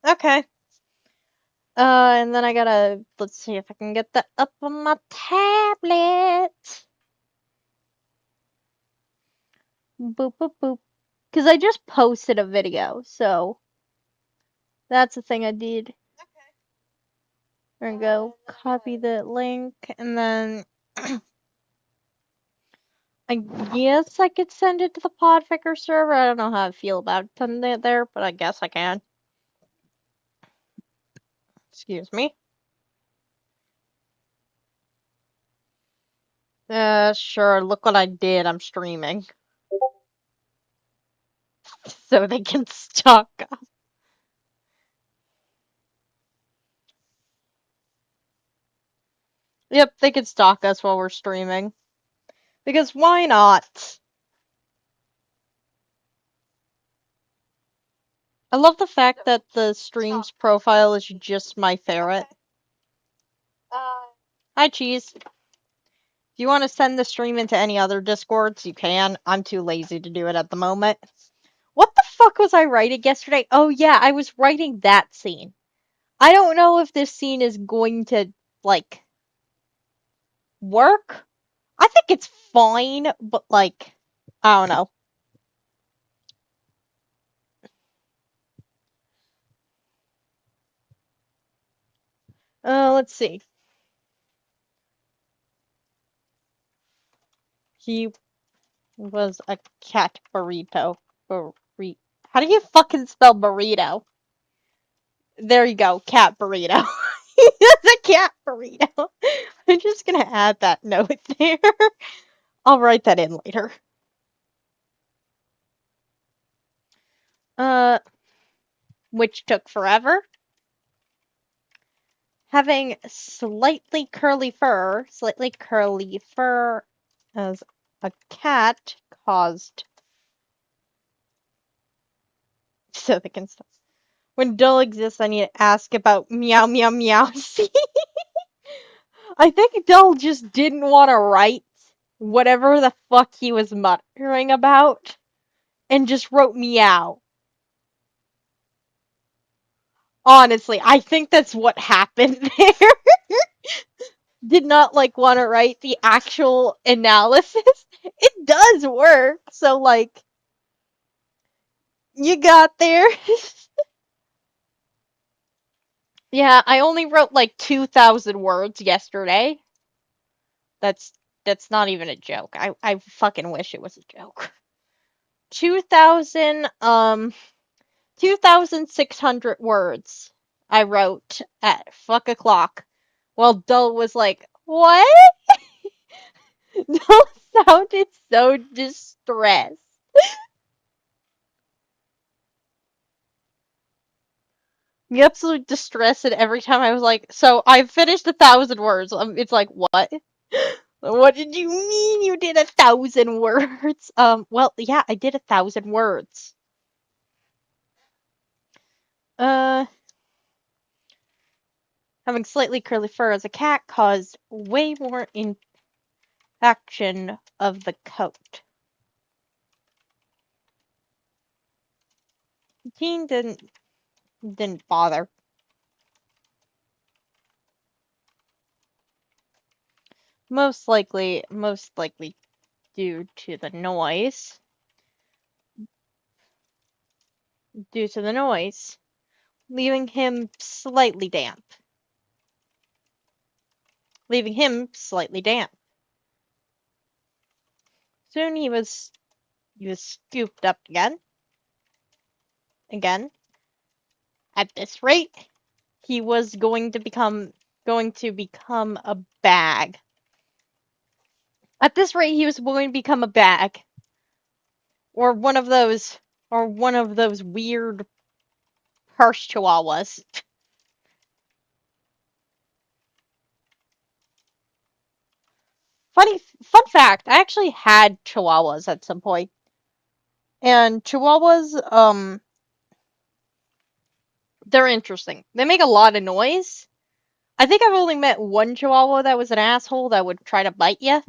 Okay. And then I gotta, let's see if I can get that up on my tablet. Boop, boop, boop. Because I just posted a video, so that's the thing I did. There we go. Copy the link, and then I guess I could send it to the Podficker server. I don't know how I feel about sending it there, but I guess I can. Excuse me. Sure, look what I did. I'm streaming. So they can stalk us. Yep, they can stalk us while we're streaming. Because why not? I love the fact that the stream's profile is just my ferret. Hi, Cheese. If you want to send the stream into any other Discords, you can. I'm too lazy to do it at the moment. What the fuck was I writing yesterday? Oh yeah, I was writing that scene. I don't know if this scene is going to, like, work. I think it's fine, but, like, I don't know. Let's see. He was a cat burrito. How do you fucking spell burrito? There you go, cat burrito. It's a cat burrito. I'm just gonna add that note there. I'll write that in later. Uh, which took forever. Having slightly curly fur as a cat caused so they can stop. When Dull exists, I need to ask about meow meow meow. See, I think Dull just didn't want to write whatever the fuck he was muttering about and just wrote meow. Honestly, I think that's what happened there. Did not like want to write the actual analysis. It does work. So like you got there. Yeah, I only wrote like 2,000 words yesterday. That's that's not even a joke. I fucking wish it was a joke. 2,000 2,600 words I wrote at fuck o'clock. While Dull was like, "What?" Dull sounded so distressed. The absolute distress, and every time I was like, "So I finished 1,000 words." It's like, what? What did you mean you did 1,000 words? Well, yeah, I did 1,000 words. Uh, Having slightly curly fur as a cat caused way more infection of the coat. The teen didn't bother. Most likely due to the noise. Due to the noise, leaving him slightly damp. Leaving him slightly damp. Soon he was scooped up again. At this rate, he was going to become a bag. At this rate, he was going to become a bag, or one of those weird purse chihuahuas. Fun fact: I actually had chihuahuas at some point, and chihuahuas, they're interesting. They make a lot of noise. I think I've only met one chihuahua that was an asshole that would try to bite you.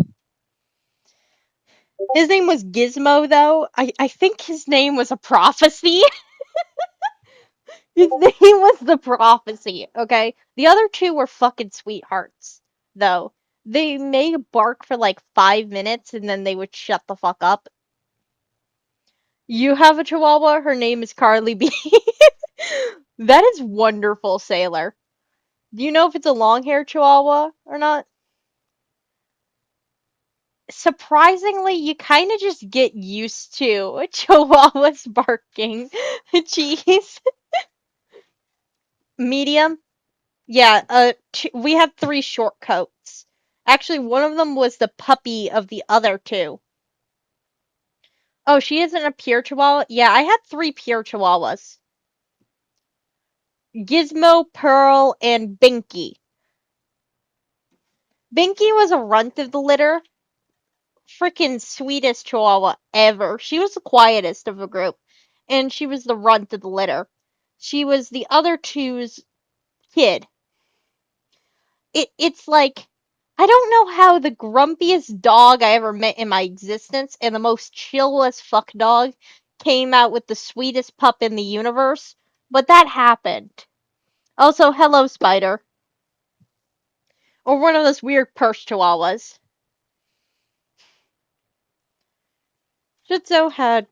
His name was Gizmo, though. I think his name was a prophecy. His name was the Prophecy, okay? The other two were fucking sweethearts, though. They may bark for like 5 minutes and then they would shut the fuck up. You have a chihuahua? Her name is Carly B. That is wonderful, Sailor. Do you know if it's a long hair chihuahua or not? Surprisingly, you kind of just get used to chihuahuas barking. Jeez. Medium? Yeah, we had three short coats. Actually, one of them was the puppy of the other two. Oh, she isn't a pure chihuahua? Yeah, I had three pure chihuahuas. Gizmo, Pearl, and Binky. Binky was a runt of the litter. Freaking sweetest chihuahua ever. She was the quietest of the group, and she was the runt of the litter. She was the other two's kid. It's like I don't know how the grumpiest dog I ever met in my existence and the most chill as fuck dog came out with the sweetest pup in the universe, but that happened. Also, hello, Spider. Or one of those weird purse chihuahuas. Shitzo had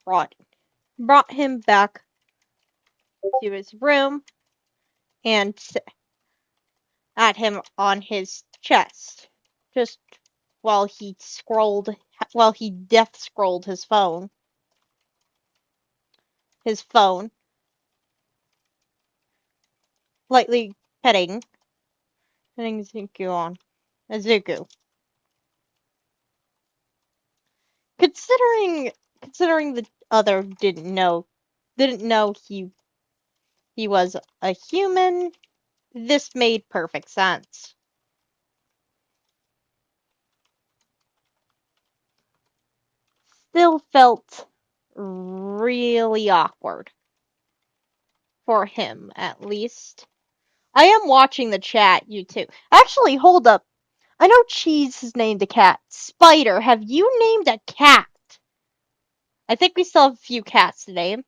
brought him back to his room and at him on his chest, just while he death scrolled his phone, lightly petting Zuko. Considering the other didn't know he was a human, this made perfect sense. Still felt really awkward. For him, at least. I am watching the chat, you too. Actually, hold up. I know Cheese has named a cat. Spider, have you named a cat? I think we still have a few cats to name.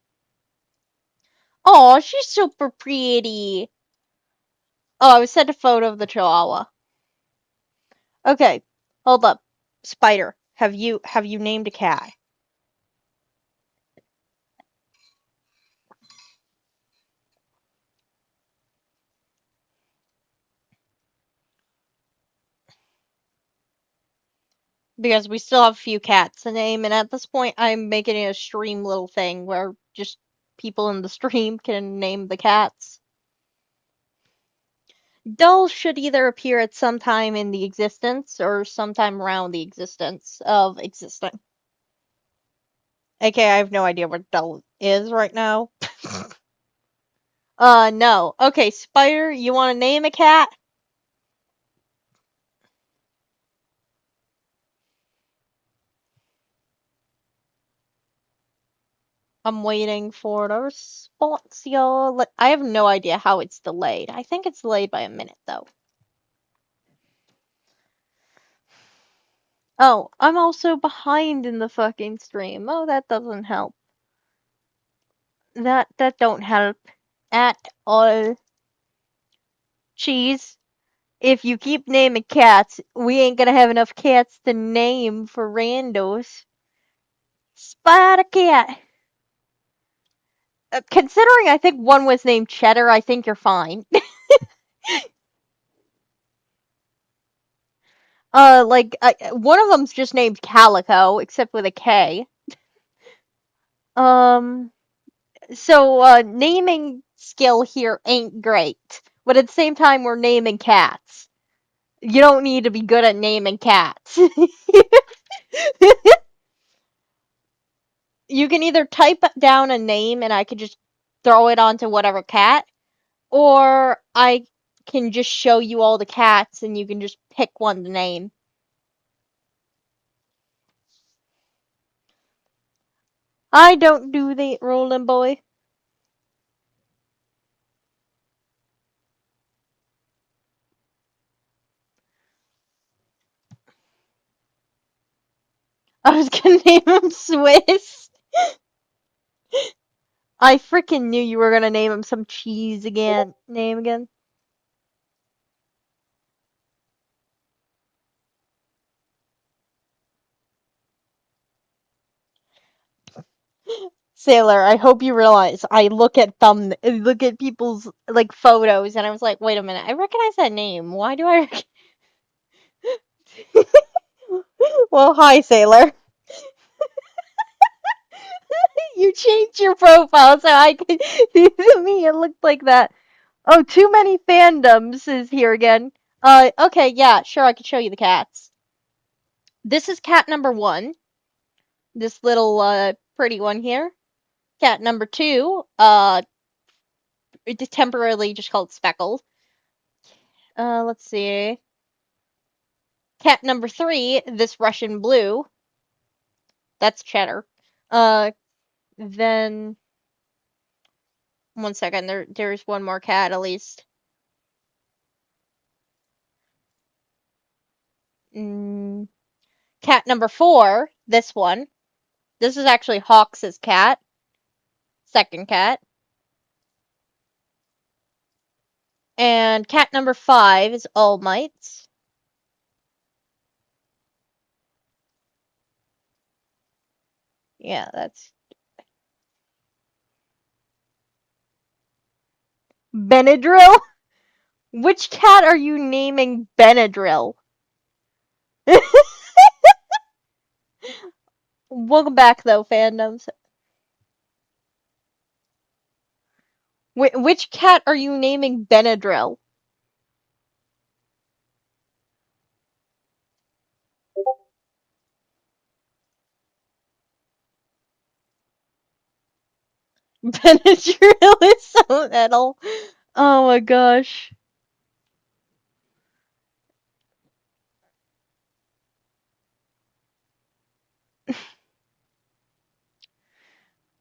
Oh, she's super pretty. Oh, I was sent a photo of the chihuahua. Okay, hold up. Spider, have you named a cat? Because we still have a few cats to name, and at this point, I'm making it a stream little thing where just people in the stream can name the cats. Dull should either appear at some time in the existence or sometime around the existence of existing. Okay, I have no idea what Dull is right now. No. Okay, Spider, you want to name a cat? I'm waiting for the response, y'all. I have no idea how it's delayed. I think it's delayed by a minute, though. Oh, I'm also behind in the fucking stream. Oh, that doesn't help. That don't help at all. Cheese. If you keep naming cats, we ain't gonna have enough cats to name for randos. Spider cat. Considering I think one was named Cheddar, I think you're fine. One of them's just named Calico, except with a K. Um, naming skill here ain't great, but at the same time, we're naming cats. You don't need to be good at naming cats. You can either type down a name and I could just throw it onto whatever cat, or I can just show you all the cats and you can just pick one to name. I don't do the rolling boy. I was gonna name him Swiss. I freaking knew you were gonna name him some cheese again. Name again. Sailor, I hope you realize I look at people's like photos, and I was like, wait a minute, I recognize that name. Why do I? Well, hi, Sailor. You changed your profile so I could. To me, it looked like that. Oh, too many fandoms is here again. Okay, yeah, sure, I could show you the cats. This is cat number one. This little pretty one here. Cat number two. Temporarily just called Speckle. Let's see. Cat number three, this Russian blue. That's Cheddar. Uh, then one second. There's one more cat at least. Mm, cat number four, this one. This is actually Hawks's cat. Second cat. And cat number five is All Might's. Yeah, that's Benadryl. Which cat are you naming Benadryl? Welcome back, though, fandoms. Which cat are you naming Benadryl? Benadryl is so metal. Oh my gosh.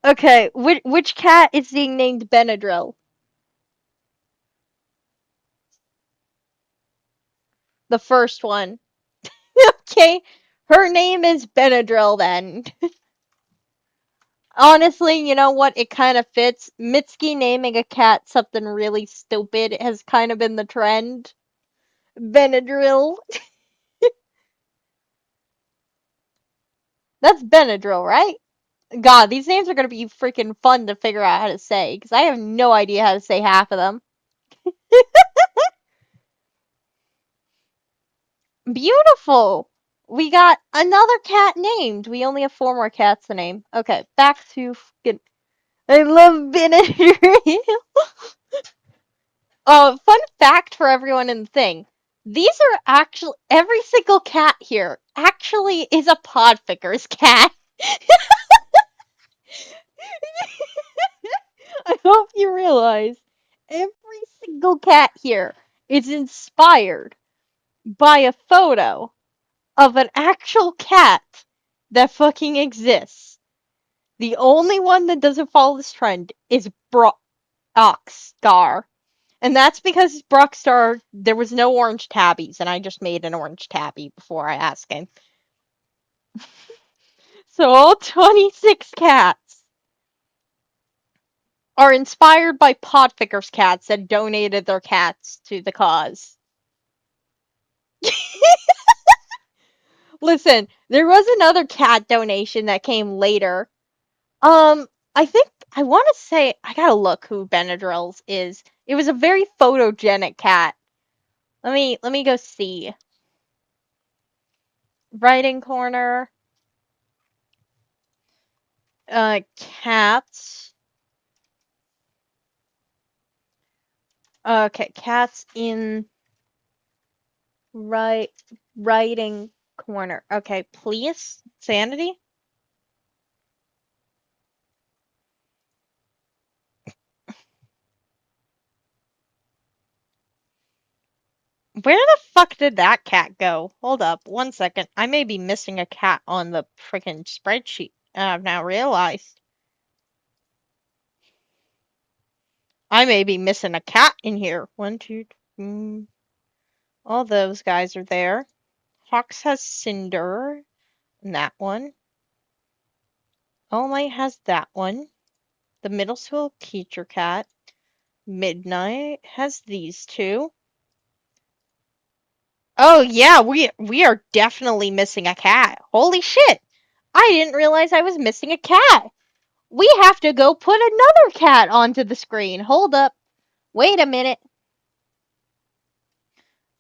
Okay, which cat is being named Benadryl? The first one. Okay, her name is Benadryl then. Honestly, you know what? It kind of fits. Mitski naming a cat something really stupid has kind of been the trend. Benadryl. That's Benadryl, right? God, these names are gonna be freaking fun to figure out how to say, because I have no idea how to say half of them. Beautiful! We got another cat named. We only have four more cats to name. Okay, back to fucking. I love Benadryl. Fun fact for everyone in the thing. These are actually every single cat here actually is a Podficker's cat. I hope you realize every single cat here is inspired by a photo of an actual cat that fucking exists. The only one that doesn't follow this trend is Brockstar. And that's because Brockstar, there was no orange tabbies, and I just made an orange tabby before I asked him. So all 26 cats are inspired by Podficker's cats that donated their cats to the cause. Listen, there was another cat donation that came later. I think I want to say I gotta look who Benadryl's is. It was a very photogenic cat. Let me go see. Writing corner. Cats. Okay, cats in right writing corner. Okay, please sanity. Where the fuck did that cat go? Hold up, one second. I may be missing a cat on the freaking spreadsheet. I've now realized. I may be missing a cat in here. One, two, all those guys are there. Hawks has Cinder. And that one. All Might has that one. The middle school teacher cat. Midnight has these two. Oh yeah, we are definitely missing a cat. Holy shit! I didn't realize I was missing a cat. We have to go put another cat onto the screen. Hold up. Wait a minute.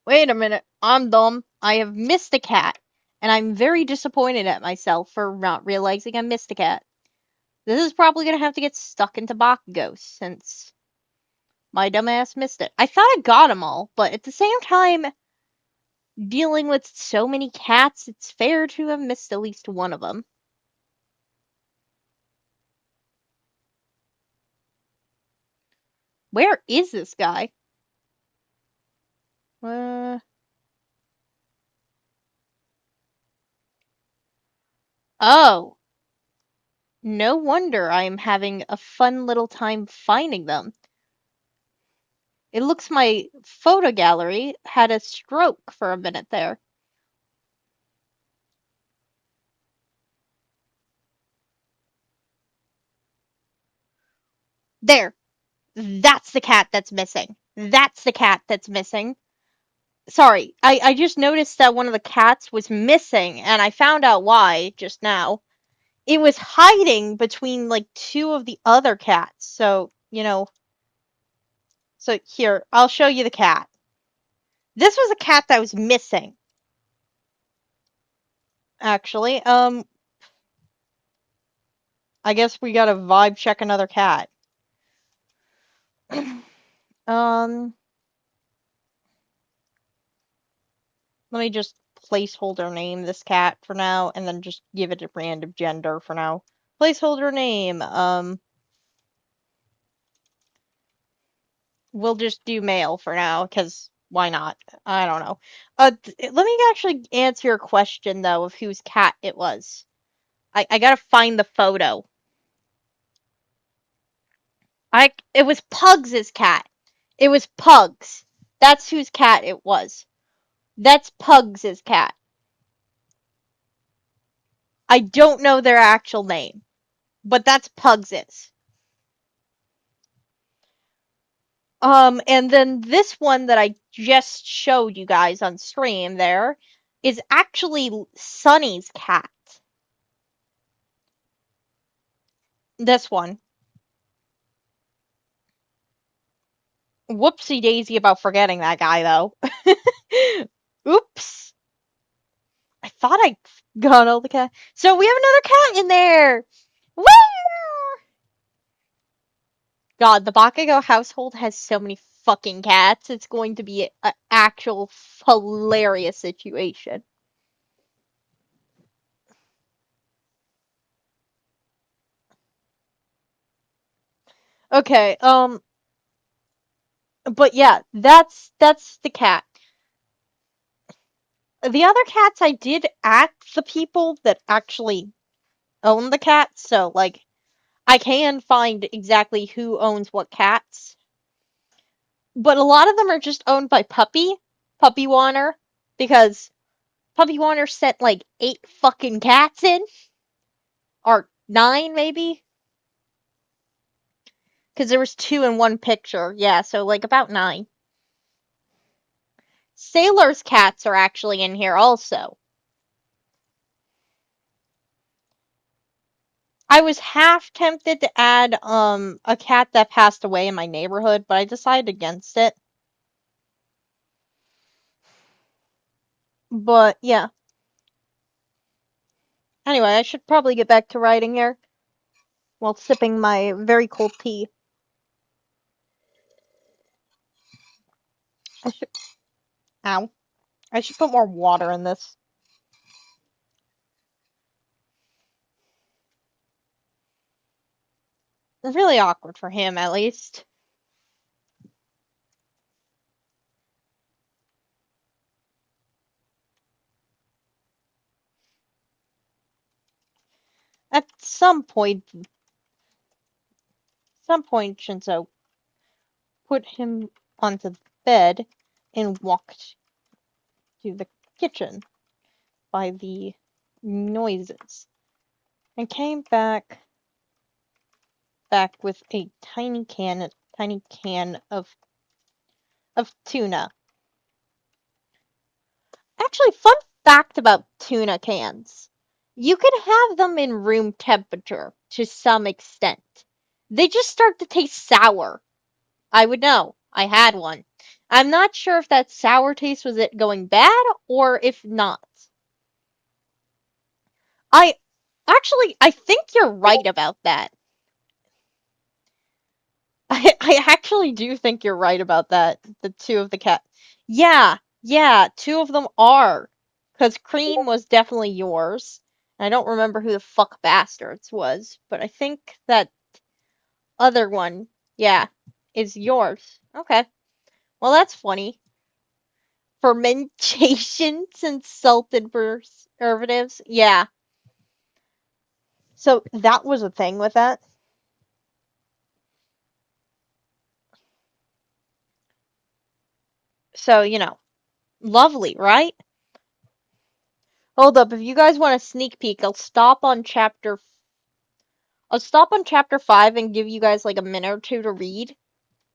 Wait a minute. I'm dumb. I have missed a cat. And I'm very disappointed at myself for not realizing I missed a cat. This is probably gonna have to get stuck into Bakugos since my dumbass missed it. I thought I got them all, but at the same time, dealing with so many cats, it's fair to have missed at least one of them. Where is this guy? Uh, oh, no wonder I am having a fun little time finding them. It looks my photo gallery had a stroke for a minute there. There. That's the cat that's missing. That's the cat that's missing. Sorry, I just noticed that one of the cats was missing, and I found out why just now. It was hiding between like two of the other cats. So, so here, I'll show you the cat. This was a cat that was missing, actually. I guess we gotta vibe check another cat. um, Let me just placeholder name this cat for now, and then just give it a random gender for now. Placeholder name, we'll just do male for now, because why not? I don't know. Let me actually answer your question, though, of whose cat it was. I gotta find the photo. It was Pugs's cat. It was Pugs. That's whose cat it was. That's Pugs's cat. I don't know their actual name, but that's Pugs's. And then this one that I just showed you guys on stream there is actually Sunny's cat. This one. Whoopsie daisy about forgetting that guy, though. Oops. I thought I got all the cat. So we have another cat in there! Woo! God, the Bakugo household has so many fucking cats. It's going to be an actual hilarious situation. Okay, but yeah, that's the cat. The other cats I did ask the people that actually own the cats, so like I can find exactly who owns what cats. But a lot of them are just owned by Puppy Warner, because Puppy Warner sent like 8 fucking cats in, or 9 maybe, because there was 2 in one picture. Yeah, so like about 9. Sailor's cats are actually in here also. I was half tempted to add a cat that passed away in my neighborhood, but I decided against it. But yeah. Anyway, I should probably get back to writing here while sipping my very cold tea. I should Ow. I should put more water in this. It's really awkward for him, at least. At some point, Shinzo put him onto the bed and walked to the kitchen by the noises and came back back with a tiny can of tuna. Actually, fun fact about tuna cans. You can have them in room temperature to some extent. They just start to taste sour. I would know. I had one. I'm not sure if that sour taste was it going bad or if not. I think you're right about that. I actually do think you're right about that. The two of the cat. Yeah, two of them are. Because Cream was definitely yours. I don't remember who the fuck Bastards was, but I think that other one, yeah, is yours. Okay. Well, that's funny. Fermentations and salted preservatives. Yeah. So that was a thing with that. So, lovely, right? Hold up, if you guys want a sneak peek, I'll stop on chapter 5 and give you guys like a minute or two to read,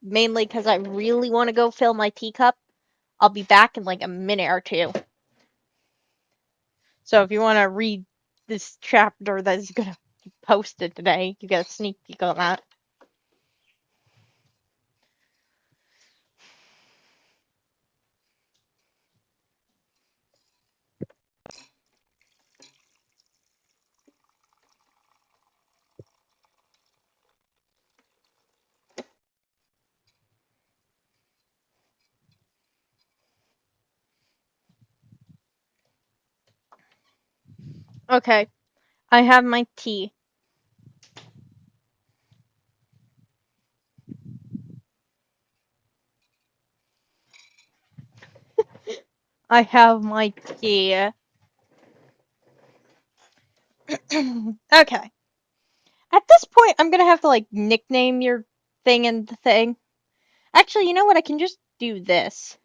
mainly because I really want to go fill my teacup. I'll be back in like a minute or two. So if you want to read this chapter that's gonna be posted today, you get a sneak peek on that. Okay, I have my tea. I have my tea. Okay. At this point, I'm gonna have to like nickname your thing and the thing. Actually, you know what? I can just do this.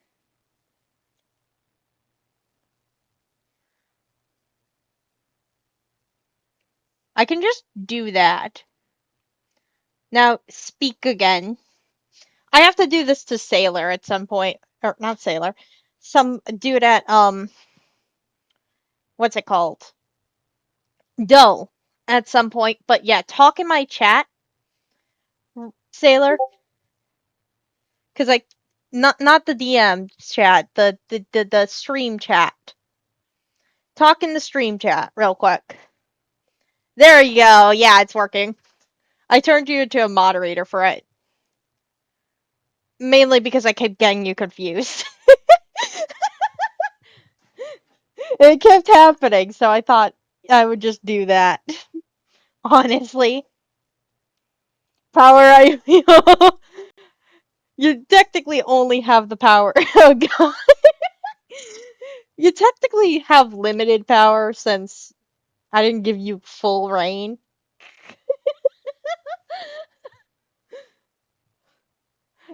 I can just do that. Now, speak again. I have to do this to Sailor at some point. Or, not Sailor. Some dude at, what's it called? Doe. At some point. But yeah, talk in my chat, Sailor. Because, like, not the DM chat, the stream chat. Talk in the stream chat, real quick. There you go. Yeah, it's working. I turned you into a moderator for it. Mainly because I kept getting you confused. It kept happening, so I thought I would just do that. Honestly. Power I you technically only have the power. Oh god. You technically have limited power since I didn't give you full reign.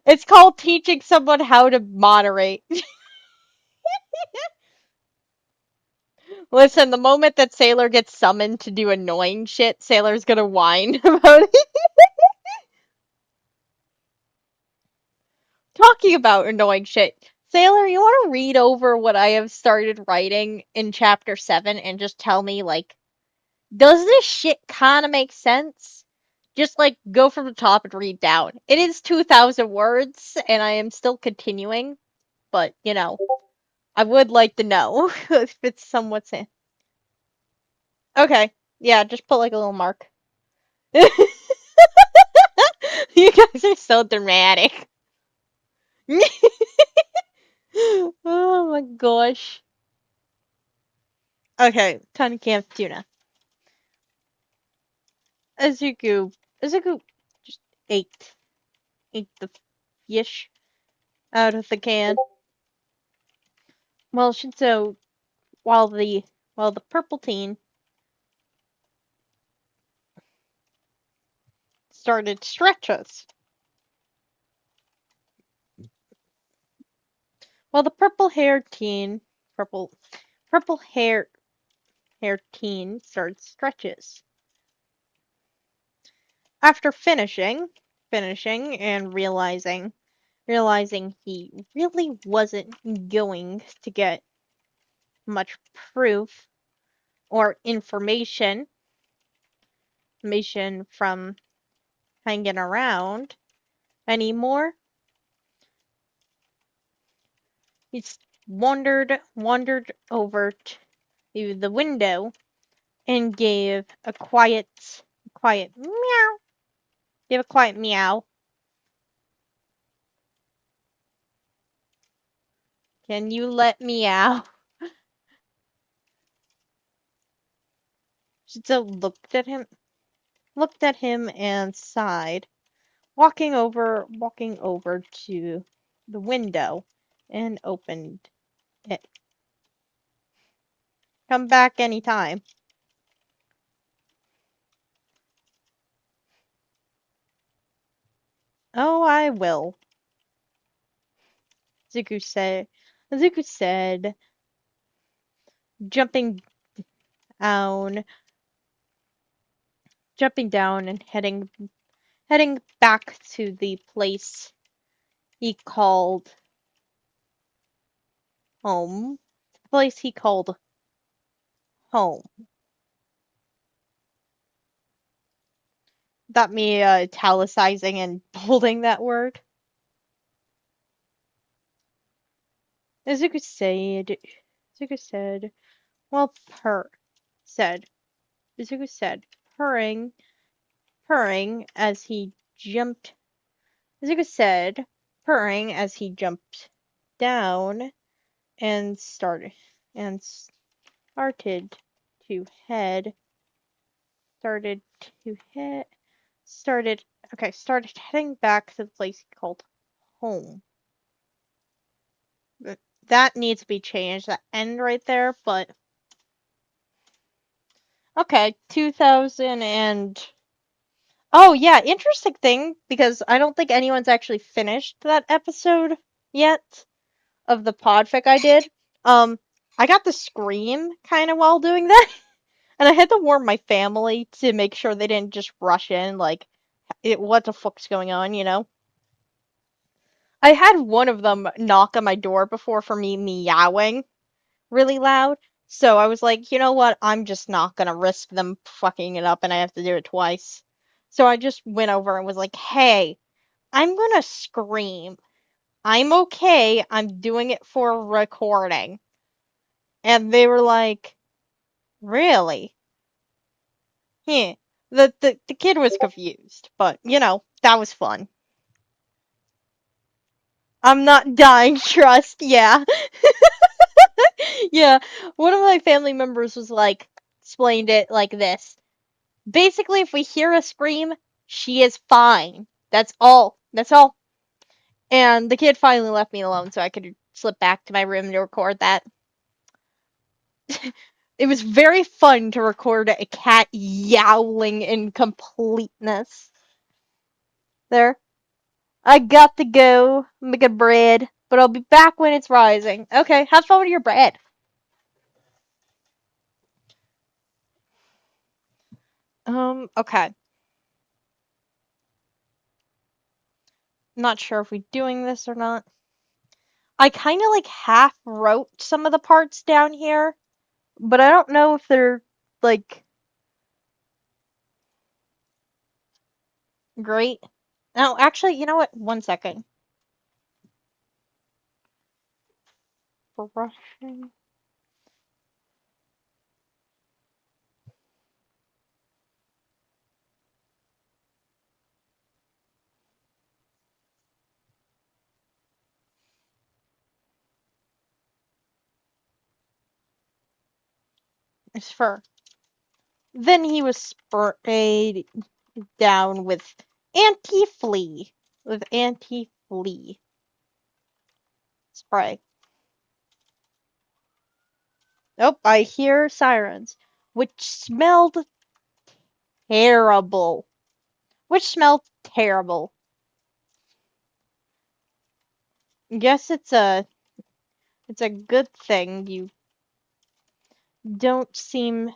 It's called teaching someone how to moderate. Listen, the moment that Sailor gets summoned to do annoying shit, Sailor's gonna whine about it. Talking about annoying shit. Sailor, you want to read over what I have started writing in chapter 7 and just tell me, like, does this shit kind of make sense? Just, like, go from the top and read down. It is 2,000 words, and I am still continuing, but, I would like to know if it's somewhat. Okay, yeah, just put, like, a little mark. You guys are so dramatic. Oh my gosh. Okay, tiny can of tuna. Izuku just ate the fish out of the can. Well, Shinzo, while the purple teen started stretches, while the purple purple hair teen started stretches. After finishing and realizing he really wasn't going to get much proof or information from hanging around anymore, he wandered over to the window and gave a quiet meow. Gave a quiet meow. Can you let me out? Shizuo looked at him and sighed, walking over to the window and opened it. Come back anytime. Oh, I will, Zuko said. Zuko said, jumping down, jumping down and heading back to the place he called home. The place he called home. That me italicizing and bolding that word. Zuko said, Zuko said, well, said, Zuko said, purring as he jumped. Zuko said, purring as he jumped down and started to head, started to head, started heading back to the place he called home. That needs to be changed, that end right there, but okay, 2000 and oh yeah, interesting thing because I don't think anyone's actually finished that episode yet of the podfic I did. Um, I got the scream kind of while doing that, and I had to warn my family to make sure they didn't just rush in like, what the fuck's going on, you know? I had one of them knock on my door before for me meowing really loud. So I was like, you know what? I'm just not gonna risk them fucking it up and I have to do it twice. So I just went over and was like, hey, I'm gonna scream. I'm okay. I'm doing it for recording. And they were like, really? Yeah. The kid was confused, but you know, that was fun. I'm not dying, trust, yeah. Yeah. One of my family members was like, explained it like this. Basically, if we hear a scream, she is fine. That's all. That's all. And the kid finally left me alone so I could slip back to my room to record that. It was very fun to record a cat yowling in completeness. There. I got to go make a bread, but I'll be back when it's rising. Okay, have fun with your bread. Okay. Not sure if we're doing this or not. I kind of like half wrote some of the parts down here, but I don't know if they're like great. No, actually, you know what? One second. Brushing. His fur. Then he was sprayed down with anti-flea. With anti-flea spray. Nope, I hear sirens, which smelled terrible. Which smelled terrible. Guess it's a good thing you don't seem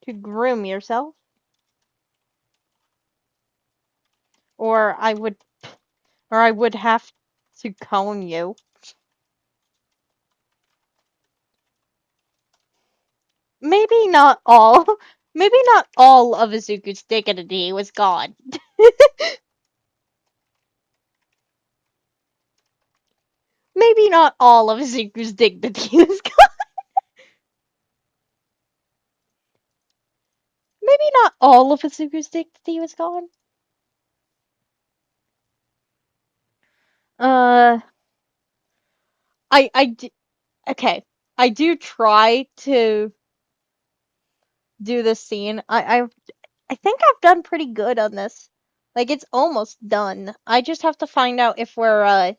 to groom yourself. Or I would have to cone you. Maybe not all. Maybe not all of Izuku's dignity was gone. Maybe not all of Izuku's dignity was gone. Maybe not all of Izuku's dignity was gone. Uh, I do, okay. I do try to do this scene. I think I've done pretty good on this. Like it's almost done. I just have to find out if we're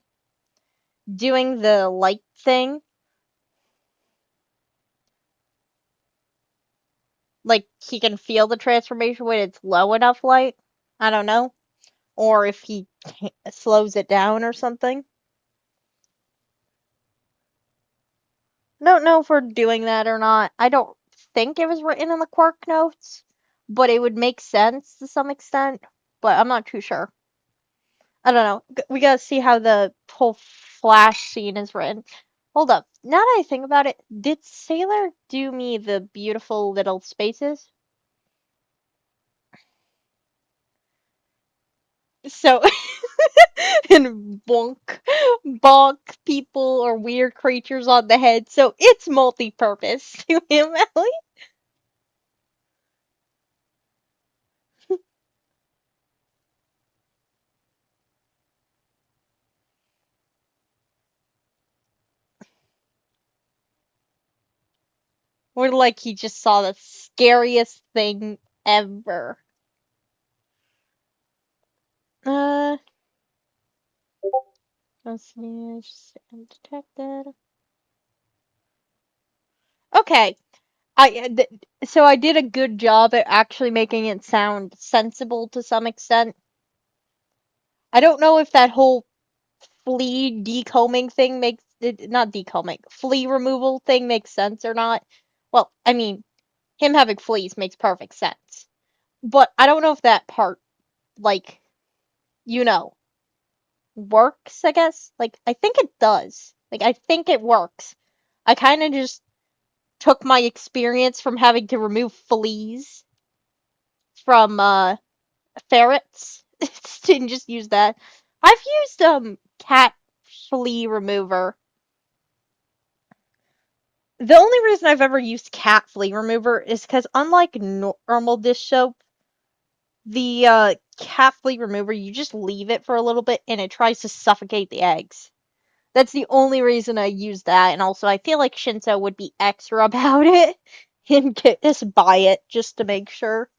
doing the light thing. Like he can feel the transformation when it's low enough light. I don't know. Or if he slows it down or something. I don't know if we're doing that or not. I don't think it was written in the quirk notes, but it would make sense to some extent. But I'm not too sure. I don't know. We gotta see how the whole flash scene is written. Hold up. Now that I think about it, did Sailor do me the beautiful little spaces? So, and bonk people or weird creatures on the head. So it's multi-purpose to him, Ellie. Or like he just saw the scariest thing ever. Uh, let's see. Undetected. Okay. So I did a good job at actually making it sound sensible to some extent. I don't know if that whole flea decombing thing makes it not decombing, flea removal thing makes sense or not. Well, I mean, him having fleas makes perfect sense. But I don't know if that part, like, you know, works, I guess. Like, I think it does. Like, I think it works. I kind of just took my experience from having to remove fleas from, ferrets and just use that. I've used, cat flea remover. The only reason I've ever used cat flea remover is because, unlike normal dish soap, the cat flea remover, you just leave it for a little bit and it tries to suffocate the eggs. That's the only reason I use that, and also I feel like Shinso would be extra about it and just buy it just to make sure.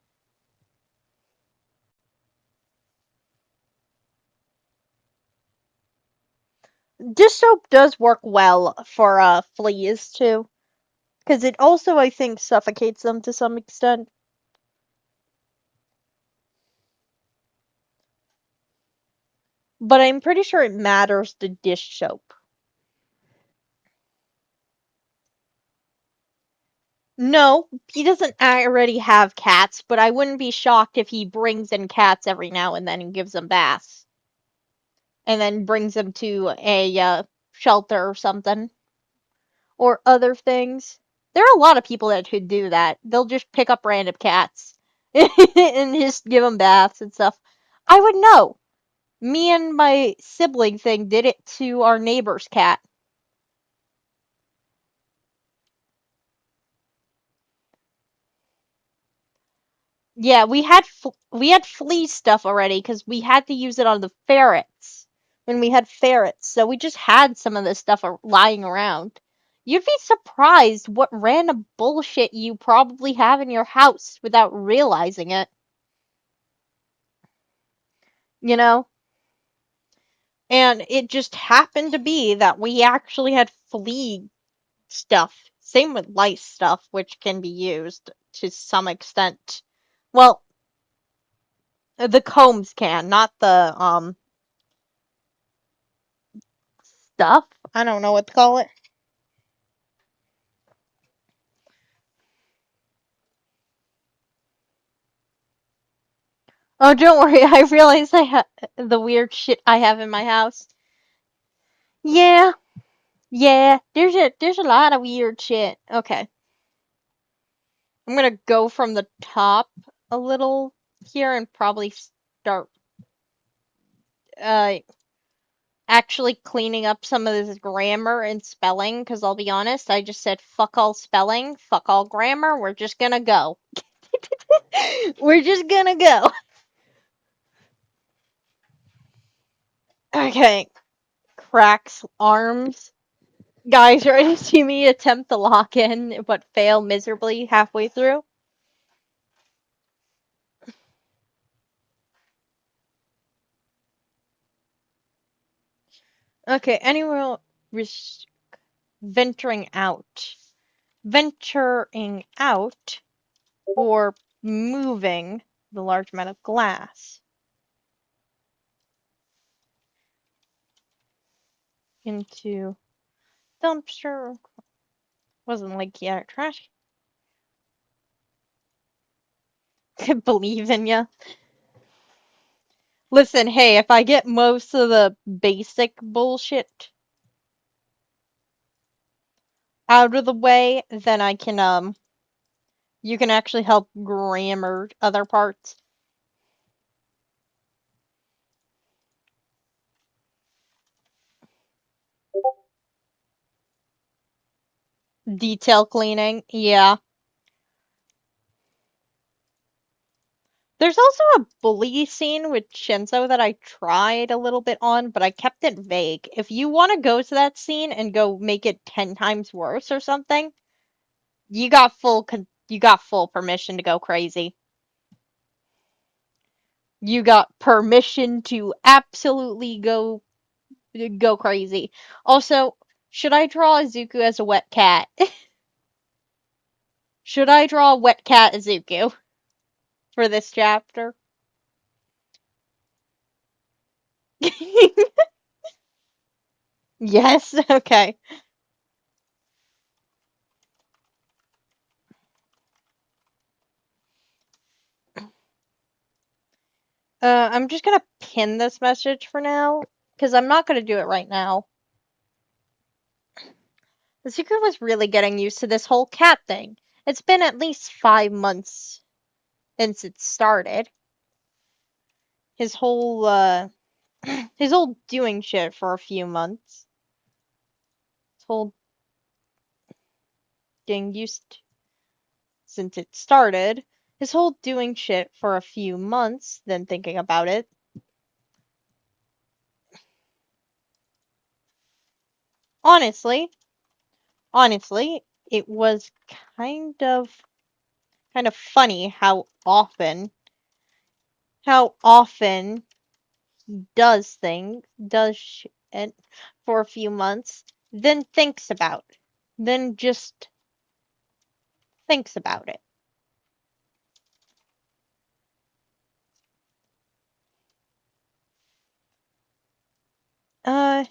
Dish soap does work well for fleas too, because it also I think suffocates them to some extent. But I'm pretty sure it matters to dish soap. No, he doesn't already have cats, but I wouldn't be shocked if he brings in cats every now and then and gives them baths. And then brings them to a shelter or something. Or other things. There are a lot of people that could do that. They'll just pick up random cats and just give them baths and stuff. I would know. Me and my sibling thing did it to our neighbor's cat. Yeah, we had flea stuff already because we had to use it on the ferrets when we had ferrets. So we just had some of this stuff lying around. You'd be surprised what random bullshit you probably have in your house without realizing it, you know? And it just happened to be that we actually had flea stuff. Same with lice stuff, which can be used to some extent. Well, the combs can, not the stuff. I don't know what to call it. Oh, don't worry. I realize the weird shit I have in my house. Yeah, yeah. There's a lot of weird shit. Okay, I'm gonna go from the top a little here and probably start uh actually cleaning up some of this grammar and spelling. Because I'll be honest, I just said fuck all spelling, fuck all grammar. We're just gonna go. We're just gonna go. Okay, cracks arms. Guys, ready to see me attempt to lock in but fail miserably halfway through? Okay, anywhere risk venturing out. Venturing out or moving the large amount of glass into dumpster. Wasn't like yeah, trash. Could believe in ya. Listen, hey, if I get most of the basic bullshit out of the way, then I can you can actually help grammar other parts. Detail cleaning, yeah. There's also a bully scene with Shinzo that I tried a little bit on, but I kept it vague. If you want to go to that scene and go make it 10 times worse or something, you got full permission to go crazy. You got permission to absolutely go crazy. Also, should I draw Izuku as a wet cat? Should I draw a wet cat Izuku for this chapter? Yes, okay. I'm just gonna pin this message for now, because I'm not gonna do it right now. Izuku was really getting used to this whole cat thing. It's been at least 5 months since it started. His whole, his whole doing shit for a few months. His whole getting used since it started. His whole doing shit for a few months, then thinking about it. Honestly, honestly, it was kind of funny how often does things does shit for a few months, then thinks about, then just thinks about it. Uh,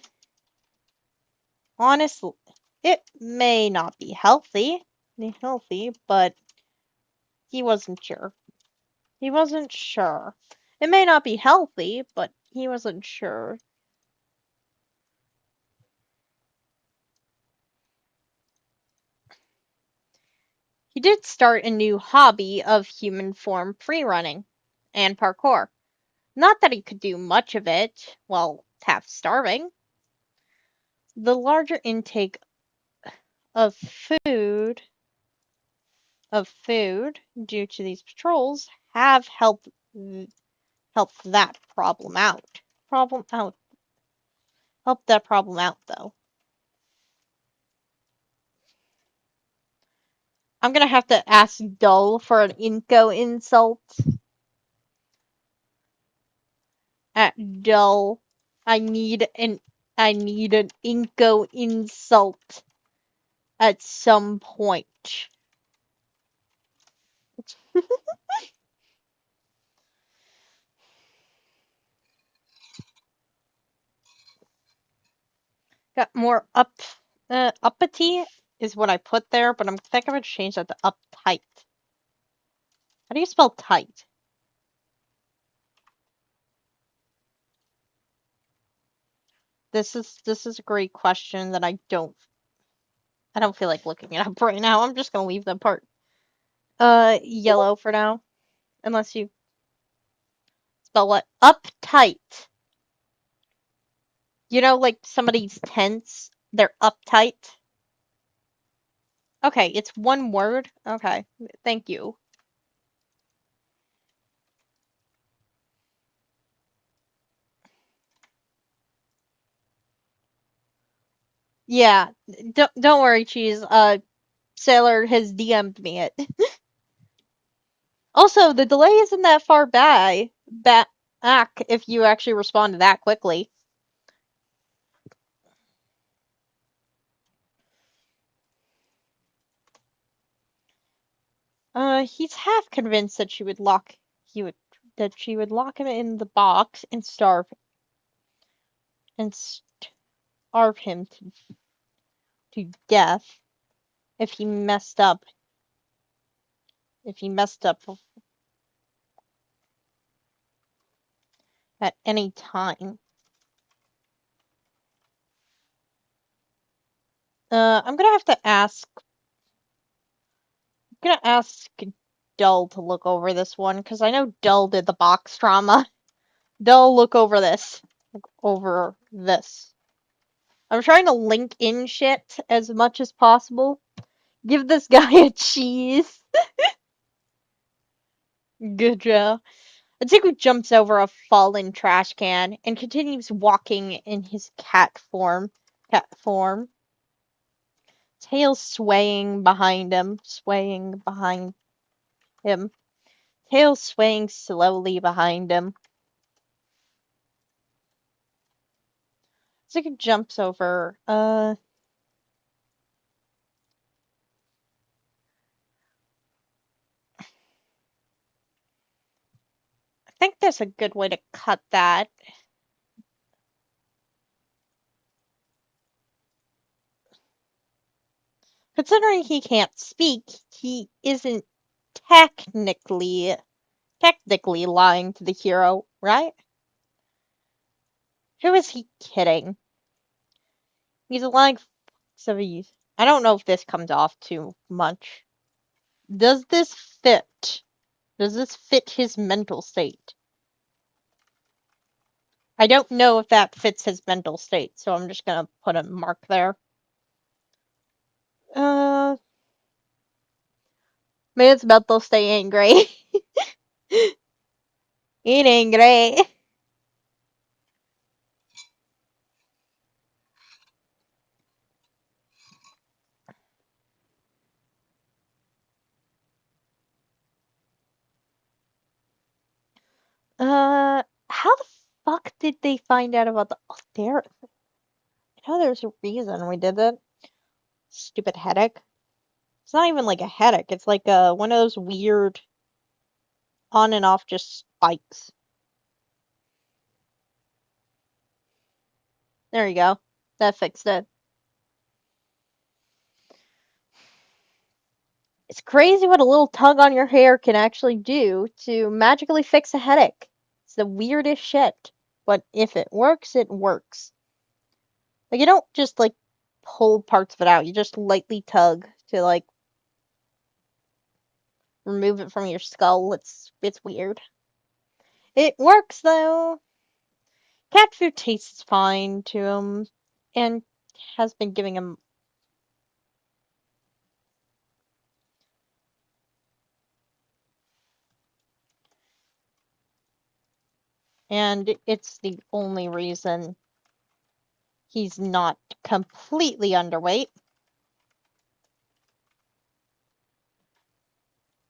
honestly, it may not be healthy, but he wasn't sure. He wasn't sure. It may not be healthy, but he wasn't sure. He did start a new hobby of human form freerunning and parkour. Not that he could do much of it while half starving. The larger intake of food due to these patrols have helped that problem out. Problem out. Helped that problem out though. I'm gonna have to ask Dull for an Inko insult. At Dull, I need an I need an Inko insult at some point. Got more uppity is what I put there, but I'm think I'm gonna change that to uptight. How do you spell tight? this is a great question that I don't feel like looking it up right now. I'm just gonna leave that part. Yellow for now, unless you spell what? Uptight. You know, like somebody's tense, they're uptight. Okay, it's one word. Okay, thank you. Yeah, don't worry, Cheese. Sailor has DM'd me it. Also, the delay isn't that far back if you actually responded that quickly. He's half convinced that he would that she would lock him in the box and starve him to death if he messed up if he messed up at any time. I'm gonna have to ask Dull to look over this one because I know Dull did the box trauma. Dull, look over this. Look over this. I'm trying to link in shit as much as possible. Give this guy a cheese. Good job. Atiku jumps over a fallen trash can and continues walking in his cat form, tail him, tail swaying slowly behind him. Atiku jumps over, I think there's a good way to cut that. Considering he can't speak, he isn't technically lying to the hero, right? Who is he kidding? He's lying so he's I don't know if this comes off too much. Does this fit? Does this fit his mental state? I don't know if that fits his mental state, so I'm just gonna put a mark there. Uh, Man's mental state ain't great. It ain't great. How the fuck did they find out about the? Oh, there. I know there's a reason we did that. Stupid headache. It's not even like a headache. It's like one of those weird on and off just spikes. There you go. That fixed it. It's crazy what a little tug on your hair can actually do to magically fix a headache. It's the weirdest shit. But if it works, it works. Like, you don't just, like, pull parts of it out. You just lightly tug to, like, remove it from your skull. It's weird. It works, though. Cat food tastes fine to him, and has been giving him. And it's the only reason he's not completely underweight.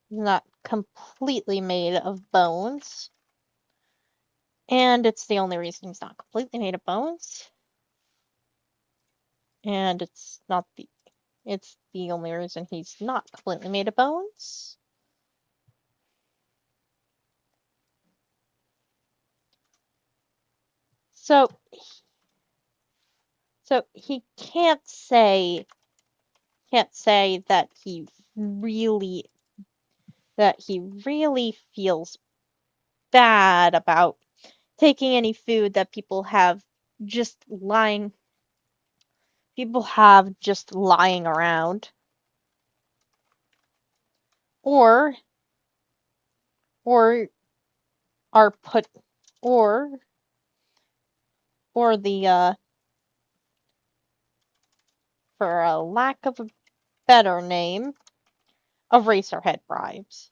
He's not completely made of bones. And it's the only reason he's not completely made of bones. And it's the only reason he's not completely made of bones. So he can't say really that he really feels bad about taking any food that people have just lying. People have just lying around. Or or are put or the for a lack of a better name, eraserhead bribes.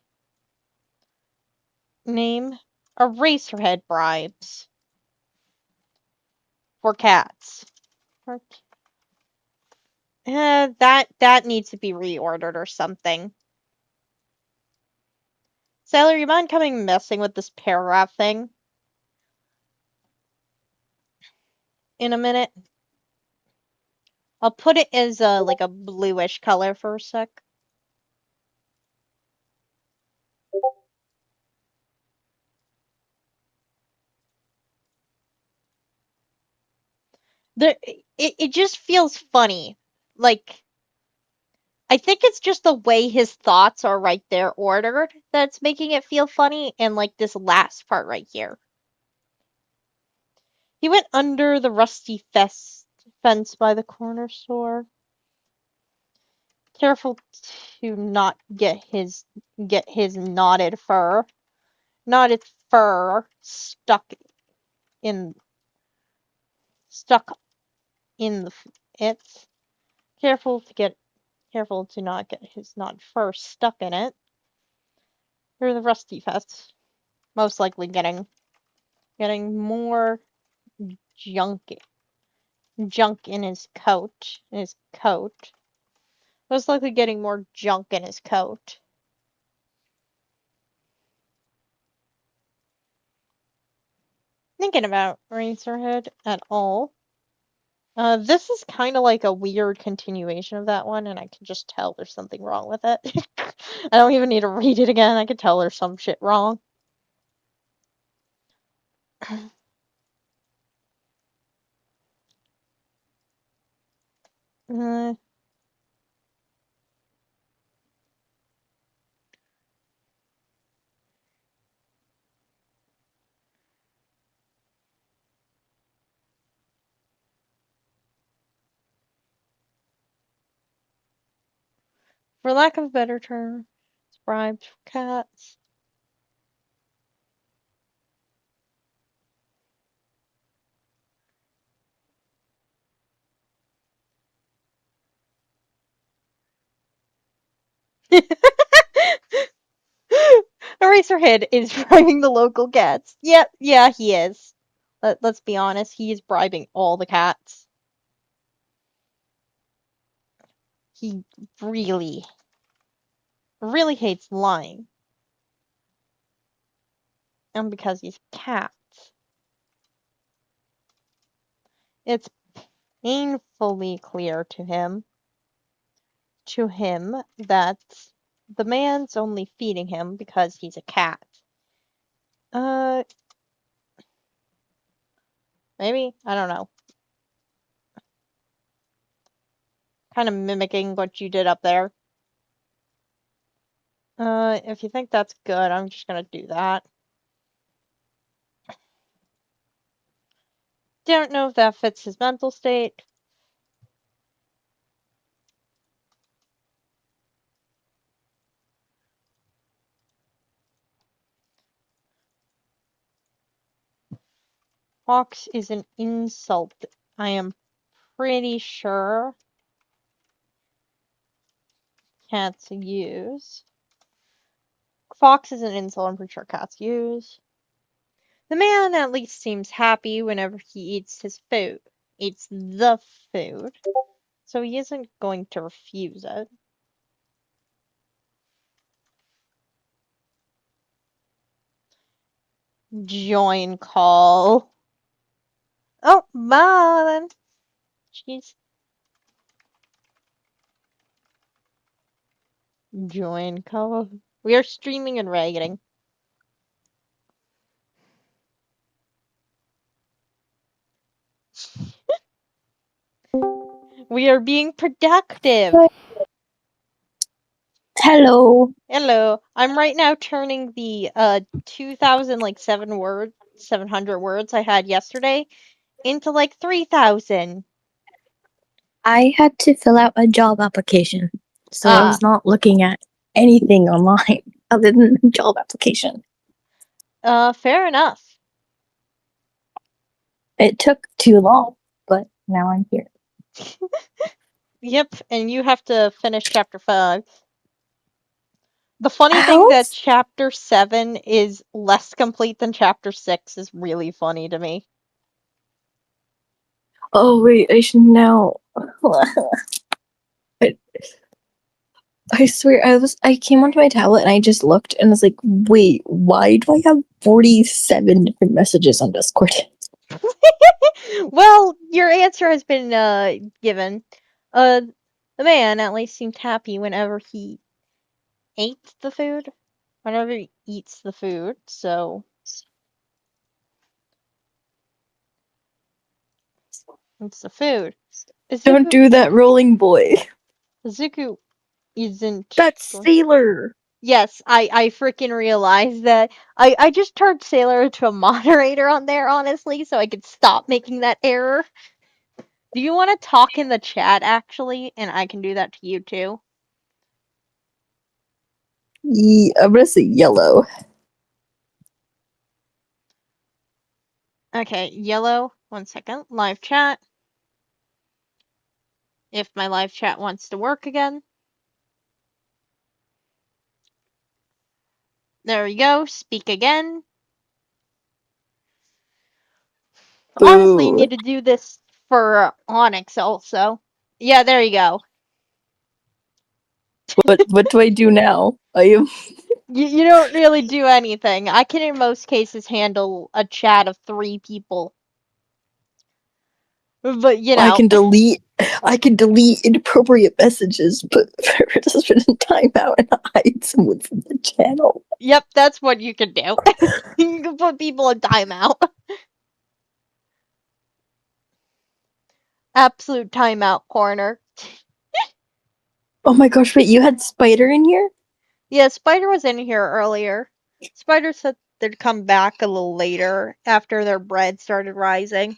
Name eraserhead bribes for cats. That needs to be reordered or something. Sailor, you mind coming messing with this paragraph thing in a minute? I'll put it as like a bluish color for a sec. There, it just feels funny. Like, I think it's just the way his thoughts are right there ordered that's making it feel funny, and like this last part right here. He went under the rusty fence by the corner store. Careful to not get his knotted fur in stuck in the it. Careful to not get his knotted fur stuck in it. Through the rusty fence, most likely getting more junk in his coat. Most likely getting more junk in his coat. Thinking about Razorhead at all. This is kind of like a weird continuation of that one, and I can just tell there's something wrong with it. I don't even need to read it again. I can tell there's some shit wrong. Uh, for lack of a better term, it's bribes for cats. Eraserhead is bribing the local cats. Yep, yeah, he is. Let's be honest, he is bribing all the cats. He really, really hates lying. And because he's a cat, it's painfully clear to him that the man's only feeding him because he's a cat. Uh, maybe? I don't know. Kind of mimicking what you did up there. If you think that's good, I'm just gonna do that. Don't know if that fits his mental state. Fox is an insult. I am pretty sure cats use. Fox is an insult I'm pretty sure cats use. The man at least seems happy whenever he eats his food. Eats the food. So he isn't going to refuse it. Join call. Oh, bye then. Jeez. Join call. We are streaming and ragging. We are being productive. Hello. Hello. I'm right now turning the 2000 like 700 words I had yesterday into like 3,000. I had to fill out a job application, so I Ah, was not looking at anything online other than the job application. fair enough. It took too long, but now I'm here. Yep, and you have to finish chapter 5. The funny thing that How's chapter 7 is less complete than chapter 6 is really funny to me. Oh wait, I should now. I, I swear, I came onto my tablet and I just looked and was like, wait, why do I have 47 different messages on Discord? Well, your answer has been given. Uh, the man at least seemed happy whenever he ate the food. Whenever he eats the food, so it's the food. Don't Izuku do that, rolling boy. Izuku isn't That's going. Sailor. Yes, I freaking realized that. I just turned Sailor into a moderator on there, honestly, so I could stop making that error. Do you want to talk in the chat, actually? And I can do that to you, too. I'm gonna say yellow. Okay, yellow. 1 second. Live chat. If my live chat wants to work again. There we go. Speak again. Honestly, you Boo. need to do this for Onyx also. Yeah, there you go. What do I do now? I am. You don't really do anything. I can, in most cases, handle a chat of 3 people. But, you I know, can delete. I can delete inappropriate messages, but participant in timeout and hide someone from the channel. yep, that's what you can do. You can put people in timeout. Absolute timeout corner. Oh my gosh! Wait, you had Spider in here? Yeah, Spider was in here earlier. Spider said they'd come back a little later after their bread started rising.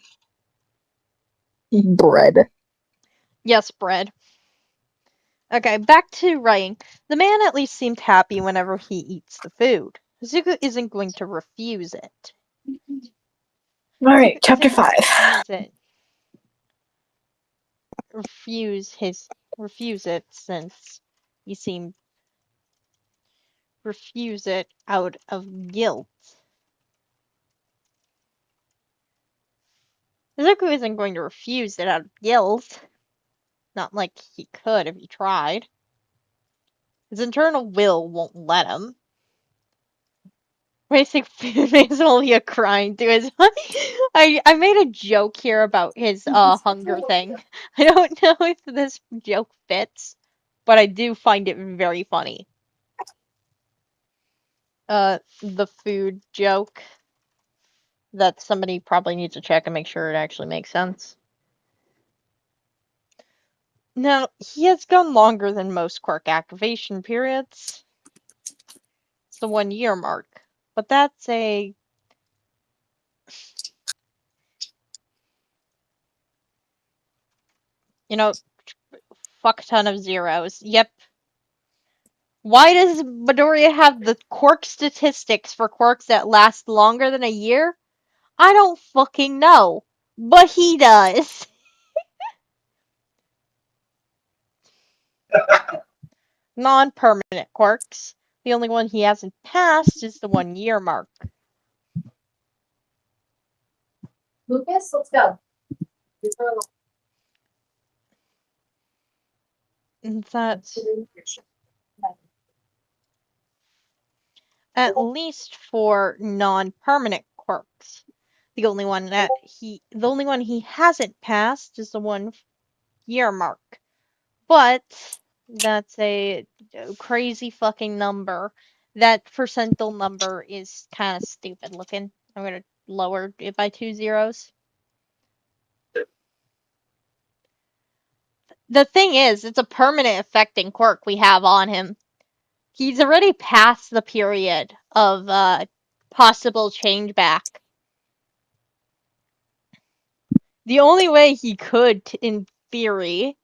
Bread. Yes, bread. Okay, back to writing. The man at least seemed happy whenever he eats the food. Zuko isn't going to refuse it. All right, Zuko chapter isn't going to 5. refuse it. Refuse it since he seemed refuse it out of guilt. Zuko isn't going to refuse it out of guilt. Not like he could if he tried. His internal will won't let him. Basic food is only a crime to his. I made a joke here about his hunger thing. I don't know if this joke fits, but I do find it very funny. The food joke that somebody probably needs to check and make sure it actually makes sense. Now, he has gone longer than most quirk activation periods. It's the 1 year mark. But that's a, you know, fuck ton of zeros. Yep. Why does Midoriya have the quirk statistics for quirks that last longer than a year? I don't fucking know. But he does. Non-permanent quirks. The only one he hasn't passed is the 1 year mark. Lucas, let's go. That's at least for non-permanent quirks. The only one he hasn't passed is the 1 year mark. But that's a crazy fucking number. That percentile number is kind of stupid looking. I'm gonna lower it by 2 zeros. The thing is, it's a permanent affecting quirk we have on him. He's already past the period of possible change back. The only way he could, in theory,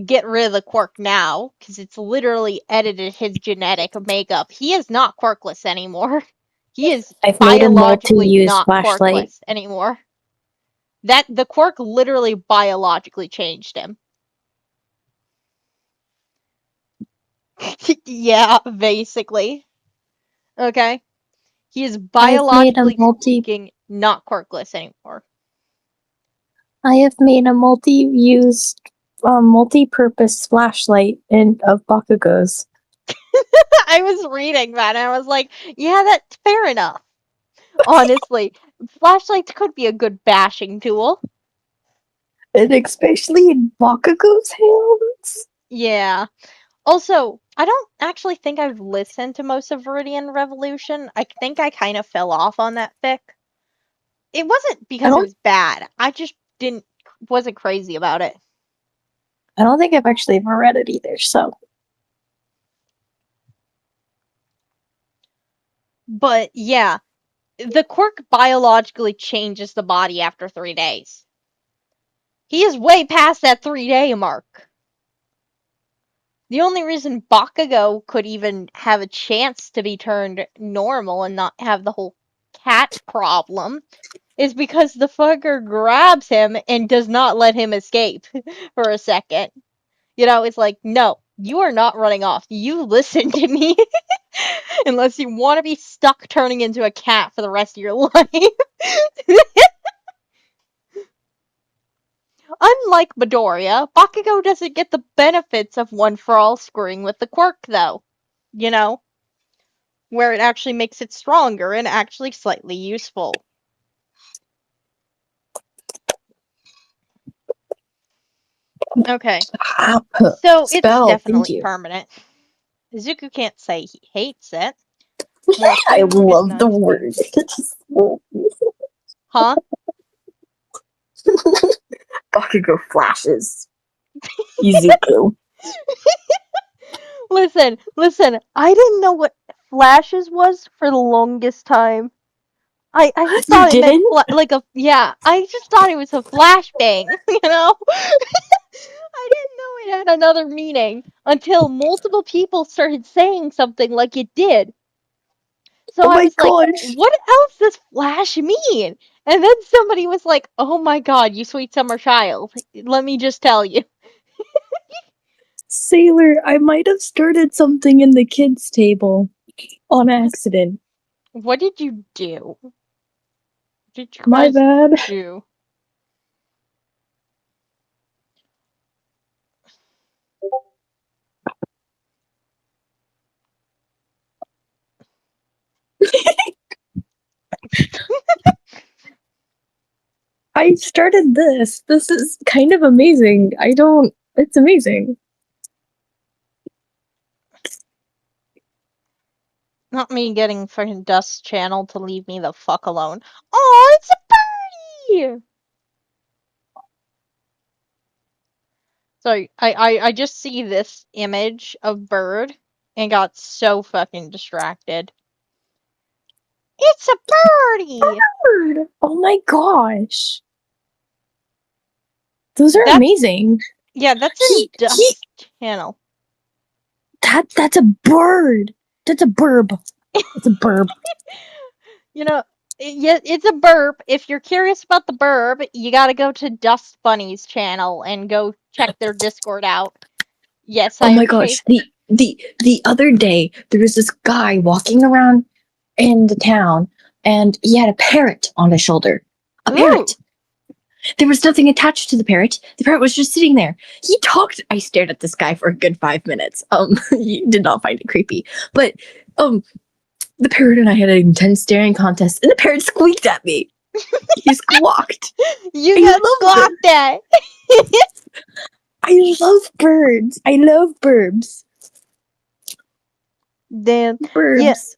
get rid of the quirk now, because it's literally edited his genetic makeup. He is not quirkless anymore. He is I've made a biologically multi-use not flashlight. quirkless anymore. That the quirk literally biologically changed him. Yeah, basically. Okay? He is I've made a biologically multi. speaking not quirkless anymore. I have made a multi-use, multi-purpose flashlight of Bakugo's. I was reading that and I was like, yeah, that's fair enough. Honestly, flashlights could be a good bashing tool. And especially in Bakugo's hands. Yeah. Also, I don't actually think I've listened to most of Viridian Revolution. I think I kind of fell off on that fic. It wasn't I because it don't. was bad. I just wasn't crazy about it. I don't think I've actually ever read it either. So But yeah, the quirk biologically changes the body after 3 days. He is way past that 3 day mark. The only reason Bakugo could even have a chance to be turned normal and not have the whole cat problem is because the fucker grabs him and does not let him escape for a second. You know, it's like, no, you are not running off. You listen to me unless you want to be stuck turning into a cat for the rest of your life. Unlike Midoriya, Bakugo doesn't get the benefits of One for All screwing with the quirk, though. You know, where it actually makes it stronger and actually slightly useful. Okay, so it's spell. Thank definitely you. permanent. Zuko can't say he hates it. More I food is love the nice. word. Huh? Bakugo flashes. Izuku. Listen, I didn't know what flashes was for the longest time. I just You thought it meant didn't? I just thought it was a flashbang, you know? I didn't know it had another meaning until multiple people started saying something like it did. So Oh I my was like, gosh. what else does flash mean? And then somebody was like, oh my god, you sweet summer child. Let me just tell you. Sailor, I might have started something in the kids' table on accident. What did you do? What did you My guys bad. do? I started this. This is kind of amazing. It's amazing. Not me getting fucking Dust Channel to leave me the fuck alone. Oh, it's a birdie! So I just see this image of bird and got so fucking distracted. It's a birdie! Bird. Oh my gosh. Those are That's amazing. that's in He Dust Channel. that's a bird. That's a burb. It's a burb. You know, yeah, it's a burp. If you're curious about the burb, you gotta go to Dust Bunny's channel and go check their Discord out. Yes, Oh I my am gosh. capable. The other day there was this guy walking around in the town and he had a parrot on his shoulder. A Ooh, parrot. There was nothing attached to the parrot. The parrot was just sitting there. He talked. I stared at this guy for a good 5 minutes. He did not find it creepy. But the parrot and I had an intense staring contest, and the parrot squeaked at me. He squawked. you I got loved it. squawked at. I love birds. I love burbs. Damn. Yeah, Burbs.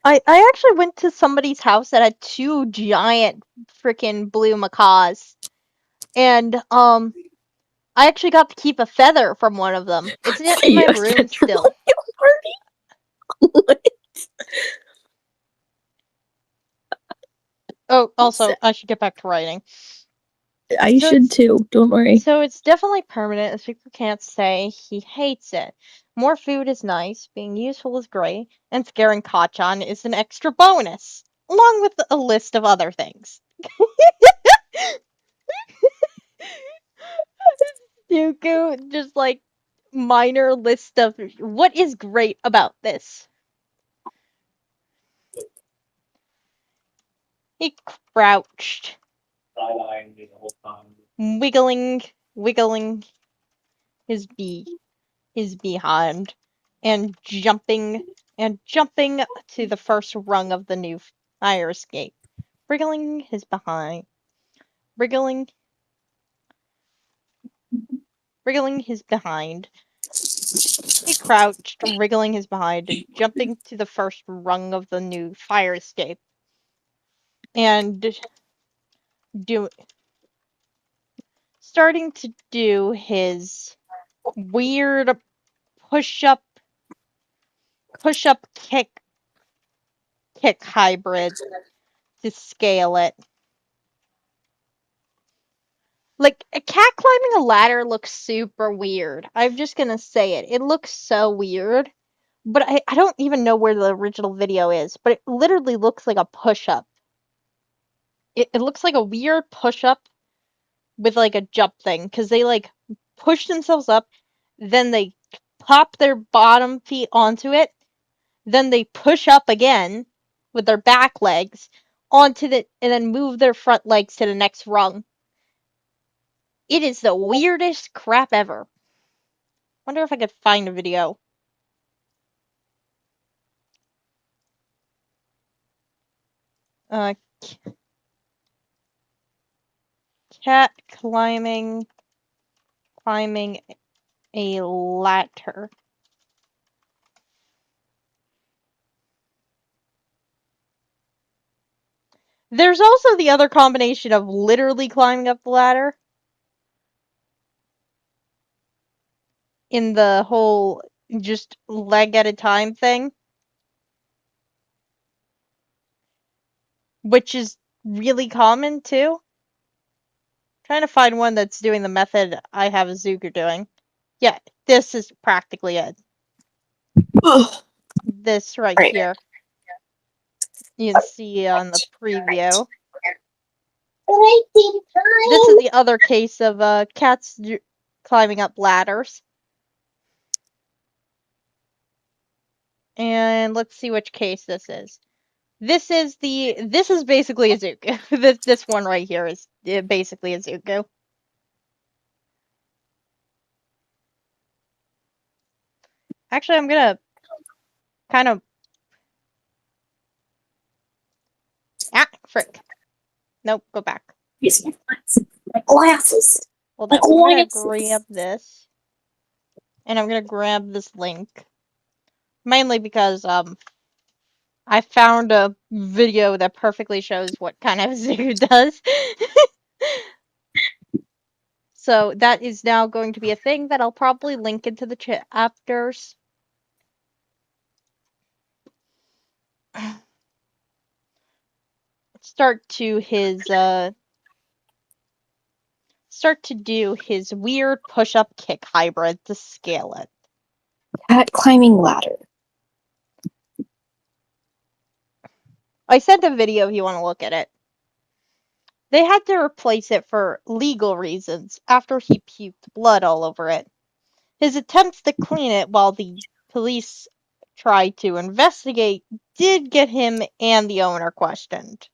I actually went to somebody's house that had two giant freaking blue macaws. And I actually got to keep a feather from one of them. It's in my room still. Party. Oh, also, I should get back to writing. I So should it's- too. Don't worry. So it's definitely permanent. The speaker can't say he hates it. More food is nice, being useful is great, and scaring Kachan is an extra bonus, along with a list of other things. Dooku, just like minor list of what is great about this. He crouched, wiggling his his behind, and jumping to the first rung of the new fire escape, wriggling his behind, wriggling, wriggling his behind. He crouched, wriggling his behind, and jumping to the first rung of the new fire escape, and do starting to do his weird push up kick hybrid to scale it. Like, a cat climbing a ladder looks super weird. I'm just gonna say it. It looks so weird. But I don't even know where the original video is, but it literally looks like a push-up. It looks like a weird push-up with like a jump thing, because they like push themselves up, then they pop their bottom feet onto it, then they push up again with their back legs onto and then move their front legs to the next rung. It is the weirdest crap ever. Wonder if I could find a video. Uh, cat climbing a ladder. There's also the other combination of literally climbing up the ladder in the whole just leg at a time thing, which is really common too. Trying to find one that's doing the method I have Zuko doing. Yeah, this is practically it. This right here. You can see on the preview. This is the other case of cats climbing up ladders. And let's see which case this is. This is basically a Zuko. This one right here is basically a Zuko. Actually, I'm gonna kind of frick. Nope, go back. Yes, my glasses. Hold My up, I'm gonna glasses. grab this, and I'm gonna grab this link, mainly because I found a video that perfectly shows what kind of Zuko does. So that is now going to be a thing that I'll probably link into the chapters. Start to do his weird push-up kick hybrid to scale it. Cat climbing ladder. I sent a video if you want to look at it. They had to replace it for legal reasons after he puked blood all over it. His attempts to clean it while the police tried to investigate did get him and the owner questioned.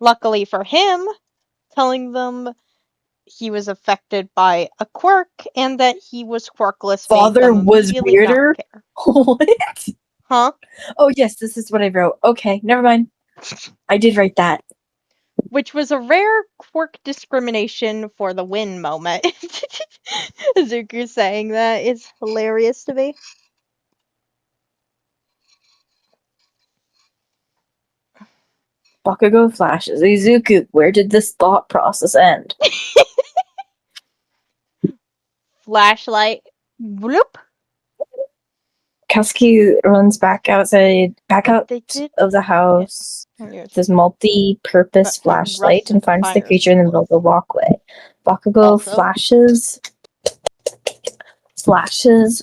Luckily for him, telling them he was affected by a quirk and that he was quirkless made Father them was immediately not weirder? care. What? Huh? Oh, yes, this is what I wrote. Okay, never mind. I did write that. Which was a rare quirk discrimination for the win moment. Zuko saying that is hilarious to me. Bakugo flashes. Izuku, where did this thought process end? Flashlight. Bloop. Kasky runs back outside, back out They did. of the house. Yes. This multi-purpose But flashlight and rusted finds the fire. creature in the middle of the walkway. Bakugo Also. flashes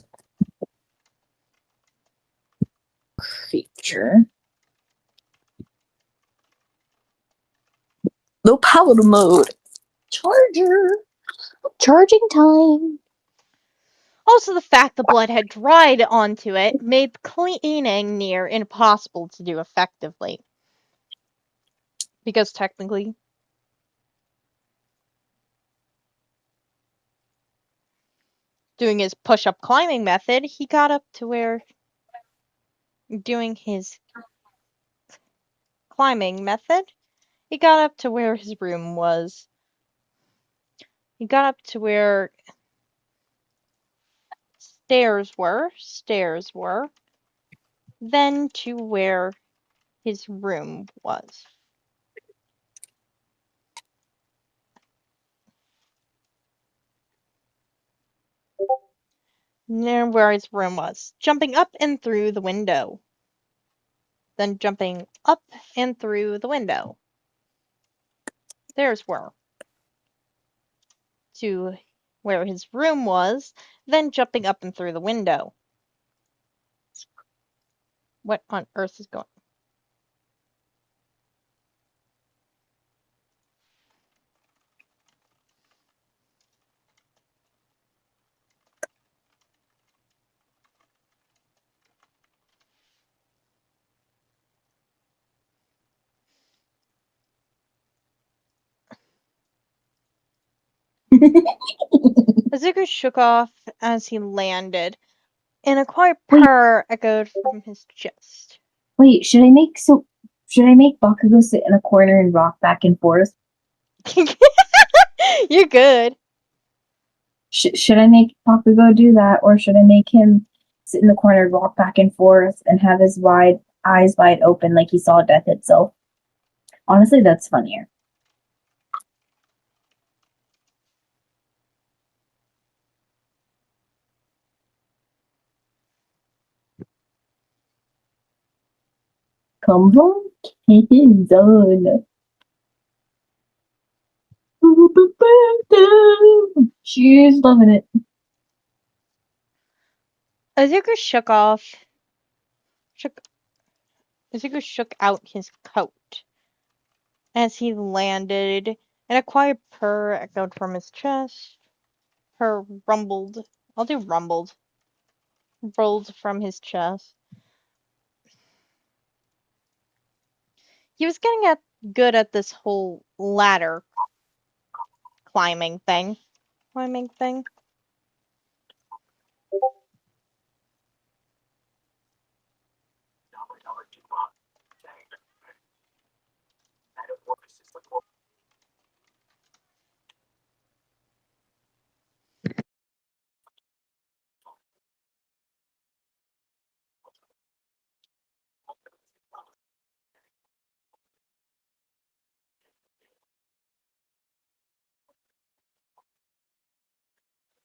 creature. Low power mode. Charging time. Also, the fact the blood had dried onto it made cleaning near impossible to do effectively. Because technically, doing his push-up climbing method, he got up to where... Doing his climbing method, he got up to where his room was. He got up to where stairs were, then to where his room was. Near where his room was, jumping up and through the window. Then jumping up and through the window. There's where. To where his room was, then jumping up and through the window. What on earth is going on? Izuku shook off as he landed, and a quiet purr echoed from his chest. Wait, should I make Bakugo sit in a corner and rock back and forth? You're good. Should I make Bakugo do that, or should I make him sit in the corner, rock back and forth, and have his eyes wide open like he saw death itself? Honestly, that's funnier. Come on, Kenzone. She's loving it. Izuku shook out his coat as he landed, and a quiet purr echoed from his chest. Purr rumbled. I'll do rumbled. Rolled from his chest. He was getting good at this whole ladder climbing thing.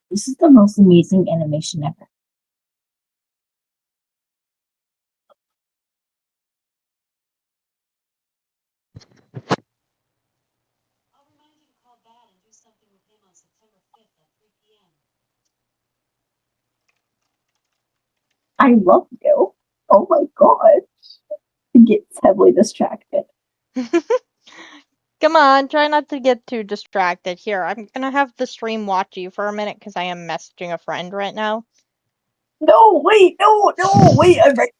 This is the most amazing animation ever. I love you. Oh my god. He gets heavily distracted. Come on, try not to get too distracted. Here, I'm gonna have the stream watch you for a minute because I am messaging a friend right now. No, wait, no, wait, I'm right.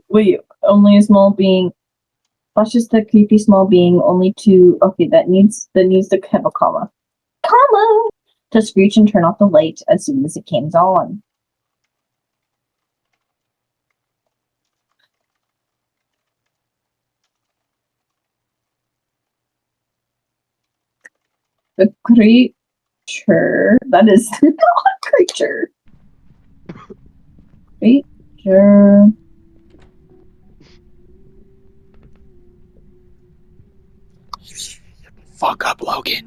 Wait, only a small being. That's just a creepy small being. Only two. Okay, that needs to have a comma. Comma to screech and turn off the light as soon as it comes on. The creature that is not creature. Creature. Fuck up, Logan.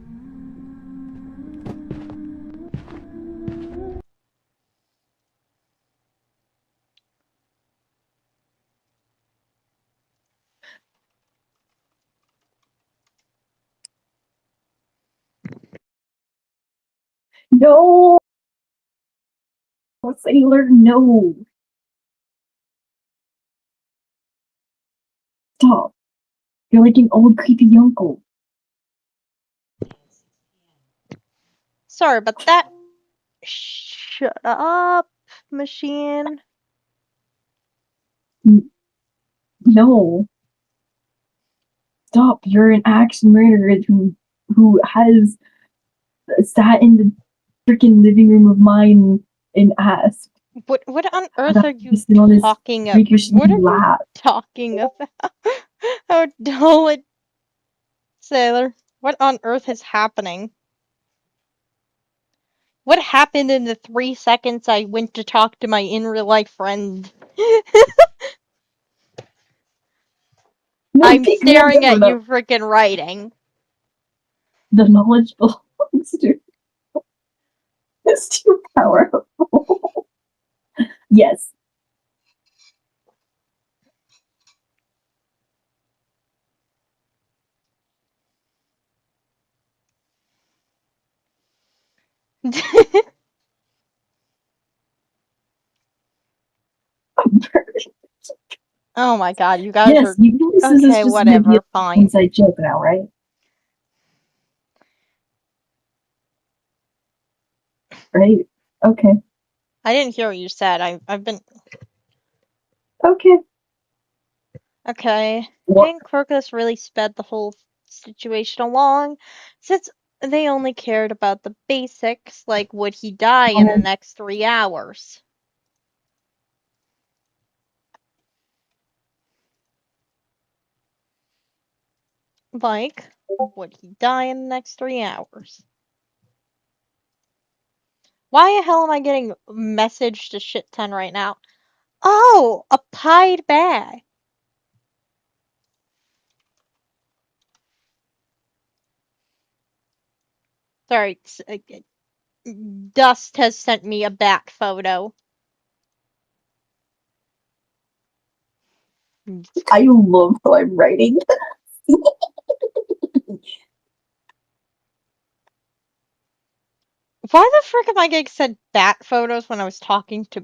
No, Sailor, no. Stop. You're like an old creepy uncle. Sorry about that. Shut up, machine. No. Stop. You're an axe murderer who has sat in the freaking living room of mine and asked What on earth about are you sit on his talking about? freakish What are you lap. talking about? How dull it, Sailor. What on earth is happening? What happened in the 3 seconds I went to talk to my in real life friend? No, I'm pick me up staring at the you freaking writing. the knowledge belongs to is too powerful. Yes. Oh my god, you guys Yes, are. you know this is Okay, just gonna be whatever, an fine. inside joke now, right? Right? Okay. I didn't hear what you said. I've been. Okay. Okay. What? Hank Crocus really sped the whole situation along, since they only cared about the basics, like would he die in the Um, next 3 hours? Like, would he die in the next 3 hours? Why the hell am I getting messaged a shit ton right now? Oh, a pied bag. Sorry, Dust has sent me a bat photo. I love how I'm writing. Why the frick am I getting sent bat photos when I was talking to...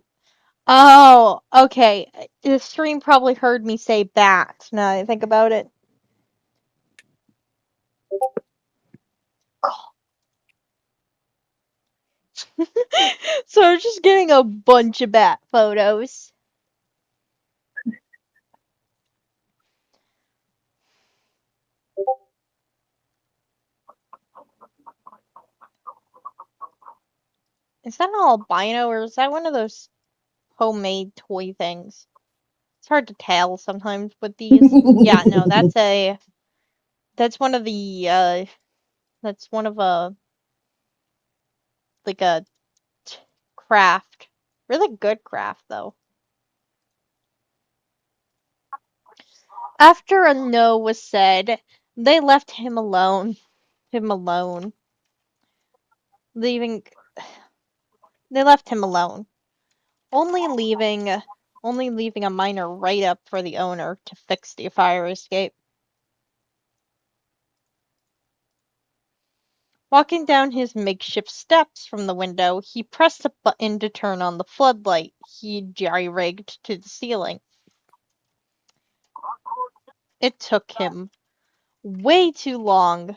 Oh, okay. The stream probably heard me say bat, now that I think about it. So we're just getting a bunch of bat photos. Is that an albino or is that one of those homemade toy things? It's hard to tell sometimes with these. Yeah, no, that's one of the that's one of like a craft. Really good craft though. After a no was said, they left him alone. Him alone. Leaving they left him alone. Only leaving only leaving a minor write up for the owner to fix the fire escape. Walking down his makeshift steps from the window, he pressed a button to turn on the floodlight he jerry-rigged to the ceiling. It took him way too long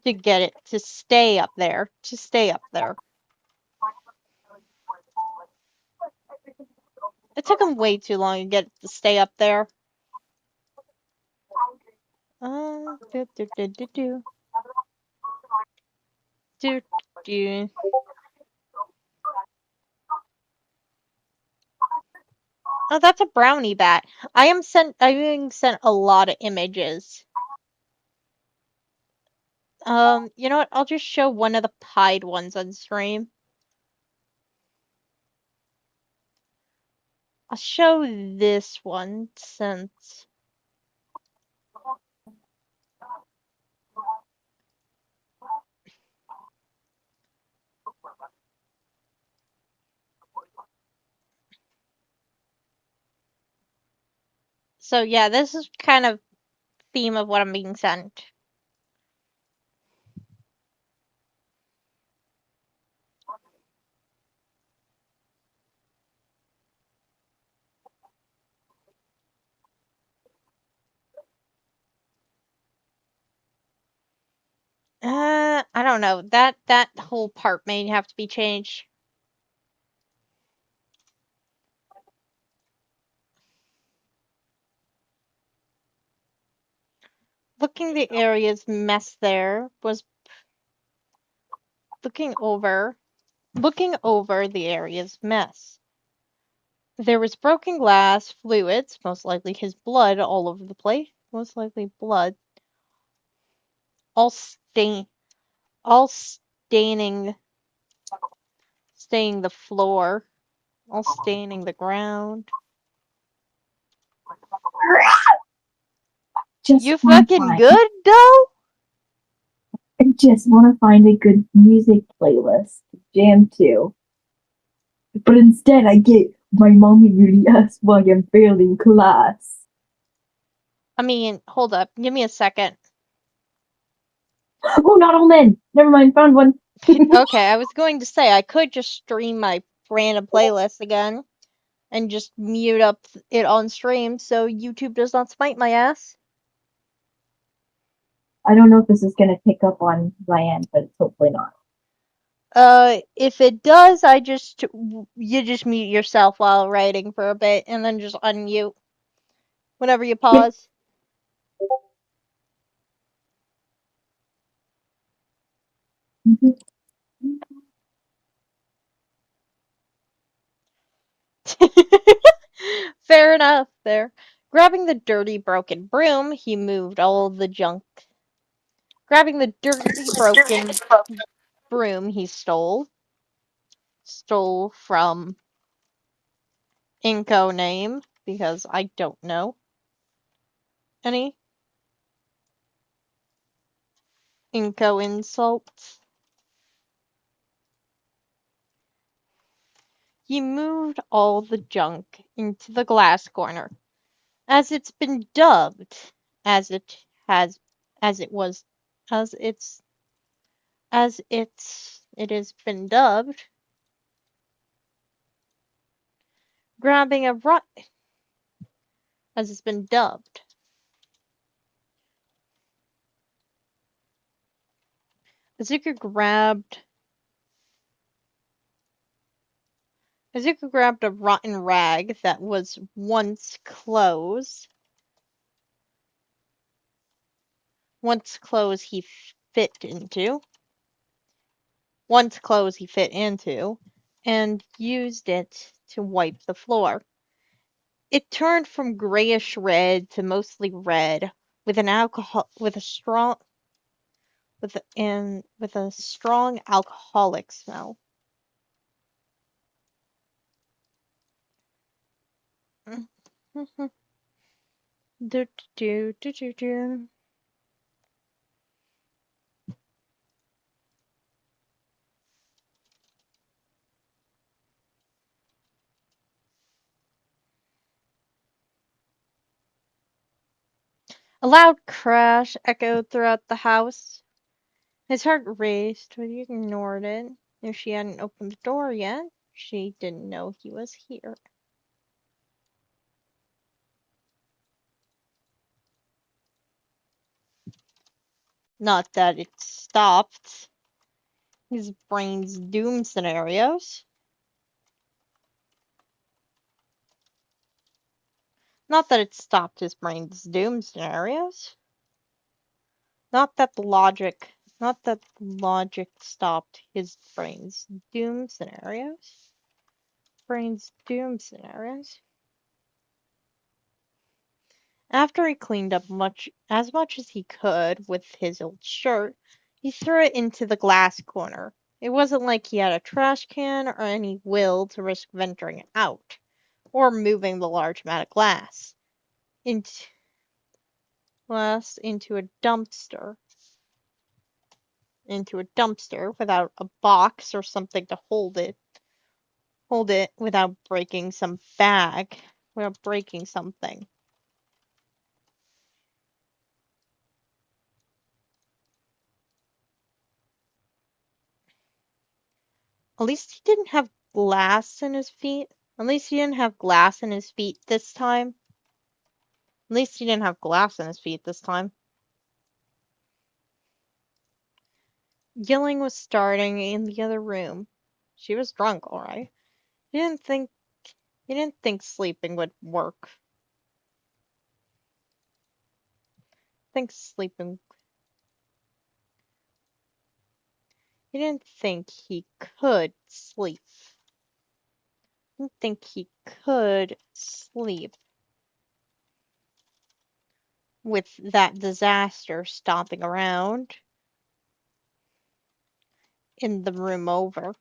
to get it to stay up there. To stay up there. It took him way too long to get it to stay up there. Do, do, do, do, do. Do, do. Oh, that's a brownie bat. I'm being sent a lot of images. You know what? I'll just show one of the pied ones on stream. I'll show this one since... So yeah, this is kind of theme of what I'm being sent. I don't know. That whole part may have to be changed. Looking the area's mess there was looking over the area's mess. There was broken glass, fluids, most likely his blood all over the place. Most likely blood. All stain all staining the floor. All staining the ground. Just You want to fucking find. good though? I just want to find a good music playlist to jam to. But instead, I get my mommy really asks why I'm failing class. I mean, hold up. Give me a second. Oh, not all men. Never mind, found one. Okay, I was going to say I could just stream my random playlist again and just mute up it on stream so YouTube does not smite my ass. I don't know if this is gonna pick up on my end, but it's hopefully not. If it does, you just mute yourself while writing for a bit and then just unmute whenever you Yeah. pause. Fair enough there. Grabbing the dirty broken broom, he moved all the junk. Grabbing the dirty broken broom he stole from Inco name because I don't know any Inco insults. He moved all the junk into the glass corner, as it's been dubbed, as it has, as it was, it has been dubbed. Grabbing a rut, as it's been dubbed. Azuka grabbed a rotten rag that was once closed. Once clothes he fit into. Once clothes he fit into, and used it to wipe the floor. It turned from grayish red to mostly red, with a strong alcoholic smell. do, do, do, do, do. A loud crash echoed throughout the house. His heart raced, but he ignored it. If she hadn't opened the door yet, she didn't know he was here. Not that it stopped his brain's doom scenarios. Not that it stopped his brain's doom scenarios. Not that logic stopped his Brain's doom scenarios. After he cleaned up much as he could with his old shirt, he threw it into the glass corner. It wasn't like he had a trash can or any will to risk venturing out, or moving the large amount of into into a dumpster. Into a dumpster without a box or something to hold it without breaking without breaking something. At least he didn't have glass in his feet. At least he didn't have glass in his feet this time. At least he didn't have glass in his feet this time. Yelling was starting in the other room. She was drunk, all right. He didn't think sleeping would work. Think sleeping. He didn't think he could sleep. Didn't think he could sleep with that disaster stomping around in the room over.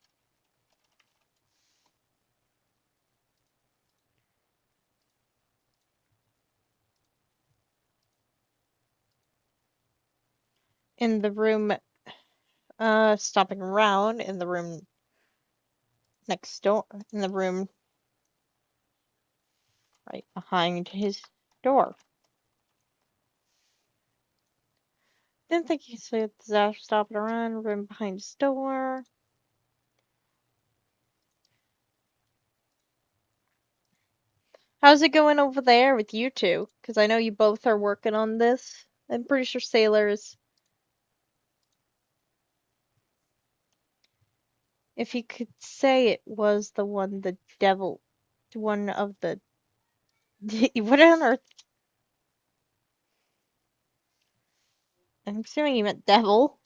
In the room, stomping around in the room next door, in the room right behind his door. Didn't think he saw the disaster stomping around, room behind his door. How's it going over there with you two? Because I know you both are working on this. I'm pretty sure Sailor's. If he could say it was the one, the devil, one of the. What on earth? I'm assuming he meant devil.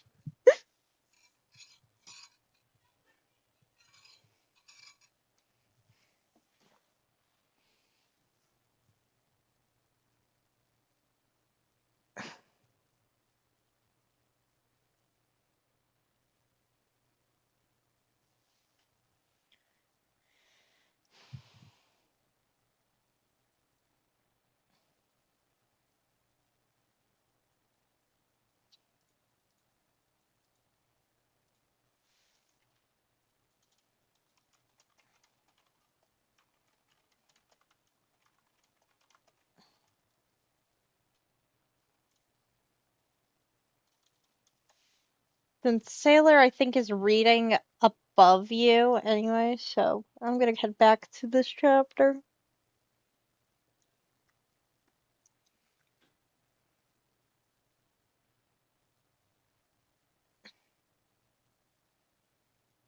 Then Sailor, I think, is reading above you anyway, so I'm gonna head back to this chapter.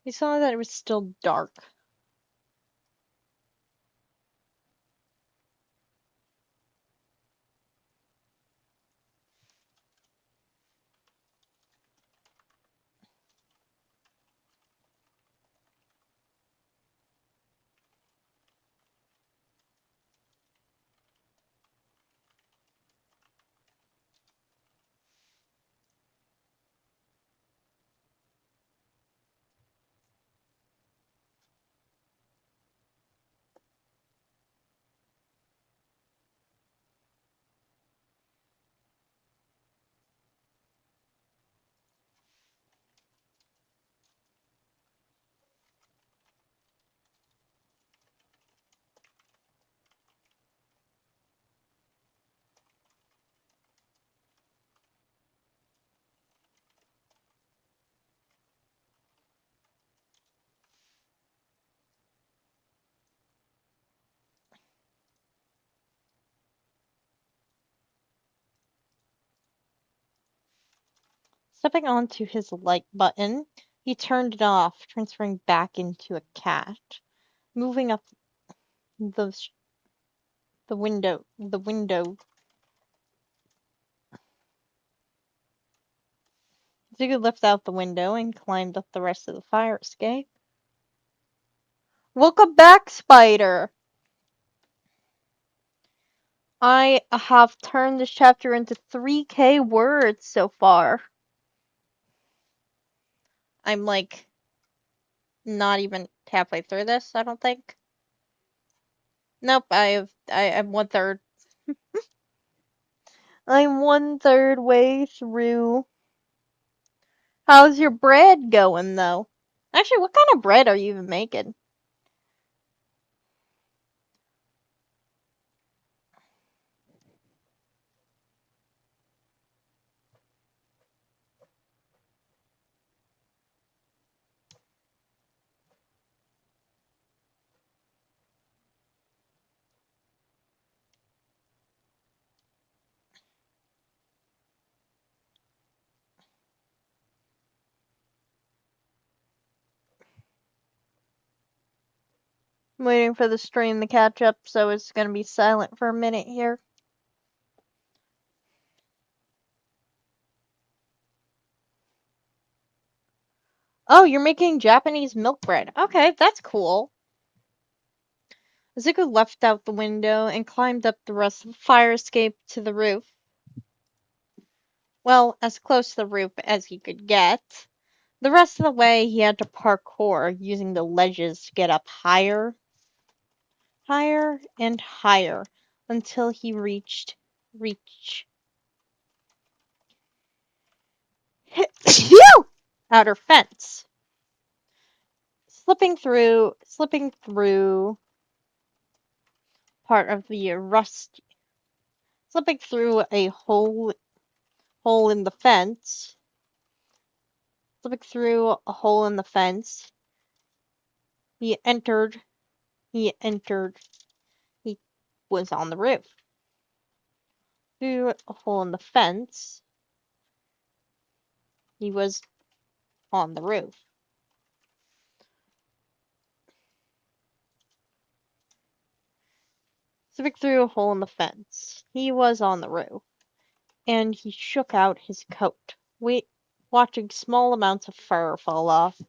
We saw that it was still dark. Stepping onto his light button, he turned it off, transferring back into a cat. Moving up the window. Zuko lifted out the window and climbed up the rest of the fire escape. Welcome back, Spider! I have turned this chapter into 3K words so far. I'm like not even halfway through this, I don't think. Nope, I'm 1/3. I'm 1/3 way through. How's your bread going though? Actually, what kind of bread are you even making? I'm waiting for the stream to catch up, so it's gonna be silent for a minute here. Oh, you're making Japanese milk bread. Okay, that's cool. Zuko left out the window and climbed up the rest of the fire escape to the roof. Well, as close to the roof as he could get. The rest of the way, he had to parkour, using the ledges to get up higher, higher, and higher, until he reached outer fence. Slipping through part of the rust, slipping through a hole in the fence. Slipping through a hole in the fence, he entered. He entered. He was on the roof. Through a hole in the fence, he was on the roof. Slipping through a hole in the fence, he was on the roof, and he shook out his coat, watching small amounts of fur fall off.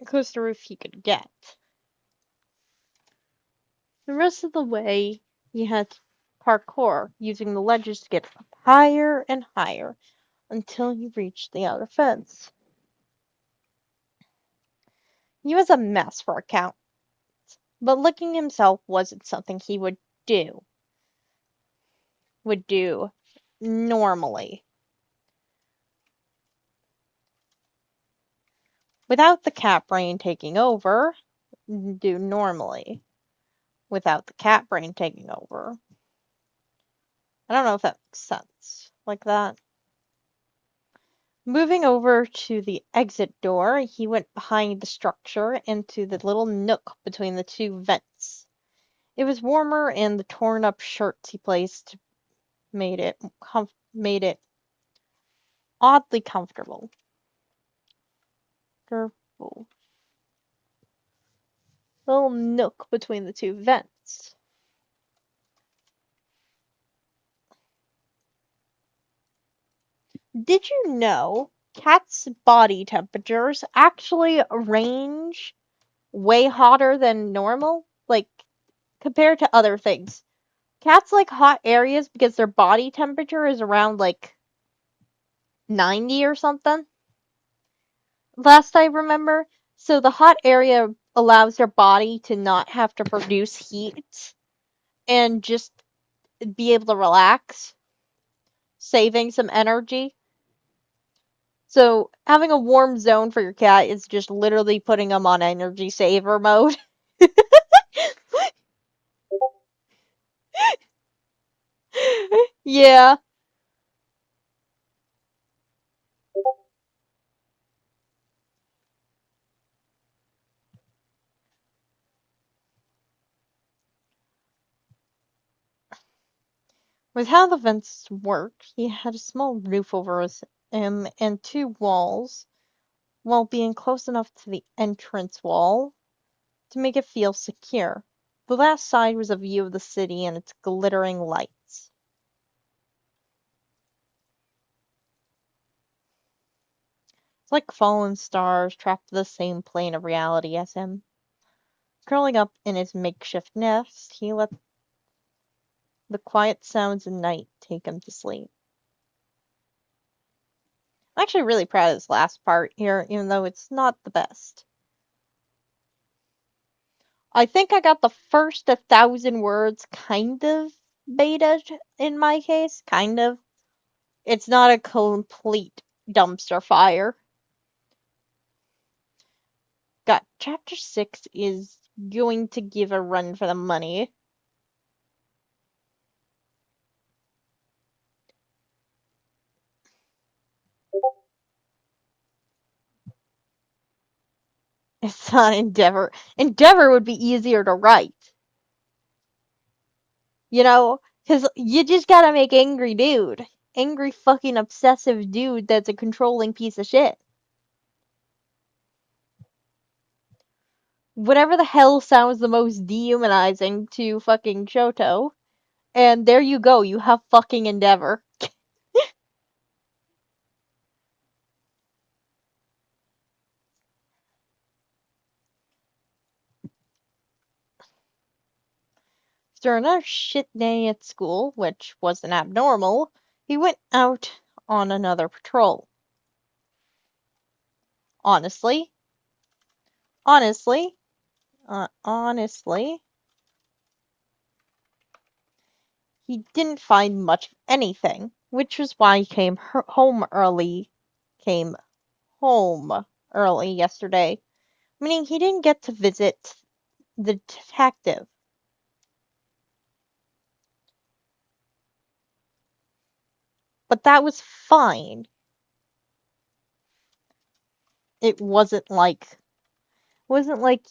Close to the roof he could get. The rest of the way, he had to parkour, using the ledges to get up higher and higher, until he reached the outer fence. He was a mess for a count, but licking himself wasn't something he would do normally. Without the cat brain taking over, do normally. Without the cat brain taking over. I don't know if that makes sense. Like that. Moving over to the exit door, he went behind the structure into the little nook between the two vents. It was warmer, and the torn up shirts he placed made it oddly comfortable. Little nook between the two vents. Did you know cats' body temperatures actually range way hotter than normal? Like, compared to other things. Cats like hot areas because their body temperature is around, like, 90 or something. Last I remember. So the hot area allows their body to not have to produce heat and just be able to relax, saving some energy. So having a warm zone for your cat is just literally putting them on energy saver mode. Yeah. With how the vents work, he had a small roof over him and two walls, while being close enough to the entrance wall to make it feel secure. The last side was a view of the city and its glittering lights. It's like fallen stars trapped in the same plane of reality as him. Curling up in his makeshift nest, he let the quiet sounds of night take him to sleep. I'm actually really proud of this last part here, even though it's not the best. I think I got the first 1,000 words kind of beta in my case. Kind of. It's not a complete dumpster fire. Got chapter 6 is going to give a run for the money. It's not Endeavor. Endeavor would be easier to write. You know? Because you just gotta make angry dude. Angry fucking obsessive dude that's a controlling piece of shit. Whatever the hell sounds the most dehumanizing to fucking Shoto. And there you go, you have fucking Endeavor. After another shit day at school, which wasn't abnormal, he went out on another patrol. Honestly, honestly, honestly, he didn't find much of anything, which was why he came home early yesterday, meaning he didn't get to visit the detective. But that was fine. It wasn't like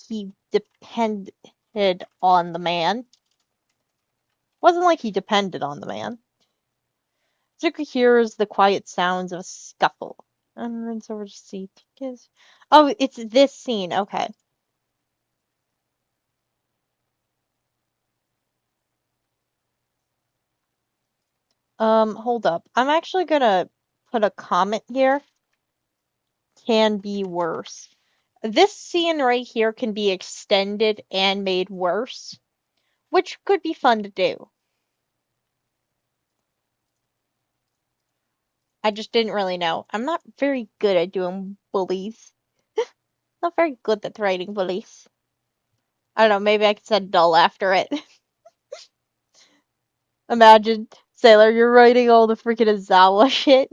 he depended on the man. Wasn't like he depended on the man. Zuko hears the quiet sounds of a scuffle and runs over to see Tickets. Oh, it's this scene. Okay. Hold up. I'm actually gonna put a comment here. Can be worse. This scene right here can be extended and made worse, which could be fun to do. I just didn't really know. I'm not very good at doing bullies. Not very good at writing bullies. I don't know, maybe I could say dull after it. Imagine, Sailor, you're writing all the freaking Azawa shit,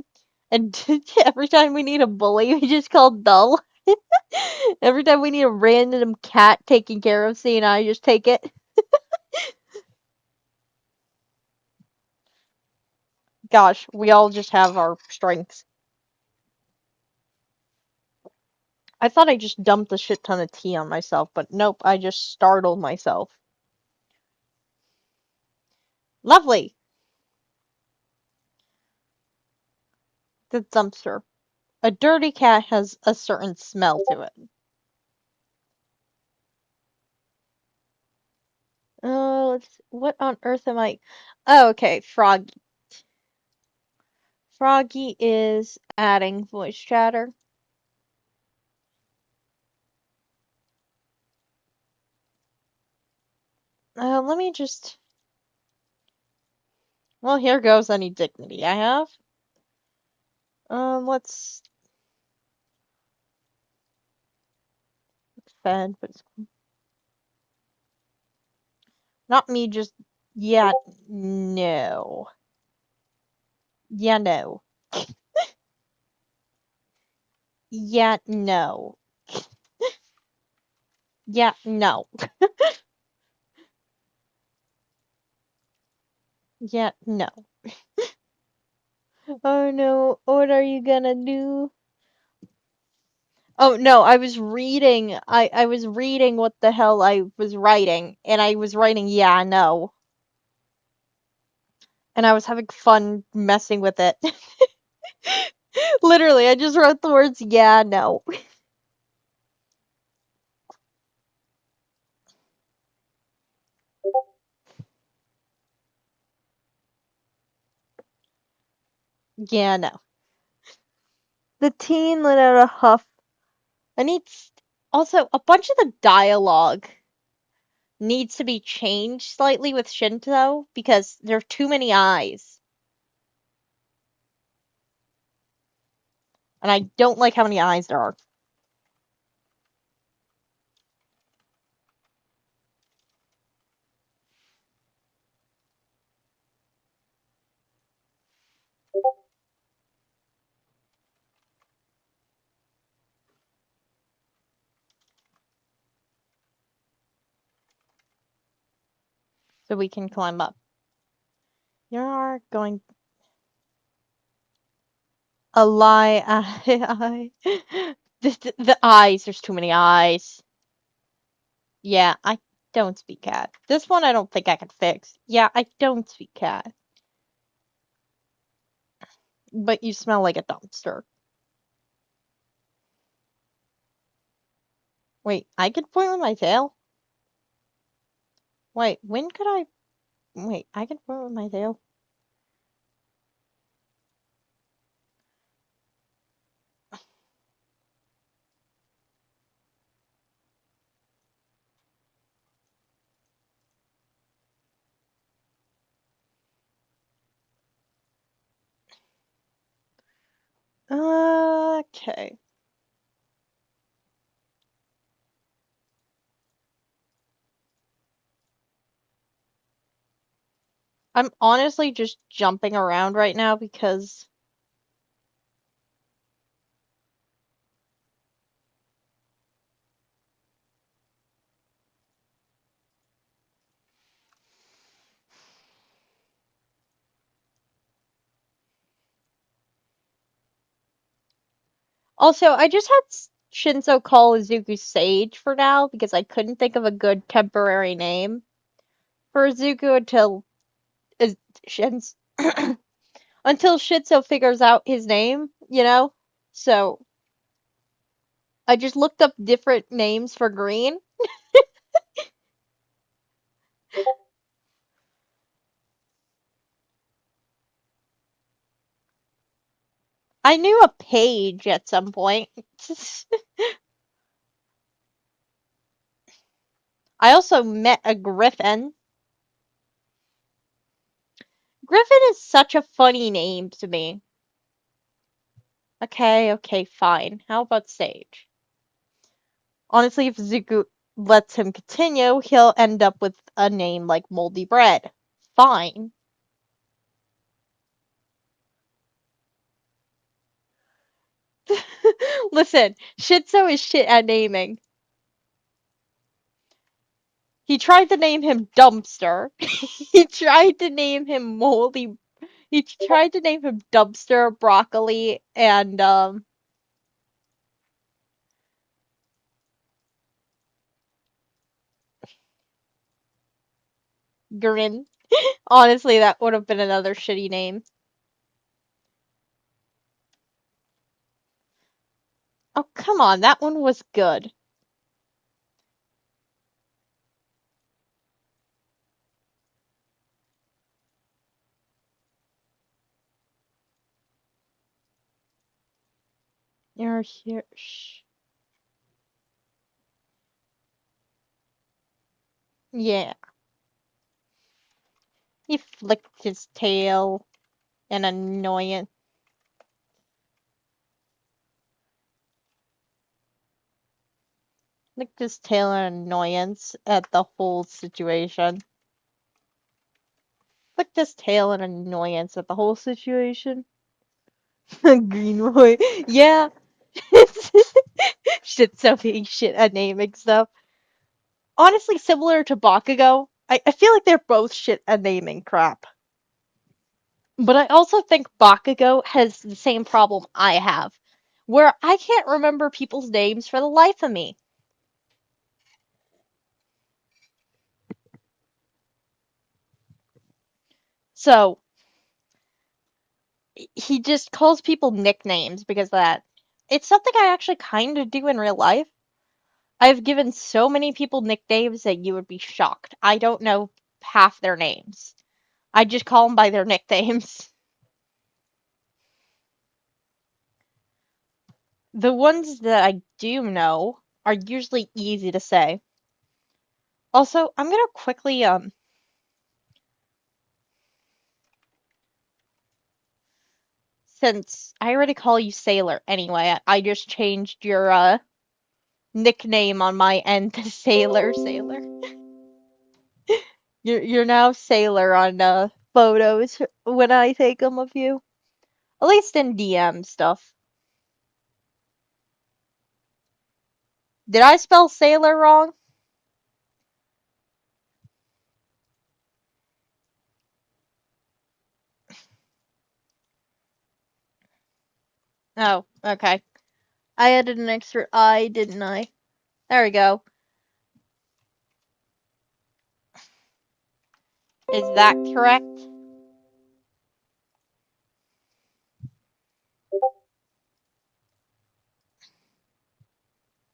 and every time we need a bully, we just call dull. Every time we need a random cat taking care of C and I just take it. Gosh, we all just have our strengths. I thought I just dumped a shit ton of tea on myself, but nope, I just startled myself. Lovely! The dumpster. A dirty cat has a certain smell to it. What on earth am I? Oh, okay, Froggy. Froggy is adding voice chatter. Let me just. Well, here goes any dignity I have. Let's. Fed, but it's not me just. Yeah, no. Yeah, no. Yeah, no. Yeah, no. Yeah, no. Oh no, what are you gonna do? Oh no, I was reading what the hell I was writing, and I was writing yeah, no. And I was having fun messing with it. Literally, I just wrote the words yeah, no. Yeah, no. The teen let out a huff. I need also a bunch of the dialogue needs to be changed slightly with Shinto because there are too many eyes. And I don't like how many eyes there are. So we can climb up. You're going a lie. The eyes. There's too many eyes. Yeah, don't speak cat. This one I don't think I can fix. Yeah, I don't speak cat. But you smell like a dumpster. Wait, I could point with my tail? Wait, when could I? Wait, I can point with my tail? Okay. I'm honestly just jumping around right now because also I just had Shinso call Izuku Sage for now because I couldn't think of a good temporary name for Izuku until Iz- Shins until Shinso figures out his name, you know? So I just looked up different names for green. I knew a page at some point. I also met a griffin. Griffin is such a funny name to me. Okay, okay, fine. How about Sage? Honestly, if Zuko lets him continue, he'll end up with a name like Moldy Bread. Fine. Listen, Shitzo is shit at naming. He tried to name him Dumpster. He tried to name him Moldy. He tried to name him Dumpster, Broccoli, and Grin. Honestly, that would have been another shitty name. Oh, come on, that one was good. You're here. Shh. Yeah. He flicked his tail in annoyance. Flicked his tail in annoyance at the whole situation. Flicked his tail in annoyance at the whole situation. Green boy. Yeah. Shit, so being shit at naming stuff. Honestly, similar to Bakugo, I feel like they're both shit at naming crap. But I also think Bakugo has the same problem I have, where I can't remember people's names for the life of me. So he just calls people nicknames because of that. It's something I actually kind of do in real life. I've given so many people nicknames that you would be shocked. I don't know half their names. I just call them by their nicknames. The ones that I do know are usually easy to say. Also, I'm gonna quickly since I already call you Sailor anyway, I just changed your nickname on my end to Sailor. Sailor. You're now Sailor on photos when I take them of you. At least in DM stuff. Did I spell Sailor wrong? Oh, okay. I added an extra I, didn't I? There we go. Is that correct?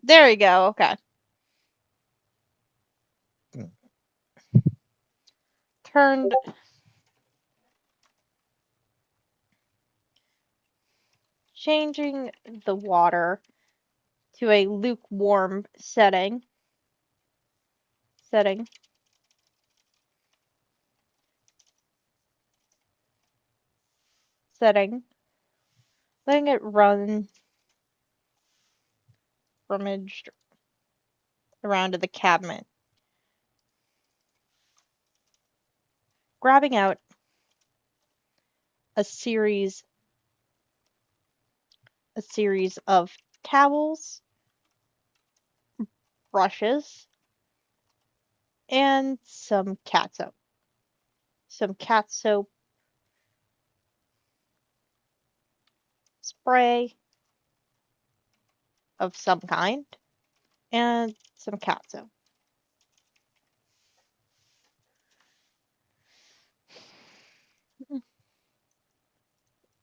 There you go, okay. Turned changing the water to a lukewarm setting. Setting. Letting it run rummaged around to the cabinet. Grabbing out a series of towels, brushes, and some cat soap. Some cat soap spray of some kind, and some cat soap.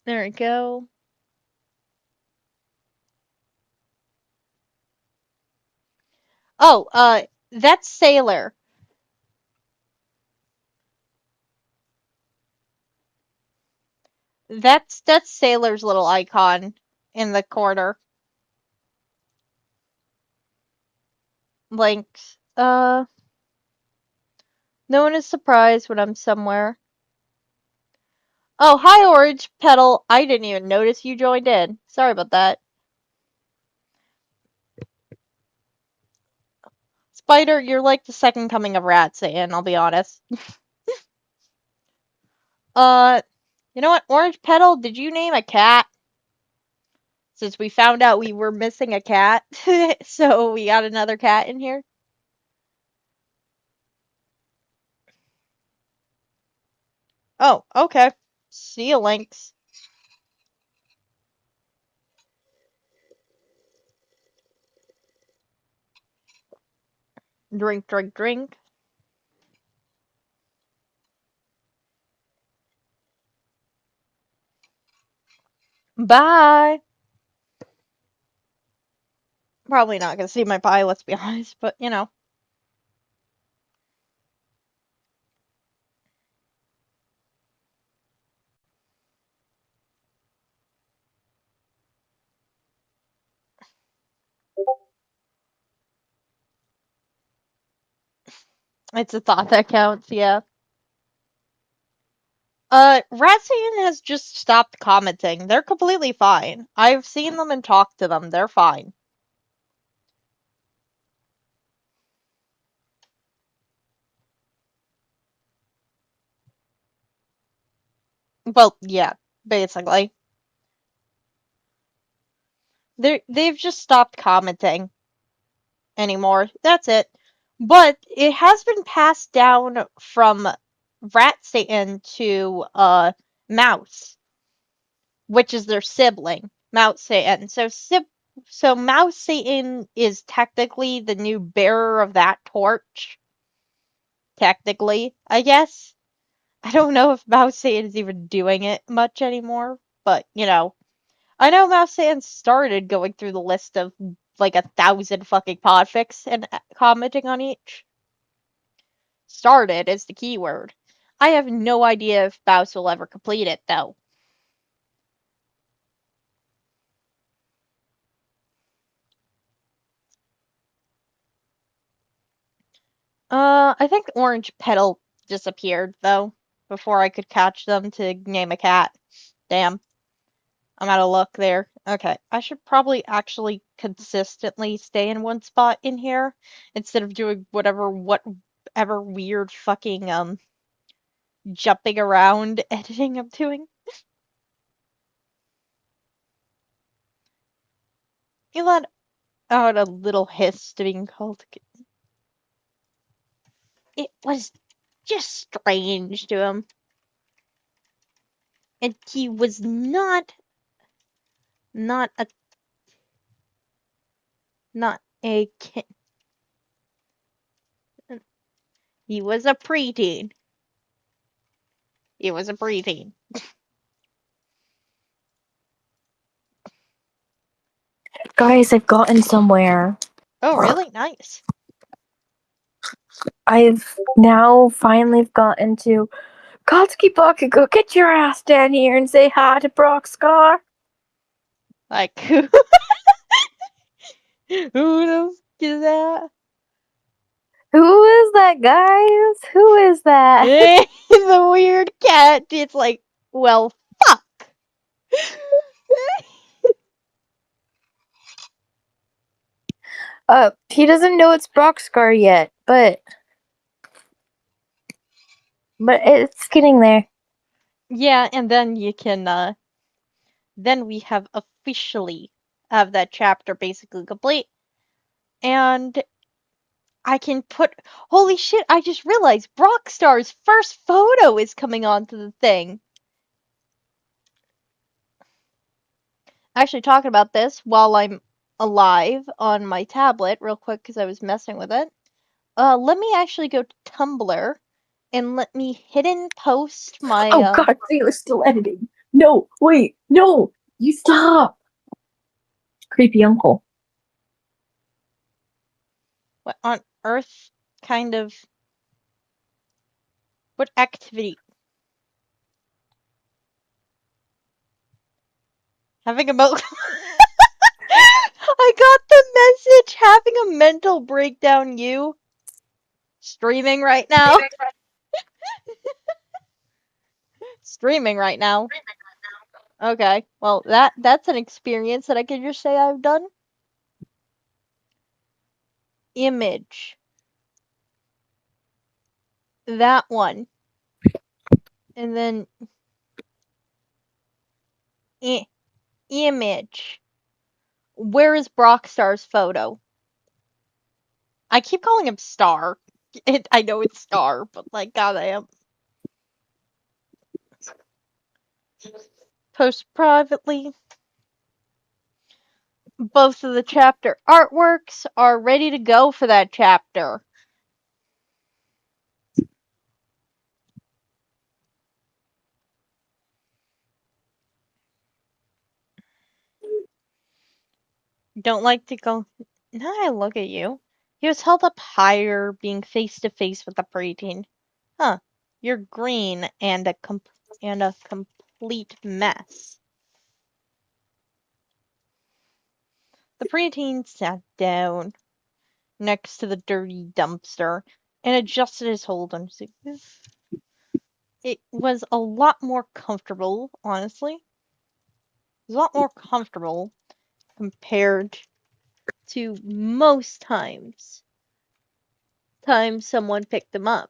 There we go. Oh, that's Sailor. That's Sailor's little icon in the corner. Links. No one is surprised when I'm somewhere. Oh, hi, Orange Petal. I didn't even notice you joined in. Sorry about that. Spider, you're like the second coming of Rat Satan, I'll be honest. Uh, you know what, Orange Petal, did you name a cat? Since we found out we were missing a cat, so we got another cat in here. Oh, okay. See you, Lynx. Drink, drink, drink. Bye. Probably not gonna see my pie, let's be honest, but you know. It's a thought that counts, yeah. Ratzian has just stopped commenting. They're completely fine. I've seen them and talked to them. They're fine. Well, yeah, basically. They've just stopped commenting anymore. That's it. But it has been passed down from Rat Satan to Mouse, which is their sibling, Mouse Satan. So Mouse Satan is technically the new bearer of that torch. Technically, I guess. I don't know if Mouse Satan is even doing it much anymore, but you know. I know Mouse Satan started going through the list of like 1,000 fucking podfics and commenting on each. Started is the keyword. I have no idea if Mouse will ever complete it though. I think Orange Petal disappeared though before I could catch them to name a cat. Damn. I'm out of luck there. Okay, I should probably actually consistently stay in one spot in here instead of doing whatever weird fucking jumping around editing I'm doing. You let out a little hiss to being called. It was just strange to him, and he was not a not a kid. He was a preteen. It was a preteen. Guys, I've gotten somewhere. Oh, really? Nice. I've now finally gotten to Katsuki Bakugo, get your ass down here and say hi to Brock Scar. Like, who the fuck is that? Who is that, guys? Who is that? The weird cat. It's like, well, fuck. He doesn't know it's Brock Scar yet, but it's getting there. Yeah, and then you can, then we have officially have that chapter basically complete. And I can put, holy shit, I just realized Brockstar's first photo is coming onto the thing. Actually, talking about this while I'm alive on my tablet, real quick, because I was messing with it. Let me actually go to Tumblr and let me hidden post my. Oh god, Taylor's still editing. No, wait, no, you stop. Creepy uncle. What on earth kind of. What activity? Having a mo. I got the message having a mental breakdown, you. Streaming right now. Streaming right now. Okay, well that's an experience that I could just say I've done. Image. That one. And then image. Where is Brockstar's photo? I keep calling him Star. I know it's Star, but like goddamn. Post privately. Both of the chapter artworks are ready to go for that chapter. Don't like to go. Now I look at you. He was held up higher, being face to face with the preteen. Huh. You're green and a complete mess. The preteen sat down next to the dirty dumpster and adjusted his hold on his. It was a lot more comfortable, honestly. It was a lot more comfortable compared to most times someone picked them up.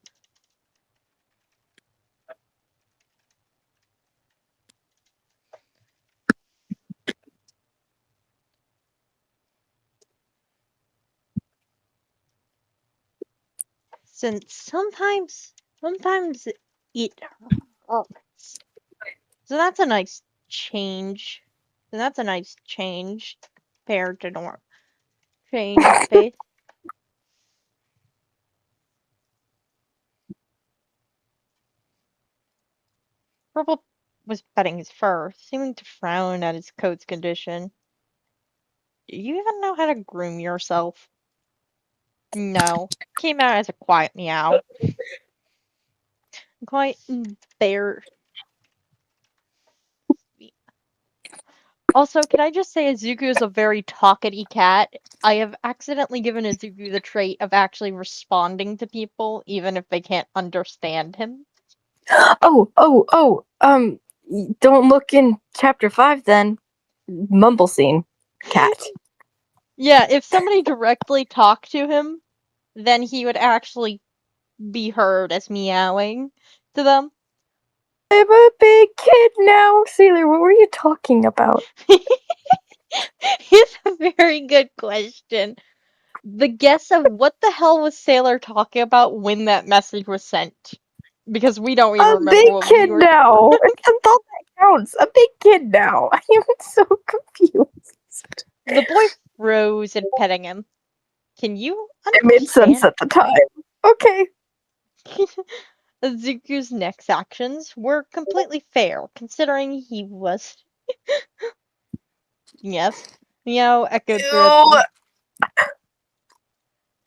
Since sometimes it hurts. So that's a nice change. So that's a nice change compared to normal. Change of pace. Purple was petting his fur, seeming to frown at his coat's condition. Do you even know how to groom yourself? No. Came out as a quiet meow. Quite bare. Also, can I just say Izuku is a very talkative cat? I have accidentally given Izuku the trait of actually responding to people, even if they can't understand him. Don't look in chapter 5 then. Mumble scene. Cat. Yeah, if somebody directly talked to him, then he would actually be heard as meowing to them. I'm a big kid now. Sailor, what were you talking about? It's a very good question. The guess of what the hell was Sailor talking about when that message was sent? Because we don't even A remember big what kid we were. now. That's all that counts. A big kid now. I am so confused. The boy froze and petting him. Can you It made sense understand? at the time. Okay. Zuko's next actions were completely fair, considering he was. Yes, Meow echoed through Ew. it.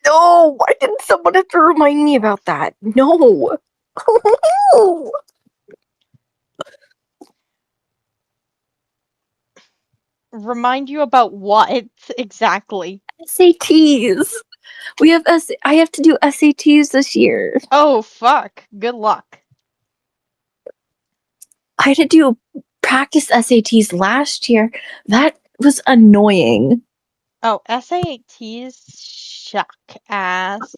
No, why didn't someone have to remind me about that? No. Remind you about what exactly? SATs. I have to do SATs this year. Oh, fuck. Good luck. I had to do practice SATs last year. That was annoying. Oh, SATs suck ass.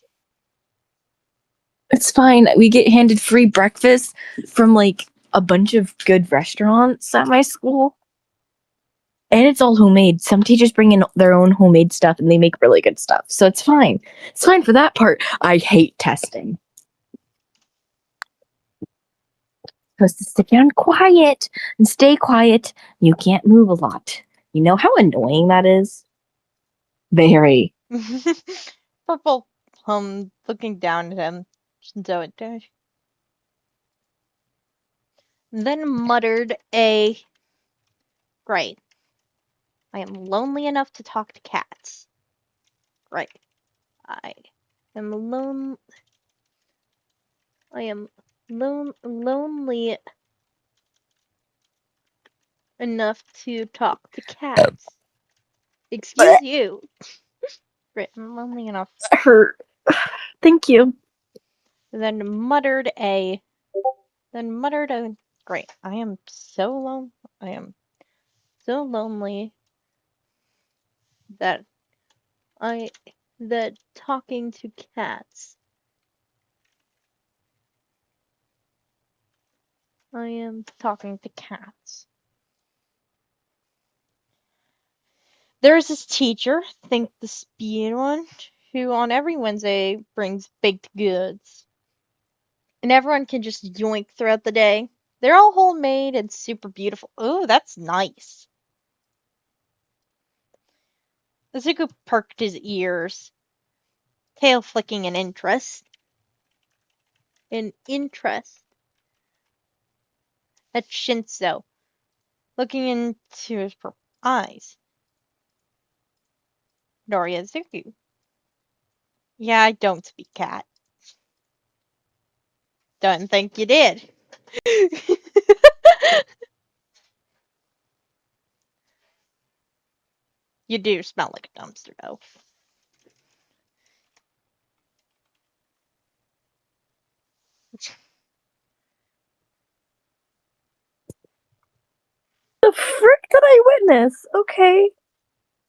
It's fine. We get handed free breakfast from like a bunch of good restaurants at my school. And it's all homemade. Some teachers bring in their own homemade stuff and they make really good stuff. So it's fine. It's fine for that part. I hate testing. Supposed to sit down quiet and stay quiet. You can't move a lot. You know how annoying that is? Very. Purple looking down at him. So it does. Then muttered a great. I am lonely enough to talk to cats. Right. I am alone. I am lonely enough to talk to cats. Excuse you. Right, I'm lonely enough. Hurt. Thank you. Then muttered a. Great. I am so alone. I am so lonely that I that talking to cats. I am talking to cats. There's this teacher, think the speed one, who on every Wednesday brings baked goods. And everyone can just yoink throughout the day. They're all homemade and super beautiful. Oh, that's nice. Zuko perked his ears, tail flicking in interest. In interest at Shinso, looking into his purple eyes. Noria Zuko. Yeah, I don't speak cat. Don't think you did. You do smell like a dumpster, though. The frick did I witness? Okay.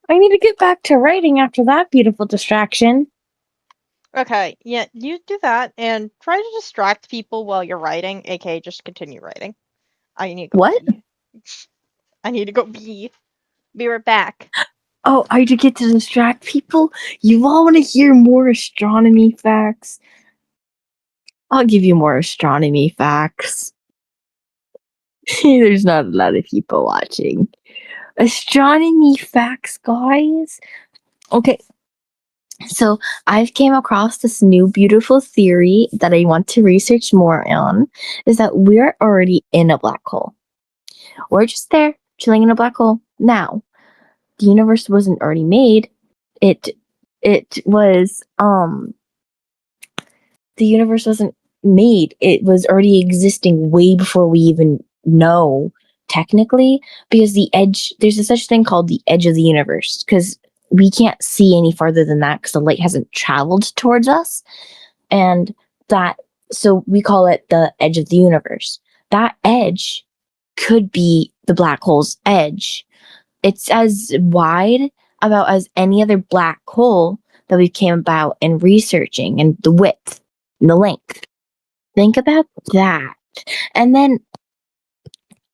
I need to get back to writing after that beautiful distraction. Okay, yeah, you do that and try to distract people while you're writing, aka just continue writing. I need to go What? pee. I need to go pee. Be right back. Oh, I do get to distract people? You all want to hear more astronomy facts? I'll give you more astronomy facts. There's not a lot of people watching. Astronomy facts, guys. Okay, so I've came across this new beautiful theory that I want to research more on, is that we're already in a black hole. We're just there, chilling in a black hole. Now, the universe wasn't already made. It was the universe wasn't made. It was already existing way before we even know, technically, because there's a such thing called the edge of the universe, because we can't see any farther than that because the light hasn't traveled towards us. And that, so we call it the edge of the universe. That edge could be the black hole's edge. It's as wide about as any other black hole that we came about in researching, and the width and the length. Think about that. And then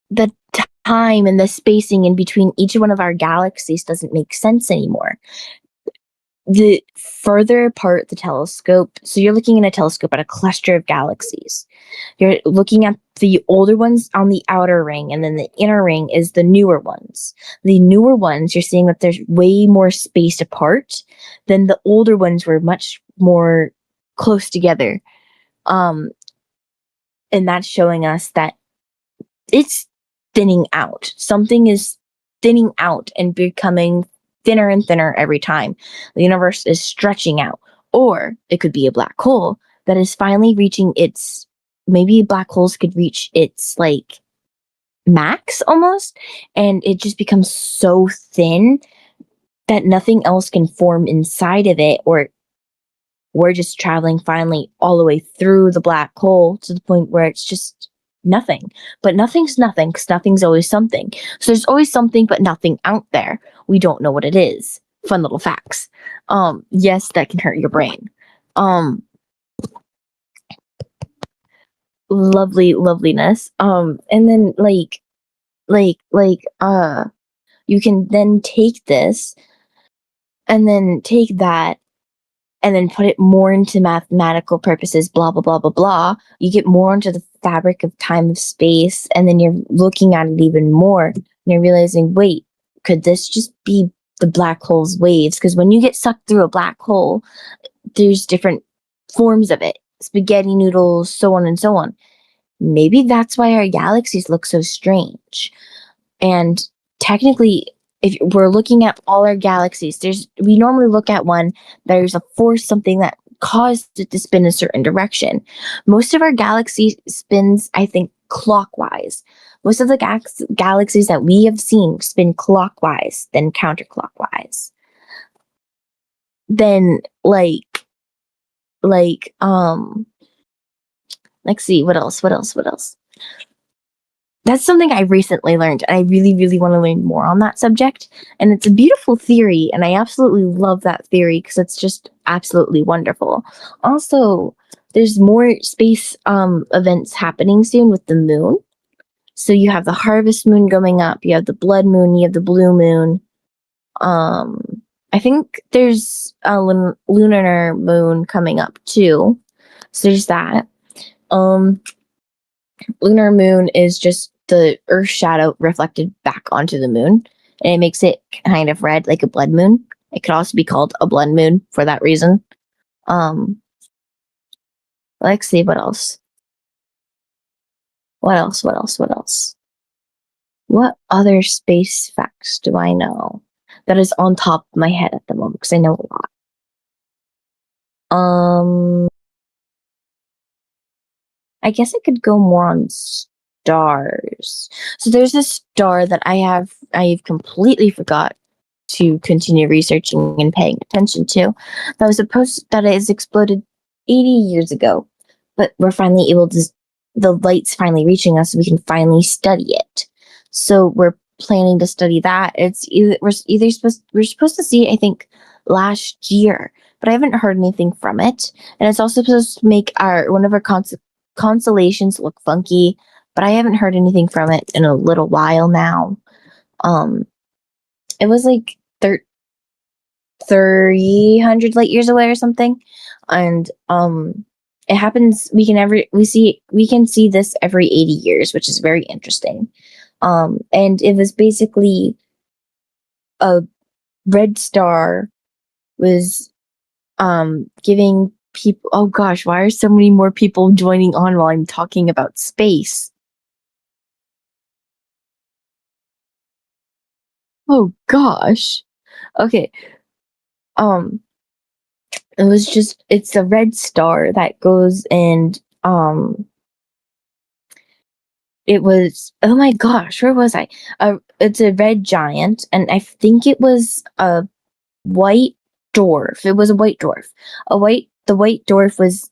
the time and the spacing in between each one of our galaxies doesn't make sense anymore. The further apart the telescope, so you're looking in a telescope at a cluster of galaxies. You're looking at the older ones on the outer ring, and then the inner ring is the newer ones. The newer ones, you're seeing that there's way more spaced apart than the older ones were much more close together. And that's showing us that it's thinning out. Something is thinning out and becoming thinner and thinner every time. The universe is stretching out. Or it could be a black hole that is finally reaching its, maybe black holes could reach its like max almost, and it just becomes so thin that nothing else can form inside of it, or we're just traveling finally all the way through the black hole to the point where it's just nothing. But nothing's nothing because nothing's always something. So there's always something but nothing out there. We don't know what it is. Fun little facts. Yes, that can hurt your brain. Loveliness. And then you can then take this and then take that and then put it more into mathematical purposes, blah, blah, blah, blah, blah. You get more into the fabric of time and space, and then you're looking at it even more, and you're realizing, wait, could this just be the black hole's waves? Because when you get sucked through a black hole, there's different forms of it, spaghetti noodles, so on and so on. Maybe that's why our galaxies look so strange. And technically, if we're looking at all our galaxies, we normally look at one, there's a force, something that caused it to spin a certain direction. Most of our galaxy spins, I think, clockwise. Most of the galaxies that we have seen spin clockwise, then counterclockwise. Then let's see, what else? That's something I recently learned, and I really, really want to learn more on that subject. And it's a beautiful theory, and I absolutely love that theory because it's just absolutely wonderful. Also, there's more space events happening soon with the moon. So you have the harvest moon going up, you have the blood moon, you have the blue moon. I think there's a lunar moon coming up too. So there's that. Lunar moon is just the Earth shadow reflected back onto the moon, and it makes it kind of red like a blood moon. It could also be called a blood moon for that reason. Let's see, what else? What other space facts do I know that is on top of my head at the moment? Because I know a lot. I guess I could go more on stars. So there's a star that I've completely forgot to continue researching and paying attention to. That is exploded 80 years ago, but we're finally able to. The light's finally reaching us, so we can finally study it. So we're planning to study that. We're supposed to see it, I think, last year, but I haven't heard anything from it. And it's also supposed to make one of our constellations look funky, but I haven't heard anything from it in a little while now. It was like 300 light years away or something, and it happens. We can see this every 80 years, which is very interesting. And it was basically a red star was giving people. Oh gosh, why are so many more people joining on while I'm talking about space? Oh gosh. Okay. It's a red star that goes and it was, oh my gosh, where was I? It's a red giant, and I think it was a white dwarf. It was a white dwarf. The white dwarf was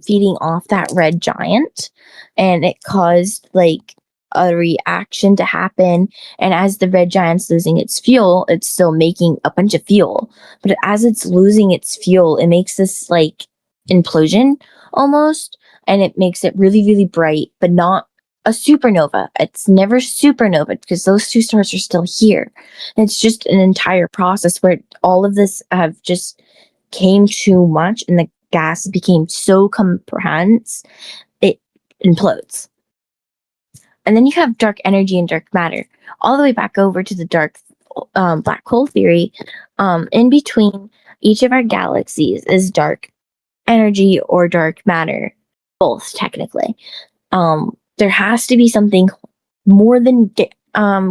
feeding off that red giant, and it caused like a reaction to happen. And as the red giant's losing its fuel, it's still making a bunch of fuel. But as it's losing its fuel, it makes this like implosion almost, and it makes it really, really bright, but not a supernova. It's never supernova because those two stars are still here. And it's just an entire process where all of this have just came too much, and the gas became so compressed, it implodes. And then you have dark energy and dark matter. All the way back over to the black hole theory. In between each of our galaxies is dark energy or dark matter, both technically. There has to be something more than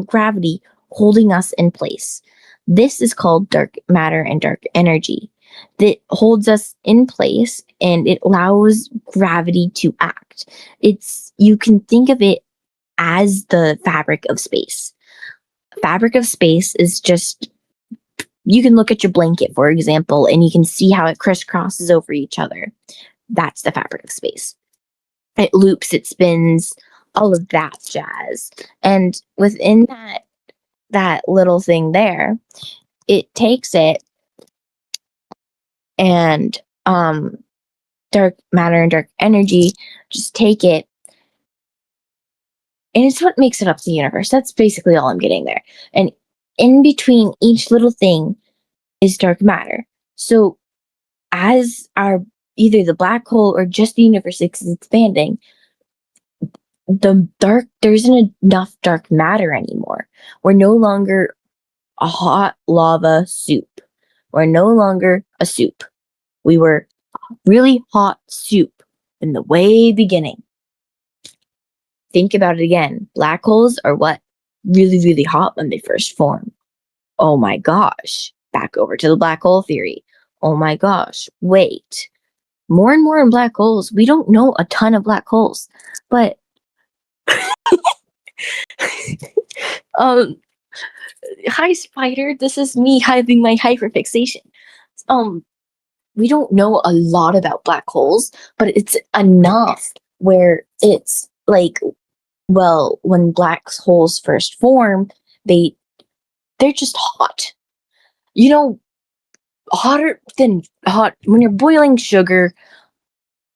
gravity holding us in place. This is called dark matter and dark energy that holds us in place and it allows gravity to act. You can think of it as the fabric of space. Fabric of space is just, you can look at your blanket, for example, and you can see how it crisscrosses over each other. That's the fabric of space. It loops, it spins, all of that jazz. And within that little thing there, it takes it and dark matter and dark energy just take it, and it's what makes it up the universe. That's basically all I'm getting there. And in between each little thing is dark matter. So as our either the black hole or just the universe is expanding, there isn't enough dark matter anymore. We're no longer a hot lava soup. We're no longer a soup. We were really hot soup in the way beginning. Think about it again. Black holes are what? Really, really hot when they first form. Oh my gosh. Back over to the black hole theory. Oh my gosh. Wait. More and more in black holes. We don't know a ton of black holes. But hi Spider, this is me having my hyperfixation. We don't know a lot about black holes, but it's enough where it's like, well, when black holes first form, they're just hot. You know, hotter than hot when you're boiling sugar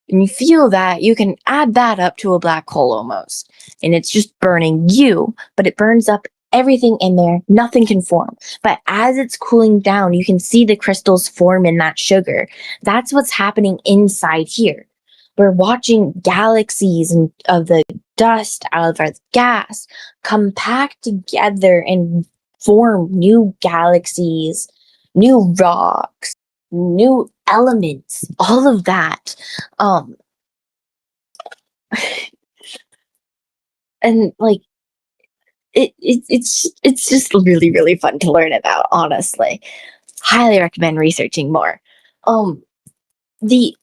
and you feel that, you can add that up to a black hole almost. And it's just burning you, but it burns up everything in there. Nothing can form. But as it's cooling down, you can see the crystals form in that sugar. That's what's happening inside here. We're watching galaxies and of the dust out of our gas compact together and form new galaxies, new rocks, new elements, all of that. And like it's just really, really fun to learn about, honestly. Highly recommend researching more. The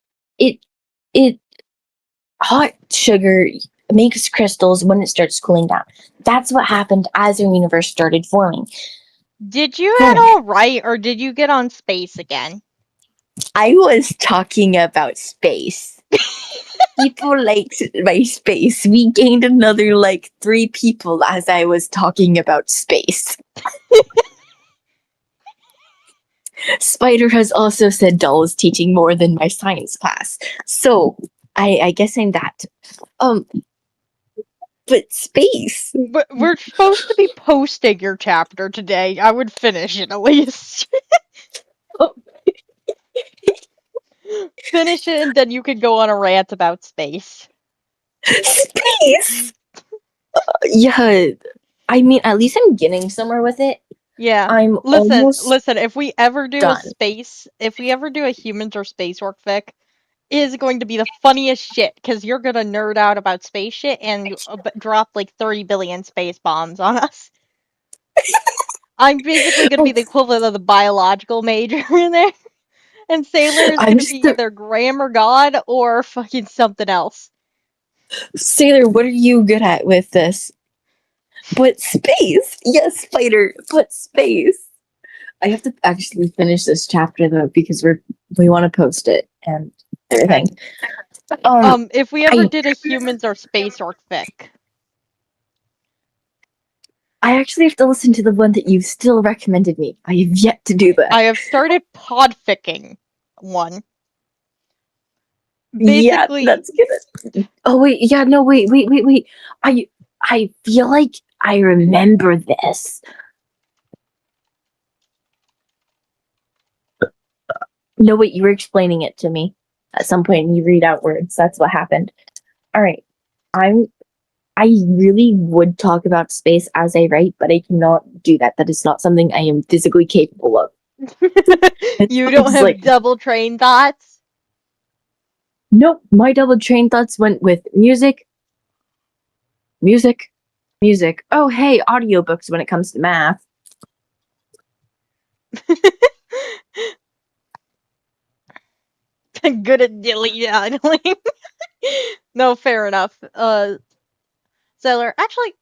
it hot sugar makes crystals when it starts cooling down. That's what happened as our universe started forming. Did you get all right, or did you get on space again? I was talking about space. People liked my space. We gained another 3 people as I was talking about space. Spider has also said Doll is teaching more than my science class. So I guess I'm that. But space. But we're supposed to be posting your chapter today. I would finish it at least. Finish it, and then you could go on a rant about space. Space. Yeah, I mean, at least I'm getting somewhere with it. Yeah. I'm listen. If we ever do done. if we ever do a humans or space work fic, it is going to be the funniest shit because you're gonna nerd out about space shit and drop 30 billion space bombs on us. I'm basically gonna be the equivalent of the biological major in there. And Sailor is gonna be either grammar god or fucking something else. Sailor, what are you good at with this? But space! Yes, Spider, but space! I have to actually finish this chapter though because we want to post it and everything. If we ever did a humans or space orc fic. I actually have to listen to the one that you still recommended me. I have yet to do that. I have started podficking one. Basically, yeah, that's good. Oh wait, yeah, no, wait. I feel like I remember this. No, wait, you were explaining it to me at some point and you read out words. That's what happened. All right. I really would talk about space as I write, but I cannot do that. That is not something I am physically capable of. You don't have double train thoughts? Nope. My double train thoughts went with music, Music. Music. Oh, hey, audiobooks when it comes to math. Good at dilly daddling. No, fair enough. Sailor, actually,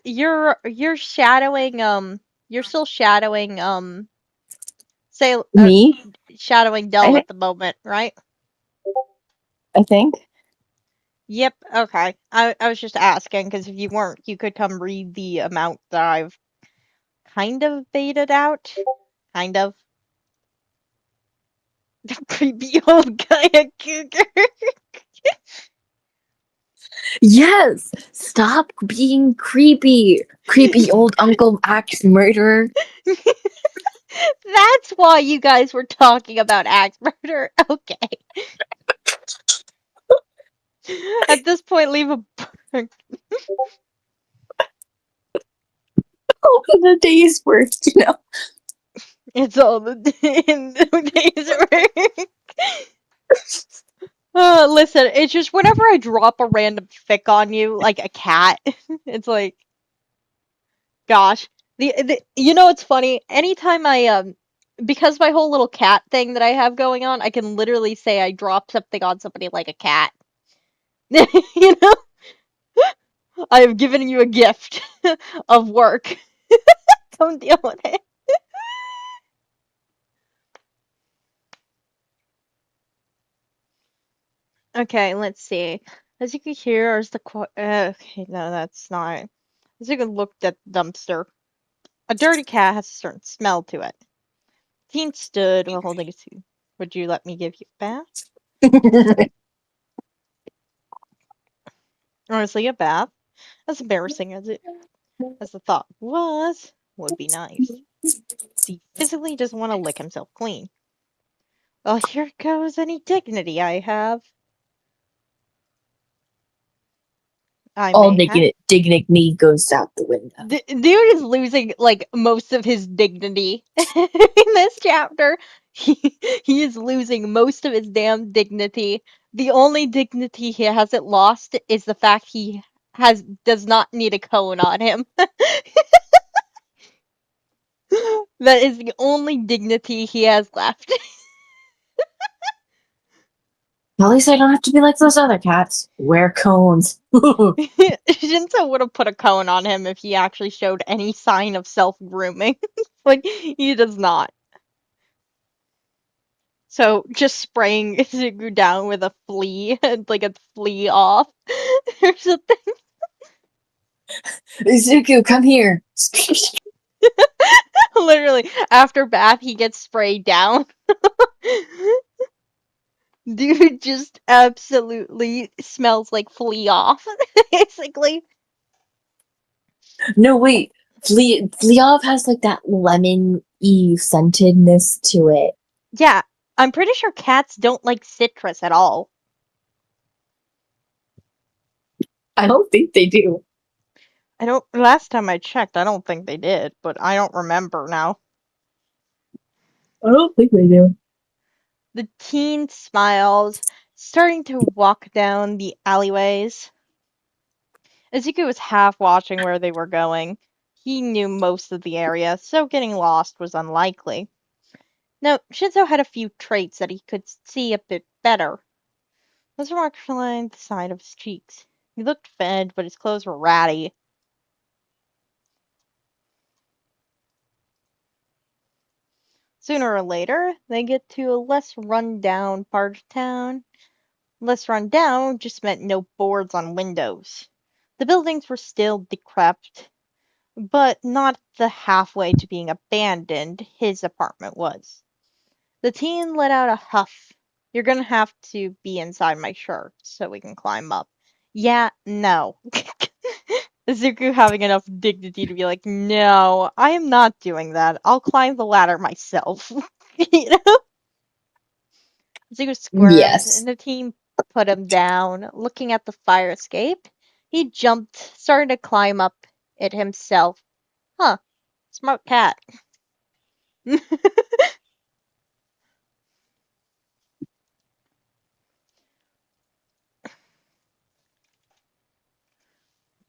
you're shadowing you're still shadowing sail Me? shadowing Dell I at the moment, right? I think. Yep. Okay. I was just asking because if you weren't, you could come read the amount that I've kind of baited out. Kind of. The creepy old guy at Cougar. Yes! Stop being creepy. Creepy old Uncle Axe murderer. That's why you guys were talking about axe murder. Okay. At this point, leave a. Oh, the day's work, you know. It's all the in the days of listen, it's just whenever I drop a random fic on you, like a cat, it's like, gosh. You know what's funny? Anytime because my whole little cat thing that I have going on, I can literally say I dropped something on somebody like a cat. You know? I have given you a gift of work. Come deal with it. Okay, let's see. As you can hear, is the okay, no, that's not. As you can look at the dumpster. A dirty cat has a certain smell to it. Teen stood while holding a tooth. Would you let me give you a bath? Honestly, a bath, as embarrassing as the thought was, would be nice. He physically doesn't want to lick himself clean. Well, here goes any dignity I have. I All may have. dignity goes out the window. Dude is losing like most of his dignity in this chapter. He is losing most of his damn dignity. The only dignity he hasn't lost is the fact he does not need a cone on him. That is the only dignity he has left. At least I don't have to be like those other cats. Wear cones. Shinzo would have put a cone on him if he actually showed any sign of self grooming. Like he does not. So just spraying Izuku down with a flea, like a flea off, or something. Izuku, come here. Literally, after bath, he gets sprayed down. Dude just absolutely smells like flea off, basically. No, wait. Fleov has like that lemon-y scentedness to it. Yeah, I'm pretty sure cats don't like citrus at all. I don't think they do. I don't. Last time I checked, I don't think they did, but I don't remember now. I don't think they do. The teen smiles, starting to walk down the alleyways. Izuku was half watching where they were going. He knew most of the area, so getting lost was unlikely. Now, Shinzo had a few traits that he could see a bit better. Those marks lined the side of his cheeks. He looked fed, but his clothes were ratty. Sooner or later, they get to a less run-down part of town. Less run-down just meant no boards on windows. The buildings were still decrepit, but not the halfway to being abandoned his apartment was. The teen let out a huff. You're gonna have to be inside my shirt so we can climb up. Yeah, no. Izuku having enough dignity to be like, no, I am not doing that. I'll climb the ladder myself. You know? Izuku squirmed, Yes. and the teen put him down, looking at the fire escape. He jumped, starting to climb up it himself. Huh, smart cat.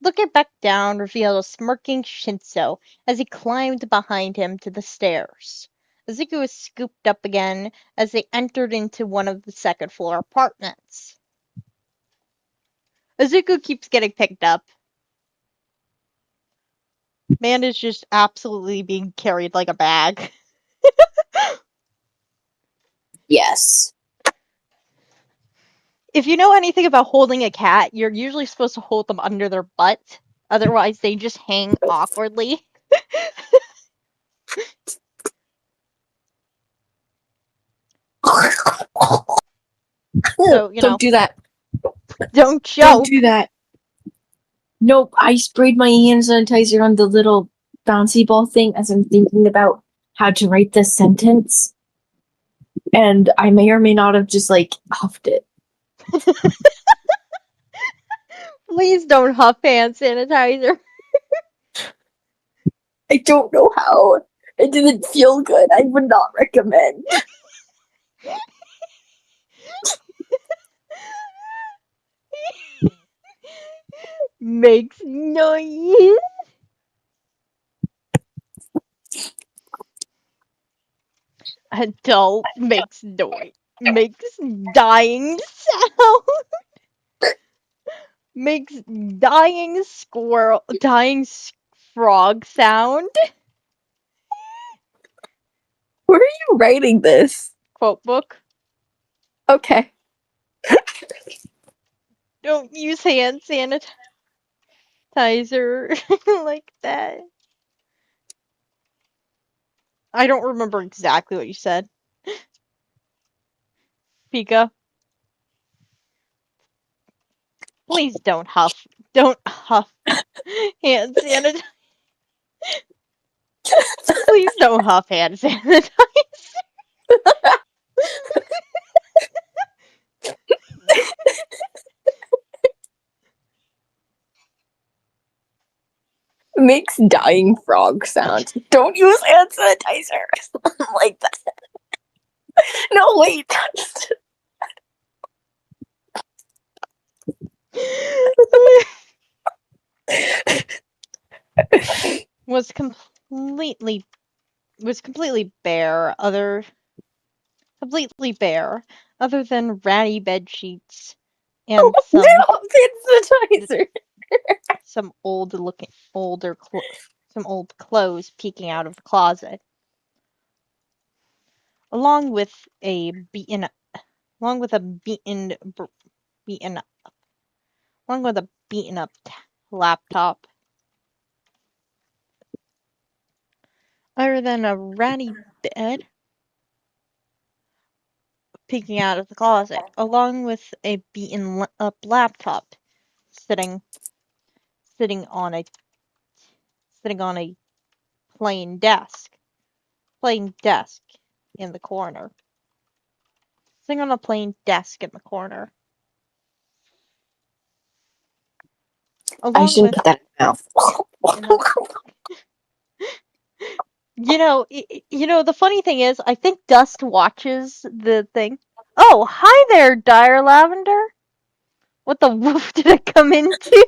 Looking back down revealed a smirking Shinso as he climbed behind him to the stairs. Izuku was scooped up again as they entered into one of the second floor apartments. Izuku keeps getting picked up. Man is just absolutely being carried like a bag. Yes. If you know anything about holding a cat, you're usually supposed to hold them under their butt. Otherwise, they just hang awkwardly. So, Don't do that. don't Don't choke. do that. Nope, I sprayed my hand sanitizer on the little bouncy ball thing as I'm thinking about how to write this sentence. And I may or may not have just like huffed it. Please don't huff hand sanitizer. I don't know how. It didn't feel good. I would not recommend. Makes noise. Adult makes noise. Makes dying sound. Makes dying frog sound. Where are you writing this? Quote book. Okay. Don't use hand sanitizer like that. I don't remember exactly what you said. Pika. Please don't huff. Don't huff hand sanitizer. Please don't huff hand sanitizer. Makes dying frog sounds. Don't use hand sanitizer like that. No, wait. was completely bare other than ratty bed sheets and No, hand sanitizer. some old looking some old clothes peeking out of the closet, along with a beaten along with a beaten beaten along with a beaten up laptop. Other than a ratty bed peeking out of the closet, along with a beaten up laptop sitting sitting on a sitting on a plain desk. Plain desk in the corner. Sitting on a plain desk in the corner. I Along shouldn't with, put that in my mouth. you know, the funny thing is, I think Dust watches the thing. Oh, hi there, Dire Lavender. What the woof did it come into?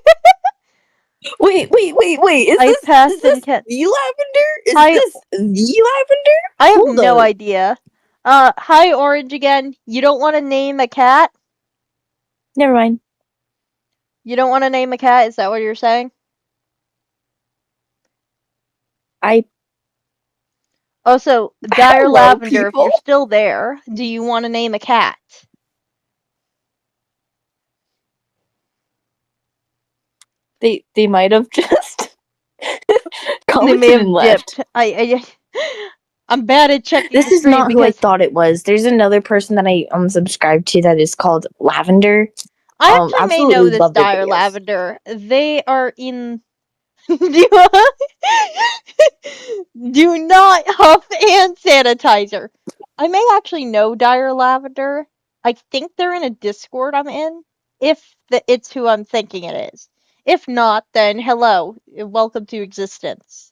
Wait. Is I this passed and the lavender? Is Hi, this the lavender? I have Hold no up. idea. Hi, Orange again. You don't want to name a cat? Never mind. You don't want to name a cat? Is that what you're saying? I Also, Dire hello Lavender, if people. you're still there, do you want to name a cat? They might have just They may commented and have left. dipped. I'm bad at checking This the is stream not who I because thought it was. There's another person that I subscribed to that is called Lavender. I actually may know Absolutely this love their Dire videos. Lavender. They are in. Do not huff hand sanitizer. I may actually know Dire Lavender. I think they're in a Discord I'm in. If it's who I'm thinking it is. If not, then hello, welcome to existence.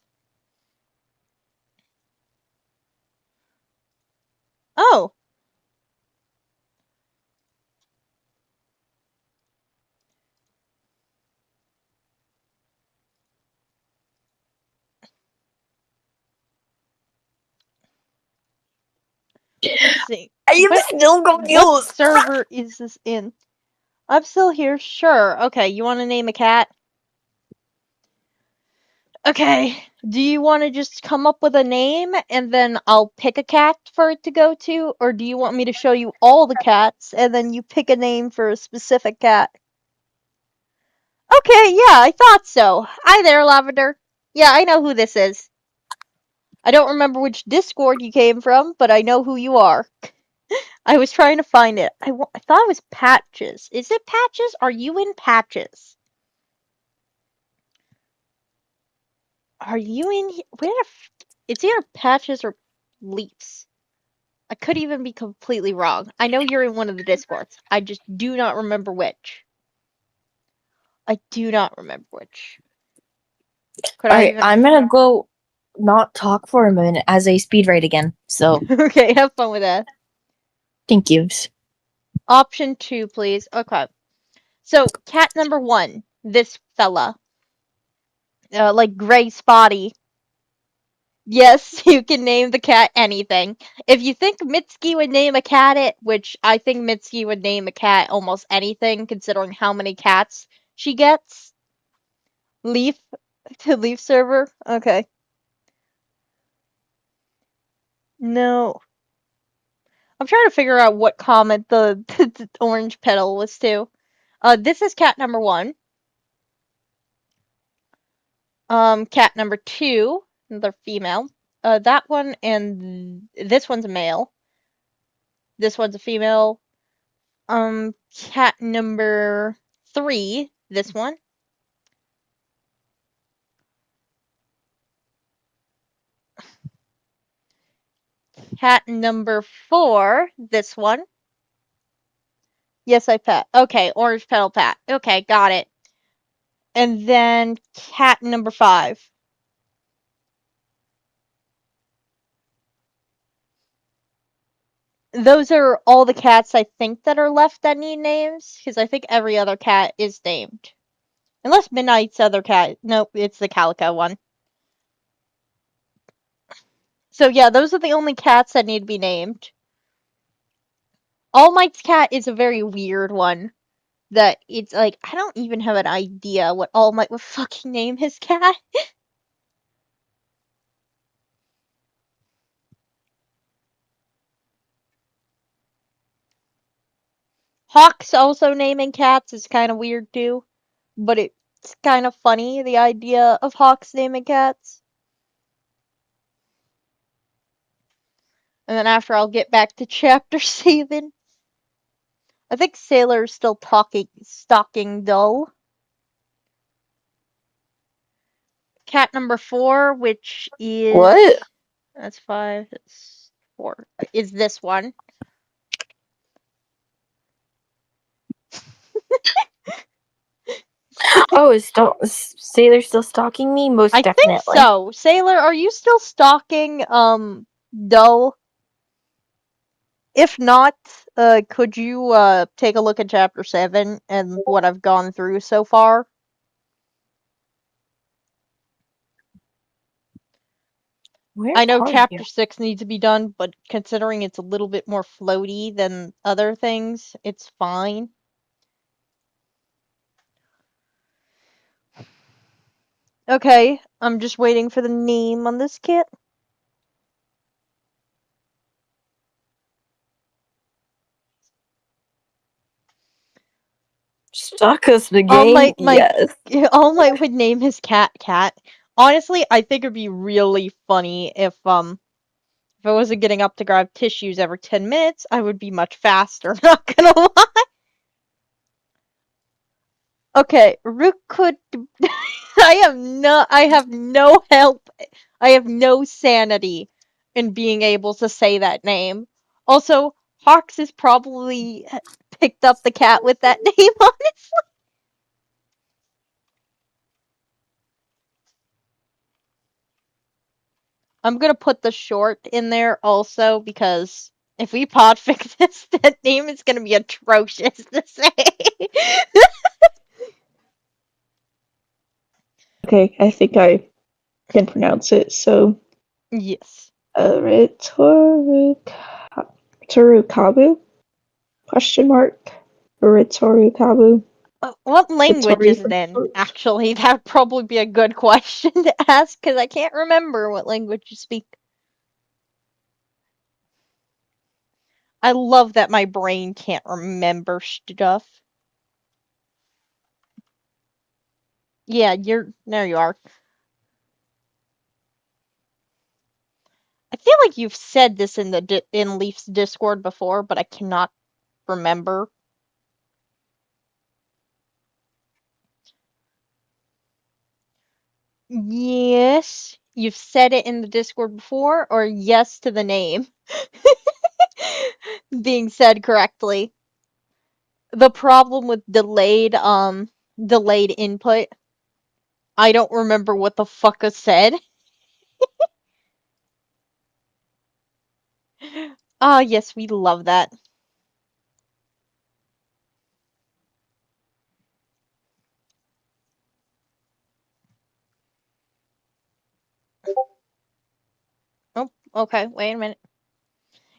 Oh, confusing. I am What- still What confused. server is this in? I'm still here. Sure. Okay, you want to name a cat? Okay. Do you want to just come up with a name and then I'll pick a cat for it to go to? Or do you want me to show you all the cats and then you pick a name for a specific cat? Okay, yeah, I thought so. Hi there, Lavender. Yeah, I know who this is. I don't remember which Discord you came from, but I know who you are. I was trying to find it. I thought it was Patches. Is it Patches? Are you in Patches? Are you in here? It's either Patches or Leaps. I could even be completely wrong. I know you're in one of the Discords. I just do not remember which. I do not remember which. Could I Alright, even... I'm gonna go not talk for a minute as I speed write again. So, Okay, have fun with that. thank you. Option 2, please. Okay. So, cat number 1. This fella. Like Gray Spotty. Yes, you can name the cat anything. If you think Mitski would name a cat it, which I think Mitski would name a cat almost anything, considering how many cats she gets. Leaf to Leaf server? Okay. No. I'm trying to figure out what comment the orange petal was to. This is cat number 1. Cat number 2, another female. That one and this one's a male. This one's a female. Cat number 3, this one. Cat number 4, this one. Yes, I pet. Okay, orange petal pat. Okay, got it. And then cat number 5. Those are all the cats I think that are left that need names, because I think every other cat is named. Unless Midnight's other cat. Nope, it's the Calico one. So yeah, those are the only cats that need to be named. All Might's cat is a very weird one. That it's like, I don't even have an idea what All Might would fucking name his cat. Hawk's also naming cats is kind of weird too. But it's kind of funny, the idea of Hawk's naming cats. And then after I'll get back to chapter 7. I think Sailor's still stalking Dull. Cat number 4, which is... What? That's 5, that's 4. Is this one. Oh, is Sailor still stalking me? Most I definitely. think so. Sailor, are you still stalking, Dull? If not, could you, take a look at chapter 7 and what I've gone through so far? Where I know are chapter you? 6 needs to be done, but considering it's a little bit more floaty than other things, it's fine. Okay, I'm just waiting for the name on this kit. Stalk us the All game? my Yes. All Might would name his cat Cat. Honestly, I think it'd be really funny if I wasn't getting up to grab tissues every 10 minutes, I would be much faster, not gonna lie. Okay, Rook could I have no help. I have no sanity in being able to say that name. Also, Hawks has probably picked up the cat with that name on it. I'm gonna put the short in there also because if we podfic this, that name is gonna be atrocious to say. Okay, I think I can pronounce it. So, Yes. rhetoric. Torukabu? Question mark. Or Torukabu? What language Tori is it from in? Toru. Actually, that would probably be a good question to ask, because I can't remember what language you speak. I love that my brain can't remember stuff. Yeah, there you are. I feel like you've said this in in Leaf's Discord before, but I cannot remember. Yes, you've said it in the Discord before, or yes to the name being said correctly. The problem with delayed input, I don't remember what the fuck was said. Ah, yes, we love that. Oh, okay, wait a minute.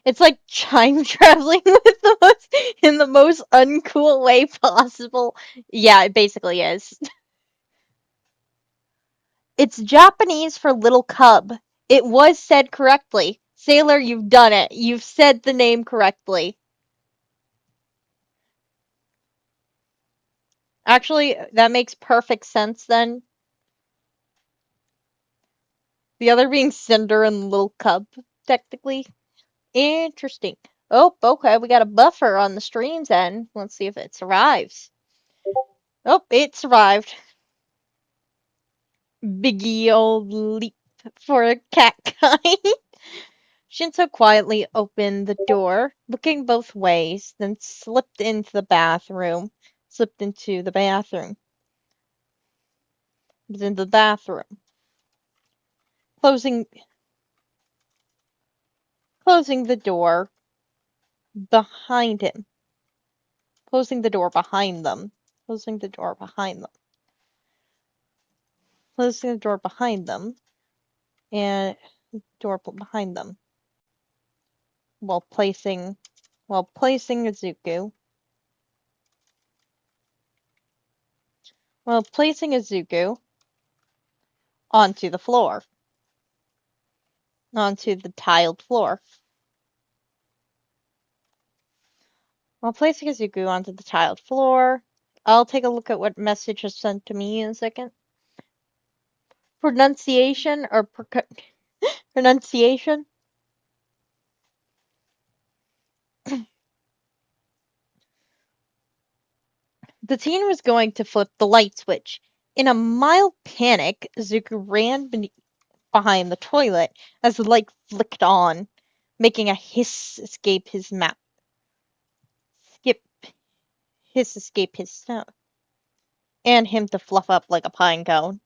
It's like time traveling with in the most uncool way possible. Yeah, it basically is. It's Japanese for little cub. It was said correctly. Sailor, you've done it. You've said the name correctly. Actually, that makes perfect sense then. The other being Cinder and Little Cub, technically. Interesting. Oh, okay, we got a buffer on the stream's end. Let's see if it survives. Oh, it survived. Biggie old leap for a cat kind. Shinso quietly opened the door, looking both ways, then slipped into the bathroom. Slipped into the bathroom. Was in the bathroom. Closing the door behind him. Closing the door behind them. Closing the door behind them. Closing the door behind them. And door behind them. While placing Izuku. While placing Izuku onto the floor. Onto the tiled floor. While placing Izuku onto the tiled floor, I'll take a look at what message was sent to me in a second. Pronunciation or pronunciation? The teen was going to flip the light switch. In a mild panic, Izuku ran behind the toilet as the light flicked on, making a hiss escape his mouth. Escape his snout, and him to fluff up like a pine cone.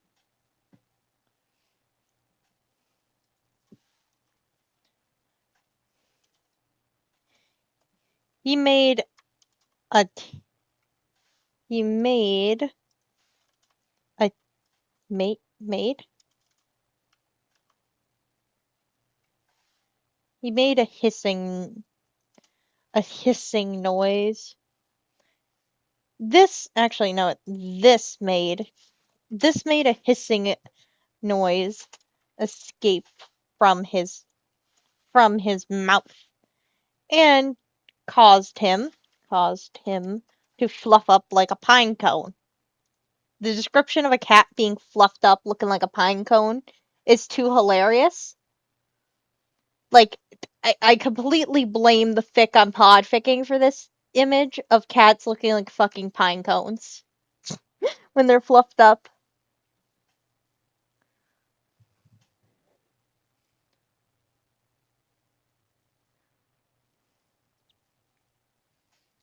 He made a he made a made he made a hissing noise. This actually no, this made a hissing noise escape from his mouth and caused him to fluff up like a pine cone. The description of a cat being fluffed up looking like a pine cone is too hilarious. Like, I completely blame the fic on podficking for this image of cats looking like fucking pine cones when they're fluffed up.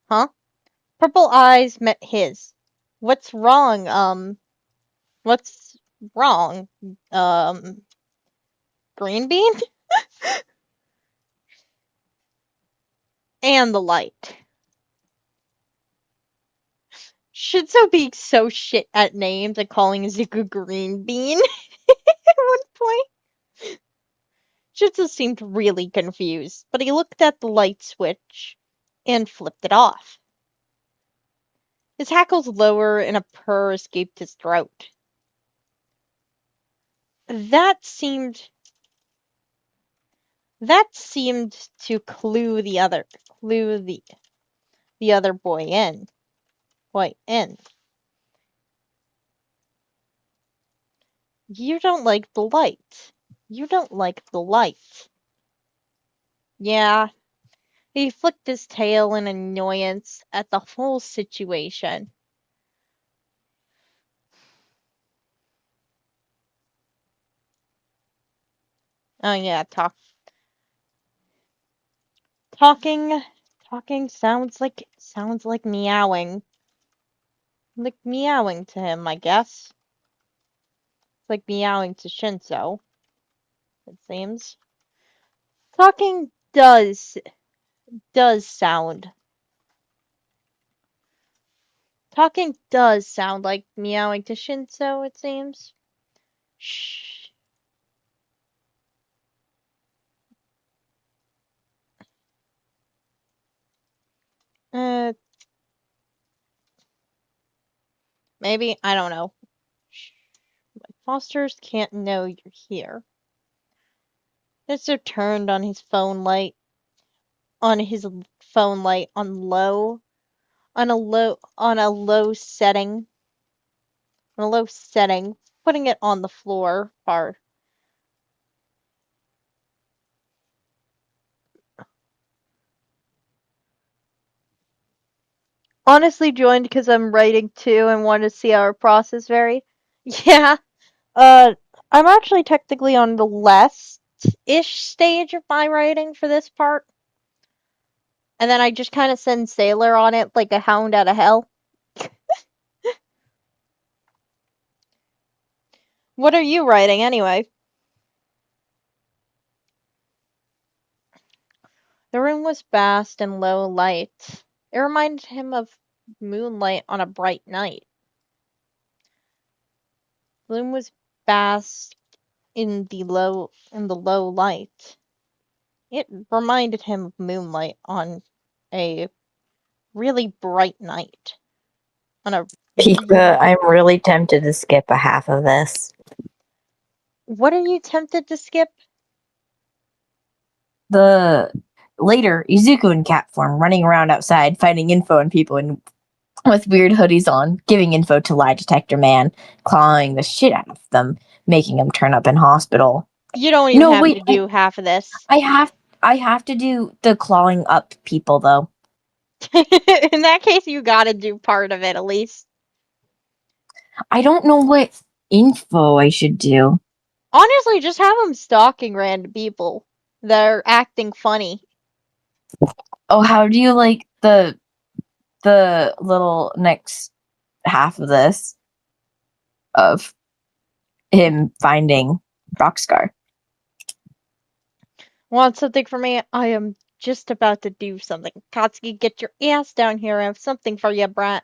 Huh? Purple eyes met his. What's wrong? What's wrong? Green bean? And the light. Shinzo being so shit at names and calling Zuko Green Bean at one point. Shinzo seemed really confused, but he looked at the light switch and flipped it off. His hackles lower and a purr escaped his throat. That seemed to clue the other boy in. You don't like the light. You don't like the light. Yeah. He flicked his tail in annoyance at the whole situation. Oh yeah, talking sounds like meowing. Like meowing to him, I guess. It's like meowing to Shinzo, it seems. Talking does sound. Talking does sound like meowing to Shinzo, it seems. Shh. Maybe, I don't know. Shh. Fosters can't know you're here. Mister turned on his phone light, on low, on a low setting, putting it on the floor far. Honestly joined because I'm writing too and want to see how our process vary. Yeah. I'm actually technically on the last-ish stage of my writing for this part. And then I just kind of send Sailor on it like a hound out of hell. What are you writing anyway? The room was vast and low light. It reminded him of moonlight on a bright night. The room was vast in the low light. It reminded him of moonlight on a really bright night. Pika, I'm really tempted to skip a half of this. What are you tempted to skip? The later Izuku in cat form running around outside finding info on people with weird hoodies on, giving info to lie detector man, clawing the shit out of them, making them turn up in hospital. You don't even have to do half of this. I have to do the clawing up people though. In that case, you gotta do part of it at least. I don't know what info I should do. Honestly, just have them stalking random people. They're acting funny. Oh, how do you like the little next half of this of him finding Rockscar? Want something from me? I am just about to do something. Katsuki, get your ass down here. I have something for you, brat.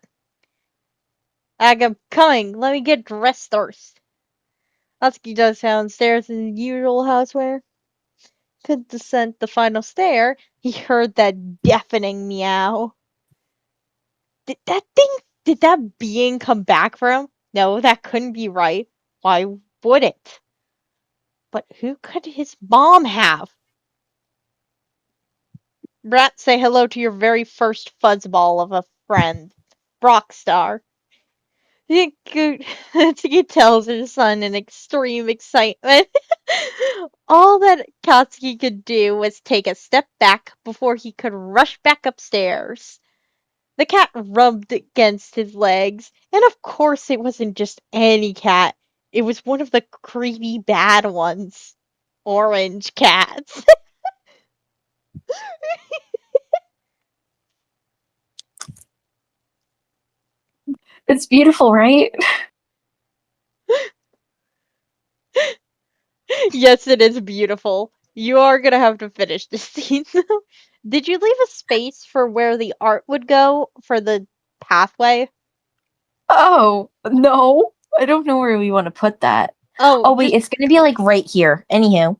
I'm coming. Let me get dressed first. Katsuki does downstairs in his usual houseware. Could descend the final stair, he heard that deafening meow. Did that being come back for him? No, that couldn't be right. Why would it? But who could his mom have? Brat, say hello to your very first fuzzball of a friend, Brockstar. He tells his son in extreme excitement. All that Katsuki could do was take a step back before he could rush back upstairs. The cat rubbed against his legs, and of course it wasn't just any cat. It was one of the creepy bad ones. Orange cats. It's beautiful, right? Yes, it is beautiful. You are gonna have to finish this scene, though. Did you leave a space for where the art would go for the pathway? Oh, no. I don't know where we want to put that. Oh, Oh, wait, it's going to be like right here. Anywho.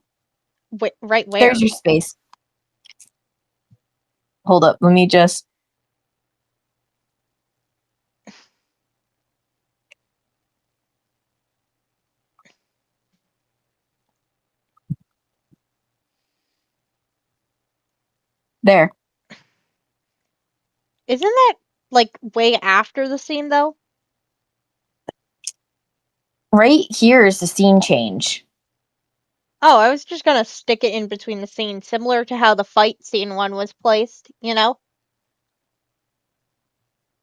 Wait, right where? There's your space. Hold up, let me just. There. Isn't that like way after the scene though? Right here is the scene change. Oh, I was just gonna stick it in between the scenes, similar to how the fight scene one was placed, you know?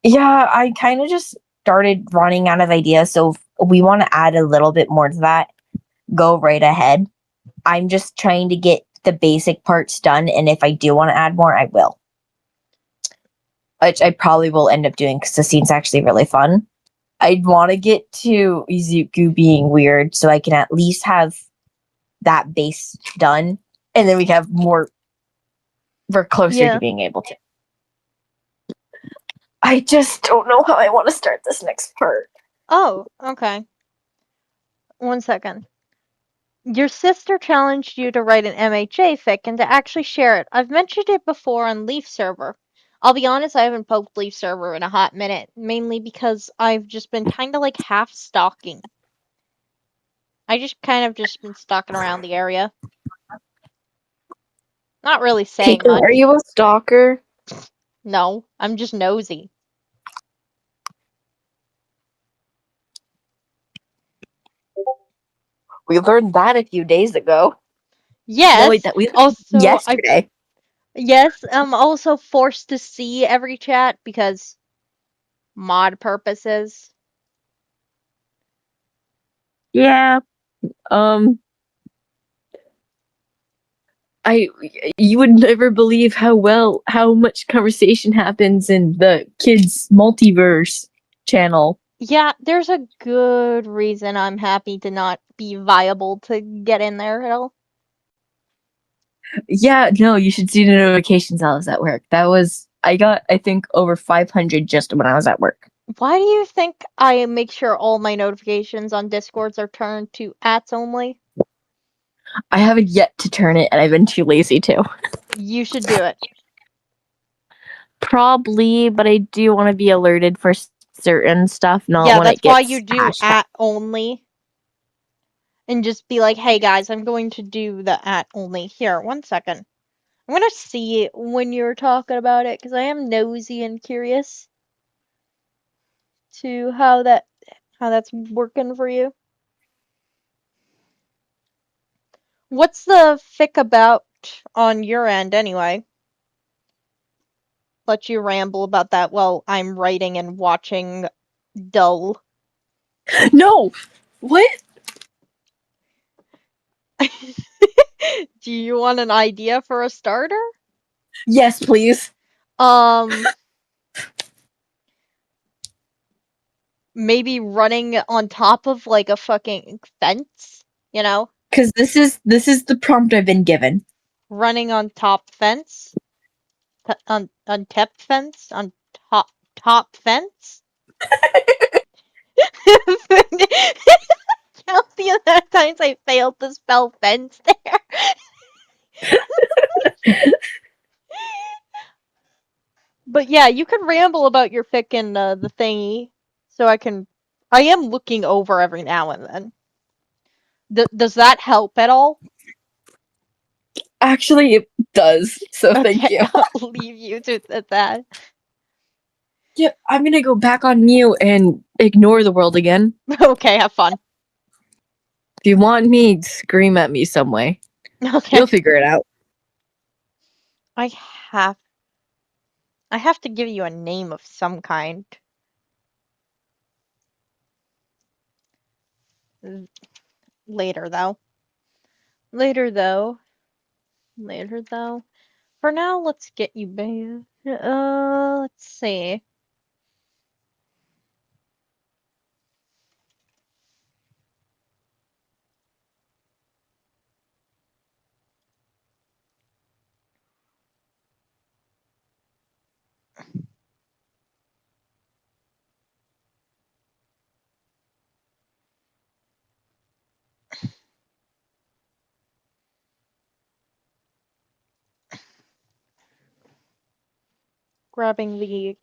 Yeah, I kind of just started running out of ideas, so if we want to add a little bit more to that, go right ahead. I'm just trying to get the basic parts done, and if I do want to add more, I will. Which I probably will end up doing because the scene's actually really fun. I'd want to get to Izuku being weird so I can at least have that base done, and then we have more. We're closer Yeah. to being able to. I just don't know how I want to start this next part. Oh, okay. 1 second. Your sister challenged you to write an MHA fic and to actually share it. I've mentioned it before on Leaf Server. I'll be honest, I haven't poked Leaf Server in a hot minute, mainly because I've just been kind of like half stalking. I just kind of just been stalking around the area. Not really saying Peter, much. are you a stalker? No, I'm just nosy. We learned that a few days ago. No, wait, Yes, that we also yesterday. I'm also forced to see every chat because mod purposes. Yeah. Um. I You would never believe how much conversation happens in the kids multiverse channel. Yeah, there's a good reason I'm happy to not be viable to get in there at all. Yeah, no, you should see the notifications I was at work. I got I think over 500 just when I was at work. Why do you think I make sure all my notifications on Discords are turned to ats only? I haven't yet to turn it, and I've been too lazy to. You should do it. Probably, but I do want to be alerted for certain stuff, not Yeah, when that's it why you gets do hashtag. at only. And just be like, hey guys, I'm going to do the at only. Here, 1 second. I'm gonna see when you're talking about it, because I am nosy and curious to how that's working for you. What's the fic about on your end anyway? Let you ramble about that while I'm writing and watching dull. No! What? Do you want an idea for a starter? Yes, please. Um, maybe running on top of like a fucking fence, you know? Because this is the prompt I've been given. Running on top fence? On top fence? On top fence? Count the other times I failed to spell fence there. But yeah, you can ramble about your fic and the thingy, so I am looking over every now and then. Does that help at all? Actually, it does. So thank Okay, you. I'll leave you to that. Yep, I'm gonna go back on mute and ignore the world again. Okay, have fun. If you want me, scream at me some way. Okay. You'll figure it out. I have I have to give you a name of some kind. Later though. Later though. Later though. For now, let's get you back. Let's see. grabbing the...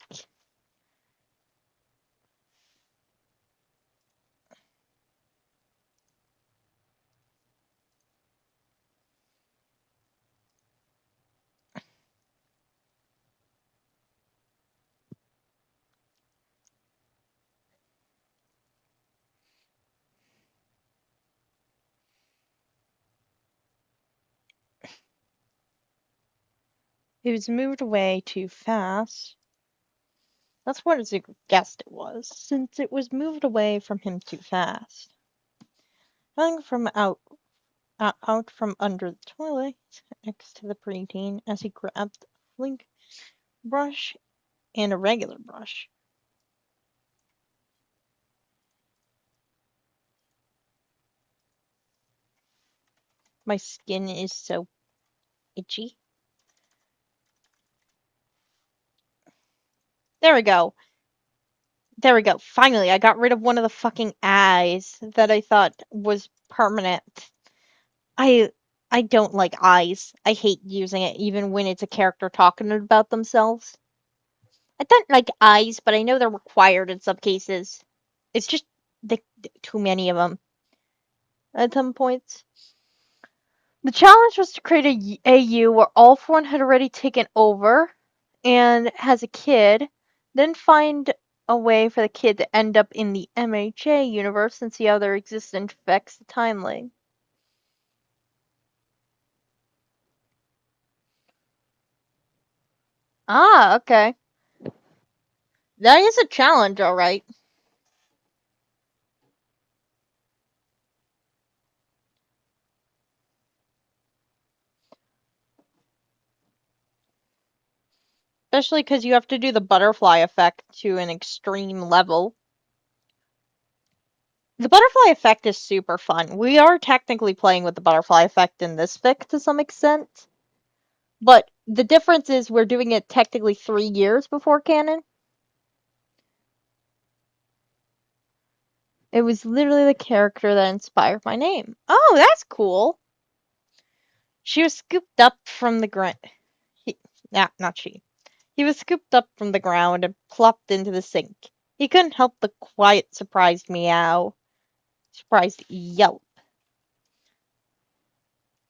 It was moved away too fast. That's what Zuko guessed it was, since it was moved away from him too fast. Running from out from under the toilet next to the preteen as he grabbed a flink brush and a regular brush. My skin is so itchy. There we go. There we go. Finally, I got rid of one of the fucking eyes that I thought was permanent. I I don't like eyes. I hate using it even when it's a character talking about themselves. I don't like eyes, but I know they're required in some cases. It's just too many of them at some points. The challenge was to create a AU where all four had already taken over and has a kid, then find a way for the kid to end up in the MHA universe and see how their existence affects the timeline. Ah, okay. That is a challenge, alright. Especially because you have to do the butterfly effect to an extreme level. The butterfly effect is super fun. We are technically playing with the butterfly effect in this fic to some extent. But the difference is we're doing it technically 3 years before canon. It was literally the character that inspired my name. Oh, that's cool. She was scooped up from the ground. Not she. He was scooped up from the ground and plopped into the sink. He couldn't help the quiet, surprised yelp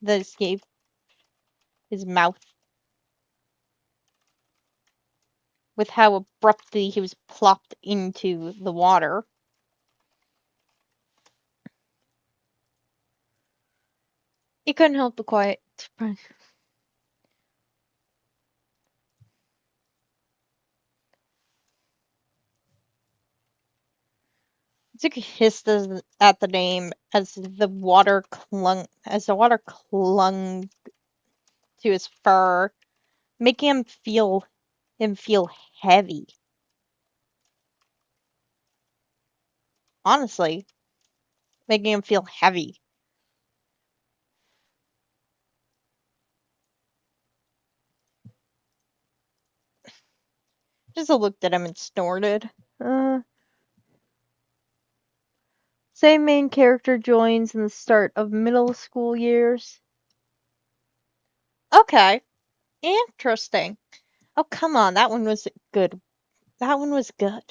that escaped his mouth with how abruptly he was plopped into the water. He couldn't help the quiet surprise. Zuko hissed at the name as the water clung to his fur, making him feel heavy. Honestly, making him feel heavy. Just looked at him and snorted. Same main character joins in the start of middle school years. Okay. Interesting. Oh, come on. That one was good. That one was good.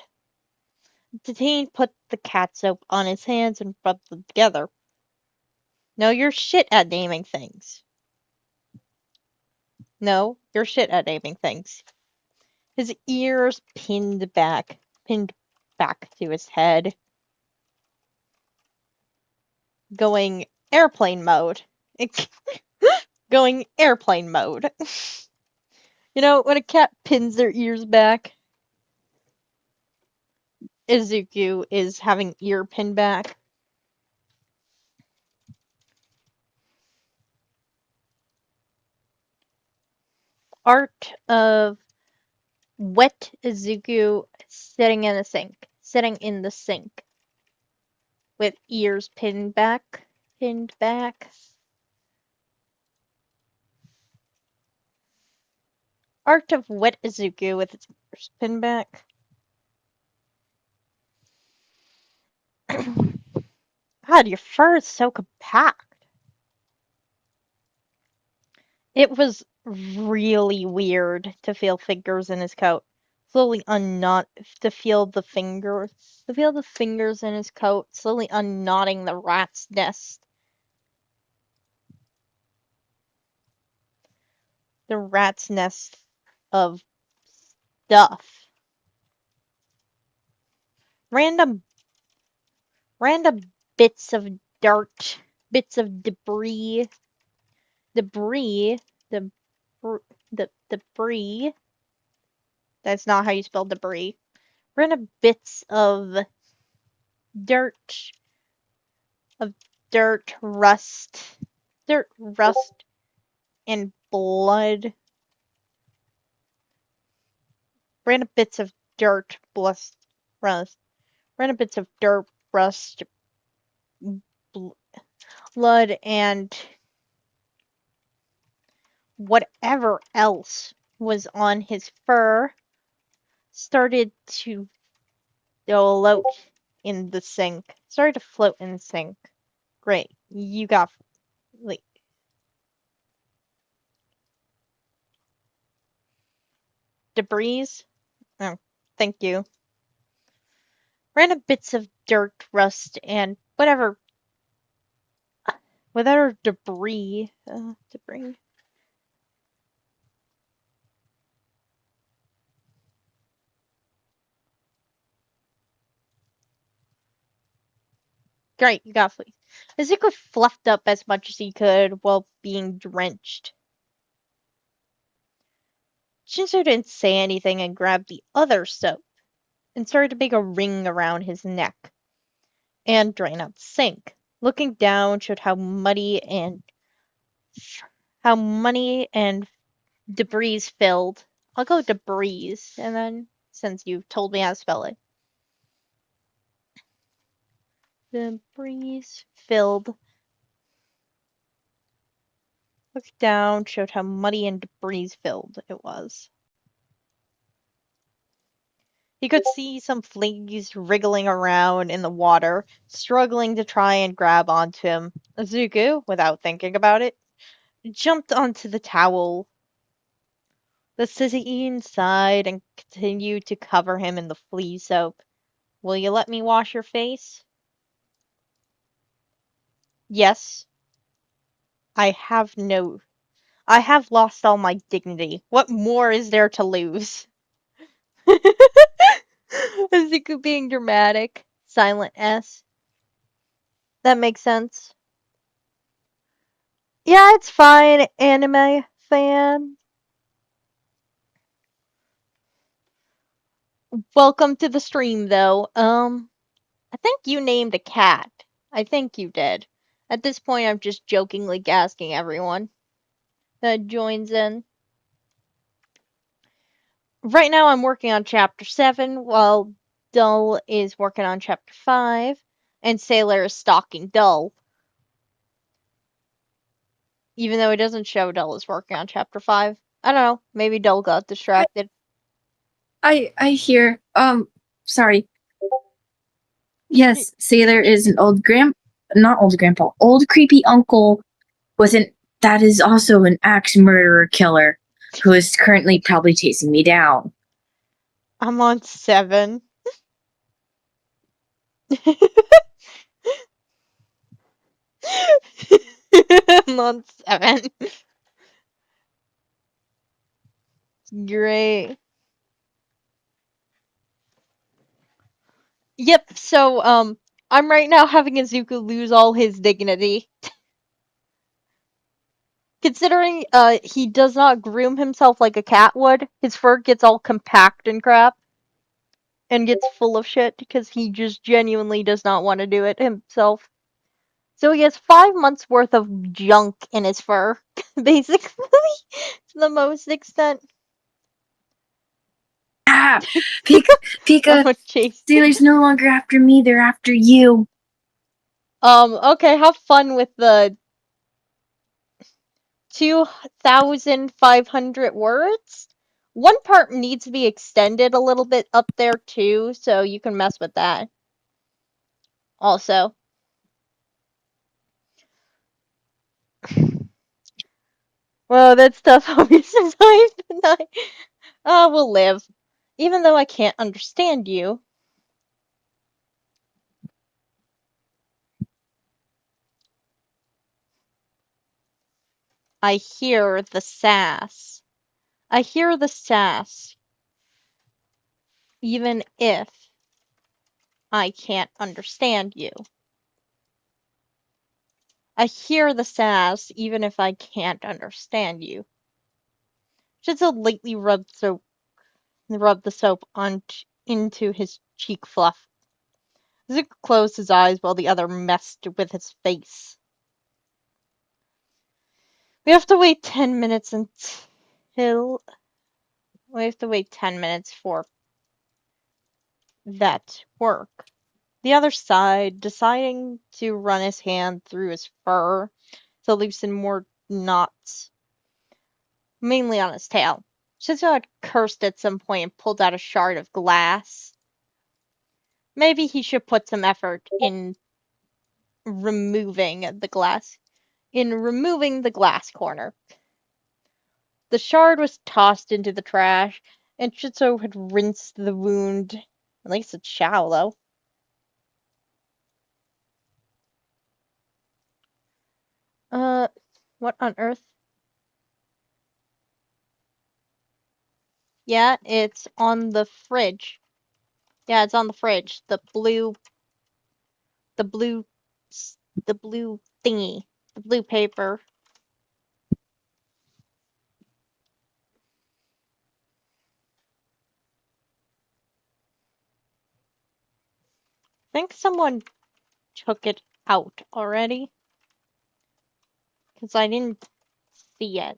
The teen put the cat soap on his hands and rubbed them together. No, you're shit at naming things. No, you're shit at naming things. His ears pinned back to his head. Going airplane mode. Going airplane mode. You know, when a cat pins their ears back, Izuku is having ear pinned back. Art of wet Izuku sitting in the sink with ears pinned back. Art of wet Izuku with its ears pinned back. God, your fur is so compact. It was really weird to feel fingers in his coat. slowly to feel the fingers in his coat, slowly unknotting the rat's nest. The rat's nest of stuff. Random bits of dirt, bits of debris, the debris. That's not how you spell debris. Random bits of dirt, rust, and blood. Random bits of dirt, rust. Random bits of dirt, rust, blood, and whatever else was on his fur started to float in the sink. Started to float in the sink. Great. You got like debris. Oh, thank you. Random bits of dirt, rust, and whatever debris. Debris. Great, you got fleas. Ezekiel fluffed up as much as he could while being drenched. Shinzo didn't say anything and grabbed the other soap and started to make a ring around his neck and drain out the sink. Looking down showed how muddy and debris filled. I'll go debris, and then since you told me how to spell it. Debris filled. Looked down showed how muddy and debris filled it was. He could see some fleas wriggling around in the water, struggling to try and grab onto him. Izuku, without thinking about it, jumped onto the towel. The Suzuki sighed and continued to cover him in the flea soap. Will you let me wash your face? Yes. I have lost all my dignity. What more is there to lose? Izuku being dramatic. Silent S. That makes sense. Yeah, it's fine, anime fan. Welcome to the stream, though. I think you named a cat. I think you did. At this point, I'm just jokingly asking everyone that joins in. Right now, I'm working on Chapter 7, while Dull is working on Chapter 5, and Sailor is stalking Dull. Even though it doesn't show Dull is working on Chapter 5. I don't know, maybe Dull got distracted. I hear. Sorry. Yes, Sailor is an old creepy uncle that is also an axe murderer killer who is currently probably chasing me down. I'm on 7. I'm on 7. Great. Yep, so, I'm right now having Izuku lose all his dignity. Considering, he does not groom himself like a cat would, his fur gets all compact and crap. And gets full of shit because he just genuinely does not want to do it himself. So he has 5 months worth of junk in his fur, basically, to the most extent. Ah! Pika! Sailor's no longer after me, they're after you. Okay, have fun with the 2,500 words. One part needs to be extended a little bit up there too, so you can mess with that. Also. Well, that's tough, obviously. We'll live. Even though I can't understand you, I hear the sass. I hear the sass, even if I can't understand you. I hear the sass, even if I can't understand you. Shizuo lightly rubbed the soap into his cheek fluff. Zuko closed his eyes while the other messed with his face. We have to wait 10 minutes until... We have to wait 10 minutes for that work. The other sighed, deciding to run his hand through his fur to loosen more knots, mainly on his tail. Shizuo had cursed at some point and pulled out a shard of glass. Maybe he should put some effort in removing the glass. Removing the glass corner. The shard was tossed into the trash, and Shizuo had rinsed the wound. At least it's shallow. What on earth? Yeah, it's on the fridge. Yeah, it's on the fridge. The blue, the blue, the blue thingy. The blue paper. I think someone took it out already. Because I didn't see it.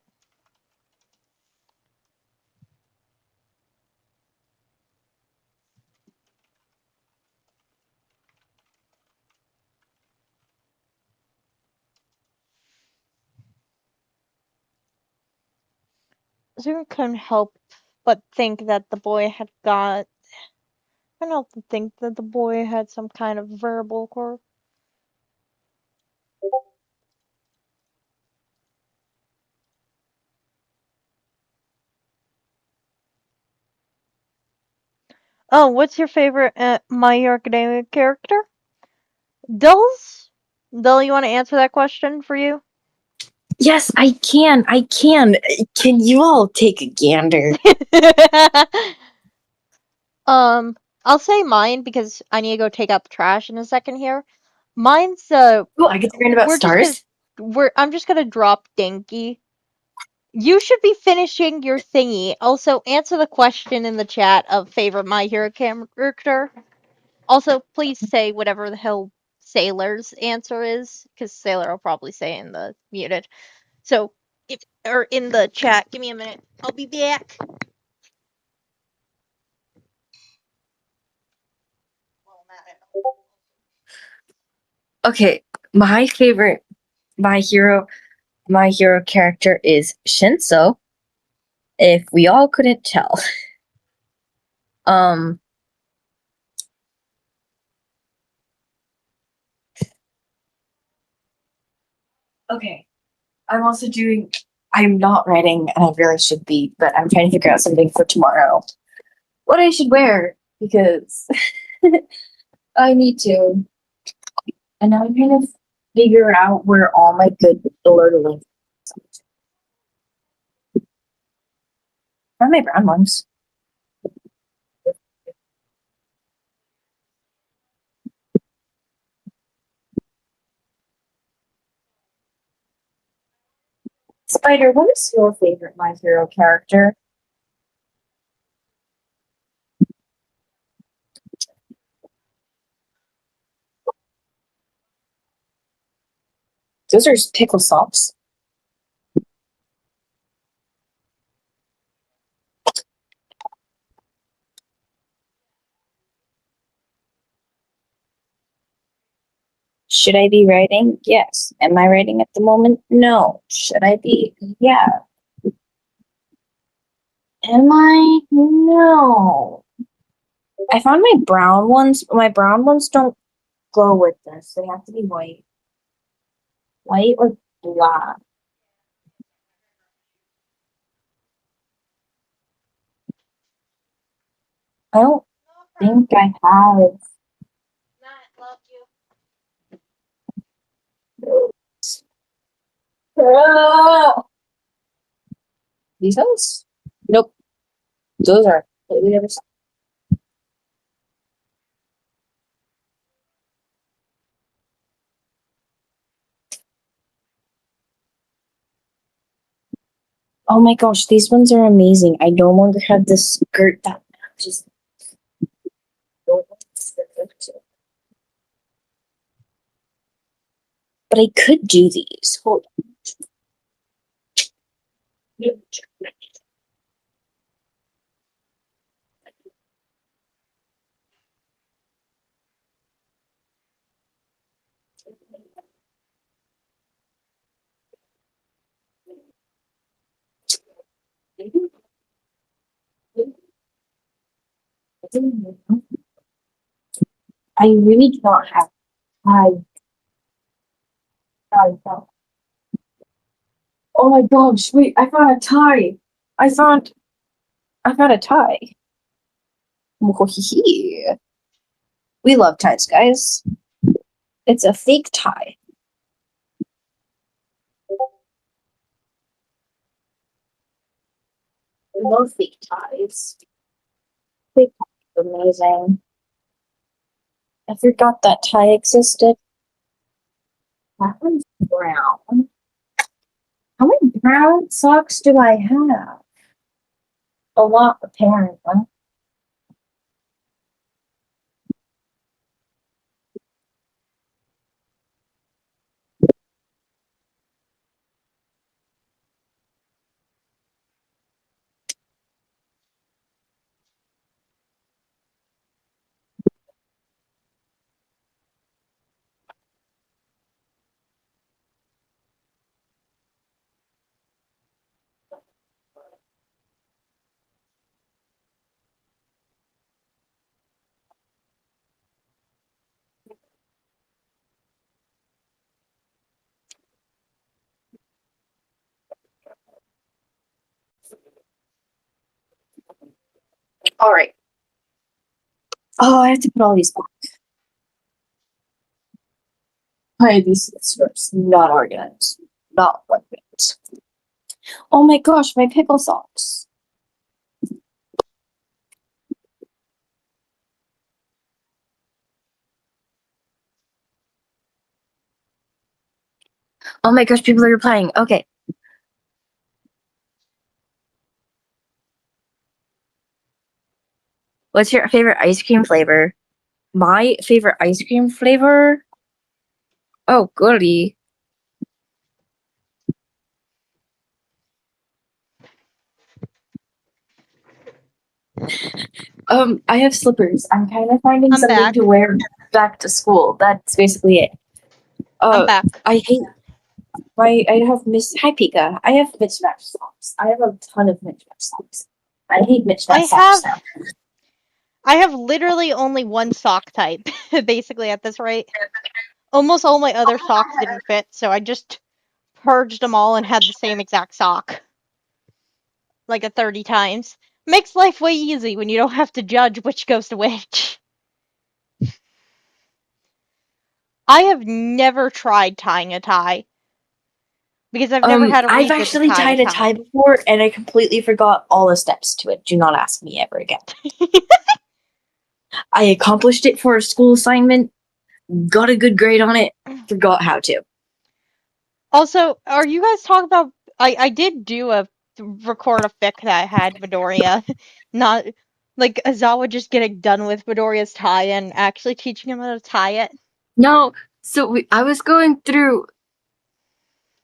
Zoom couldn't help but think that the boy had got. Couldn't help but think that the boy had some kind of verbal core. Oh, what's your favorite My Hero Academia character? Dulls? Dull, you want to answer that question for you? Yes, I can. I can. Can you all take a gander? I'll say mine because I need to go take out the trash in a second here. Mine's Oh, I get to learn about we're just stars. I'm just gonna drop Dinky. You should be finishing your thingy. Also, answer the question in the chat of favorite My Hero character. Also, please say whatever the hell Sailor's answer is, because Sailor will probably say in the muted. So, or in the chat. Give me a minute. I'll be back. Okay, my favorite My Hero character is Shinso. If we all couldn't tell. Okay. I'm not writing, and I really should be, but I'm trying to figure out something for tomorrow. What I should wear, because I need to. And now I'm trying to figure out where all my good alert links are. My brown ones. Spider, what is your favorite My Hero character? Those are pickle socks. Should I be writing? Yes. Am I writing at the moment? No. Should I be? Yeah. Am I? No. I found my brown ones, but my brown ones don't go with this. They have to be white. White or black. I don't think I have. Love you. These ones? Nope. Those are completely different. Oh my gosh, these ones are amazing. I no longer have this skirt that matches. But I could do these. Hold on. I really do not have time. Oh my gosh, wait, I found a tie. I found a tie. We love ties, guys. It's a fake tie. We love fake ties. Fake ties are amazing. I forgot that tie existed. That one's brown. How many brown socks do I have? A lot, apparently. All right. Oh, I have to put all these back. Why are these slips not organized? Not one bit. Oh my gosh, my pickle socks. Oh my gosh, people are replying. Okay. What's your favorite ice cream flavor? My favorite ice cream flavor? Oh, goody. I have slippers. I'm kind of finding I'm something back. to wear back to school. That's basically it. I'm back. I hate I have Hi Pika. I have mismatched socks. I have a ton of mismatched socks. I hate mismatched socks now. I have literally only one sock type, basically at this rate. Almost all my other socks didn't fit, so I just purged them all and had the same exact sock. Like a 30 times. Makes life way easy when you don't have to judge which goes to which. I have never tried tying a tie. Because I've never had a I've reason to actually tie tied a tie before, and I completely forgot all the steps to it. Do not ask me ever again. I accomplished it for a school assignment, got a good grade on it, forgot how to. Also, are you guys talking about? I did do record a fic that had Midoriya, not like Azawa just getting done with Midoriya's tie and actually teaching him how to tie it. No, so I was going through